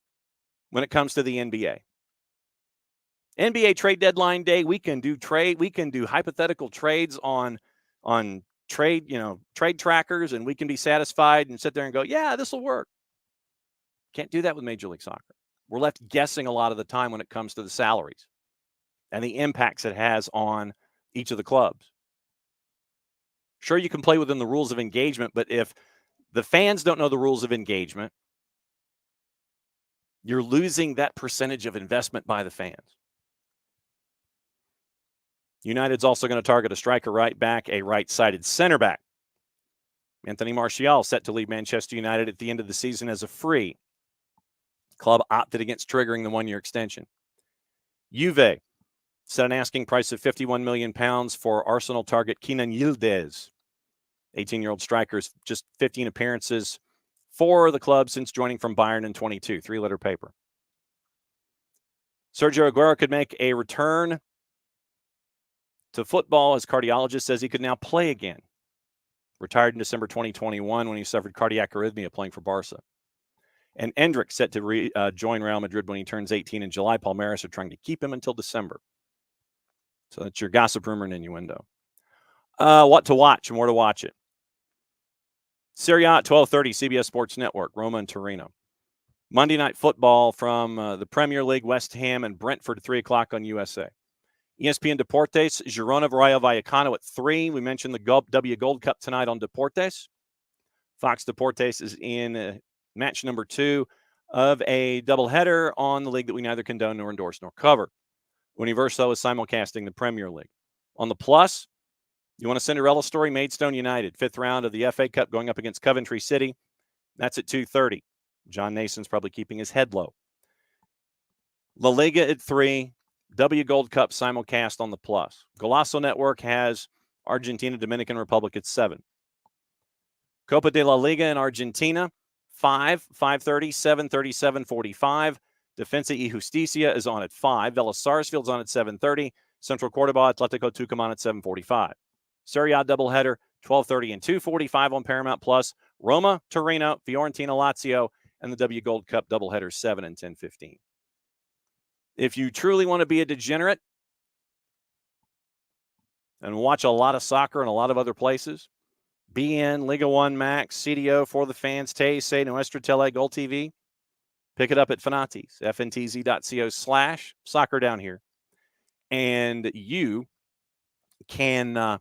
when it comes to the NBA. NBA trade deadline day, we can do hypothetical trades on trade trackers, and we can be satisfied and sit there and go, yeah, this will work. Can't do that with Major League Soccer. We're left guessing a lot of the time when it comes to the salaries and the impacts it has on each of the clubs. Sure, you can play within the rules of engagement, but if the fans don't know the rules of engagement, you're losing that percentage of investment by the fans. United's also going to target a striker right back, a right-sided center back. Anthony Martial set to leave Manchester United at the end of the season as a free. Club opted against triggering the one-year extension. Juve Set an asking price of £51 million for Arsenal target Kenan Yildiz. 18-year-old striker's just 15 appearances for the club since joining from Bayern in 22. Three-letter paper. Sergio Aguero could make a return to football. His cardiologist says he could now play again. Retired in December 2021 when he suffered cardiac arrhythmia playing for Barca. And Endrick set to join Real Madrid when he turns 18 in July. Palmeiras are trying to keep him until December. So that's your gossip, rumor, and innuendo. What to watch and where to watch it. Serie A at 12:30, CBS Sports Network, Roma and Torino. Monday Night Football from the Premier League, West Ham and Brentford at 3 o'clock on USA. ESPN Deportes, Girona Rayo Vallecano at 3. We mentioned the W Gold Cup tonight on Deportes. Fox Deportes is in match number 2 of a doubleheader on the league that we neither condone nor endorse nor cover. Universo is simulcasting the Premier League. On the Plus, you want a Cinderella story? Maidstone United, 5th round of the FA Cup going up against Coventry City. That's at 2:30. John Nason's probably keeping his head low. La Liga at 3. W Gold Cup simulcast on the Plus. Golazo Network has Argentina, Dominican Republic at 7. Copa de la Liga in Argentina, 5, 5:30, 7:30, 7:45. Defensa y Justicia is on at 5. Vélez Sarsfield's on at 7:30. Central Córdoba, Atletico Tucumán at 7:45. Serie A doubleheader, 12:30 and 2:45 on Paramount Plus. Roma, Torino, Fiorentina, Lazio, and the W Gold Cup doubleheader, 7 and 10:15. If you truly want to be a degenerate and watch a lot of soccer in a lot of other places, BN, Liga 1 Max, CDO, For the Fans, TSA, Nuestra Tele, Gold TV, pick it up at Fanati's, fntz.co/soccer down here. And you can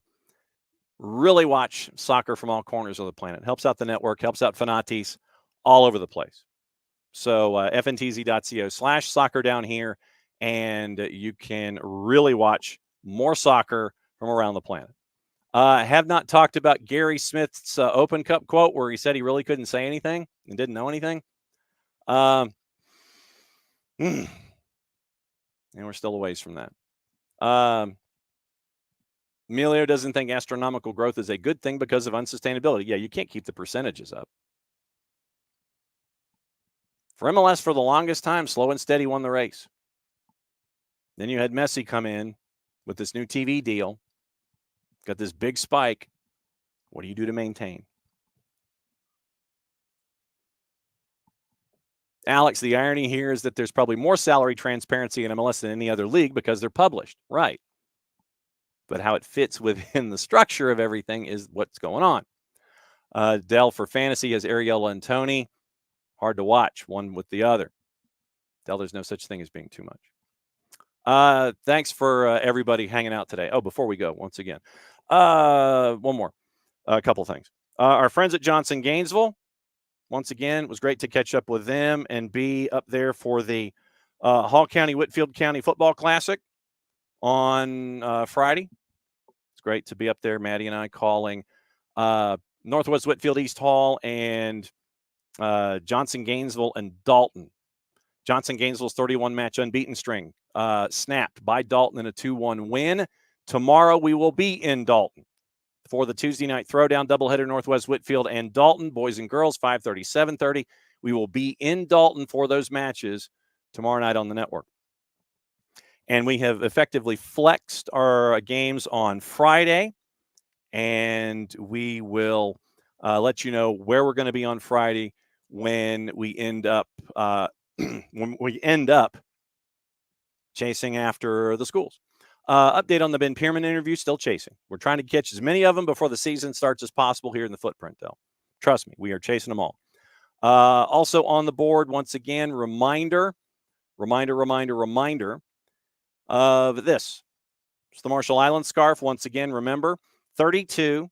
really watch soccer from all corners of the planet. Helps out the network, helps out Fanati's all over the place. So fntz.co/soccer down here, and you can really watch more soccer from around the planet. I have not talked about Gary Smith's Open Cup quote where he said he really couldn't say anything and didn't know anything. And we're still a ways from that. Emilio doesn't think astronomical growth is a good thing because of unsustainability. Yeah, you can't keep the percentages up. For MLS, for the longest time, slow and steady won the race. Then you had Messi come in with this new TV deal. Got this big spike. What do you do to maintain? Alex, the irony here is that there's probably more salary transparency in MLS than any other league because they're published. Right. But how it fits within the structure of everything is what's going on. Dell for fantasy has Ariel and Tony. Hard to watch one with the other. Dell, there's no such thing as being too much. Thanks for everybody hanging out today. Oh, before we go, once again, one more, a couple of things. Our friends at Johnson Gainesville, once again, it was great to catch up with them and be up there for the Hall County, Whitfield County Football Classic on Friday. It's great to be up there. Maddie and I calling Northwest Whitfield, East Hall, and Johnson Gainesville and Dalton. Johnson Gainesville's 31-match unbeaten string snapped by Dalton in a 2-1 win. Tomorrow we will be in Dalton for the Tuesday night throwdown doubleheader, Northwest Whitfield and Dalton, boys and girls, 5:30, 7:30. We will be in Dalton for those matches tomorrow night on the network. And we have effectively flexed our games on Friday, and we will let you know where we're going to be on Friday when we end up chasing after the schools. Update on the Ben Pierman interview, still chasing. We're trying to catch as many of them before the season starts as possible here in the footprint, though. Trust me, we are chasing them all. Also on the board, once again, reminder of this. It's the Marshall Island scarf. Once again, remember, $32.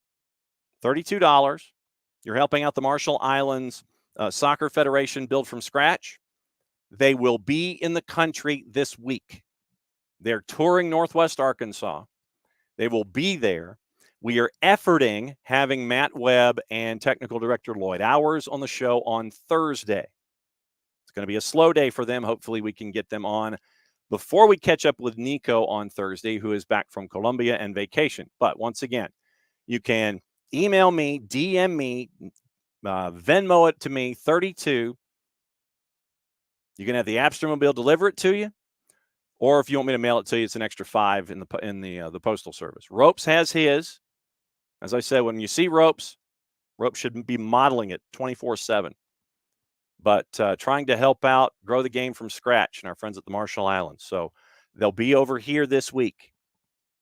You're helping out the Marshall Islands Soccer Federation build from scratch. They will be in the country this week. They're touring Northwest Arkansas. They will be there. We are efforting having Matt Webb and technical director Lloyd Hours on the show on Thursday. It's going to be a slow day for them. Hopefully we can get them on before we catch up with Nico on Thursday, who is back from Colombia and vacation. But once again, you can email me, DM me, Venmo it to me, 32. You can have the Apstermobile deliver it to you, or if you want me to mail it to you, it's an extra $5 in the postal service. Ropes has his. As I said, when you see Ropes should be modeling it 24/7. But trying to help out, grow the game from scratch, and our friends at the Marshall Islands. So they'll be over here this week,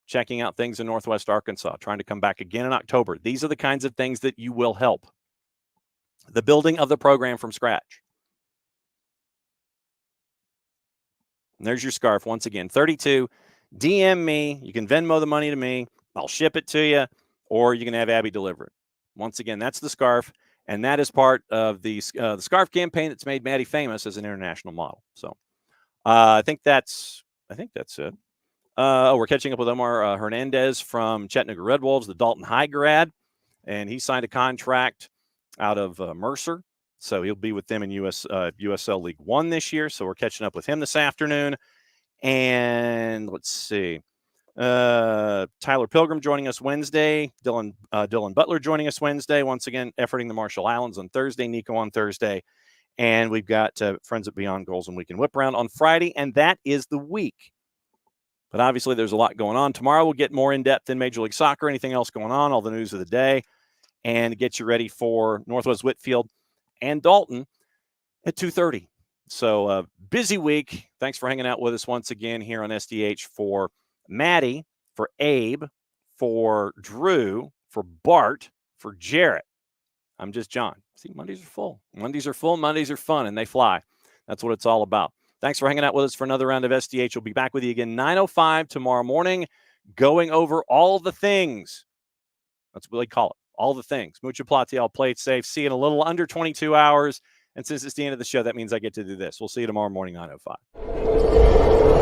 checking out things in Northwest Arkansas, trying to come back again in October. These are the kinds of things that you will help. The building of the program from scratch. And there's your scarf. Once again, 32. DM me. You can Venmo the money to me. I'll ship it to you, or you can have Abby deliver it. Once again, that's the scarf. And that is part of the scarf campaign that's made Maddie famous as an international model. So I think that's it. We're catching up with Omar Hernandez from Chattanooga Red Wolves, the Dalton High grad, and he signed a contract out of Mercer. So he'll be with them in USL League One this year. So we're catching up with him this afternoon. And let's see. Tyler Pilgrim joining us Wednesday. Dylan Butler joining us Wednesday. Once again, efforting the Marshall Islands on Thursday. Nico on Thursday. And we've got friends at Beyond Goals and Weekend Whip Around on Friday. And that is the week. But obviously, there's a lot going on. Tomorrow, we'll get more in-depth in Major League Soccer, anything else going on, all the news of the day, and get you ready for Northwest Whitfield and Dalton at 2:30. So busy week. Thanks for hanging out with us once again here on SDH for Maddie, for Abe, for Drew, for Bart, for Jarrett. I'm just John. See, Mondays are full. Mondays are full. Mondays are fun, and they fly. That's what it's all about. Thanks for hanging out with us for another round of SDH. We'll be back with you again 9:05 tomorrow morning, going over all the things. That's what they call it. All the things. Mucha Platiel, play it safe. See you in a little under 22 hours. And since it's the end of the show, that means I get to do this. We'll see you tomorrow morning, 9:05.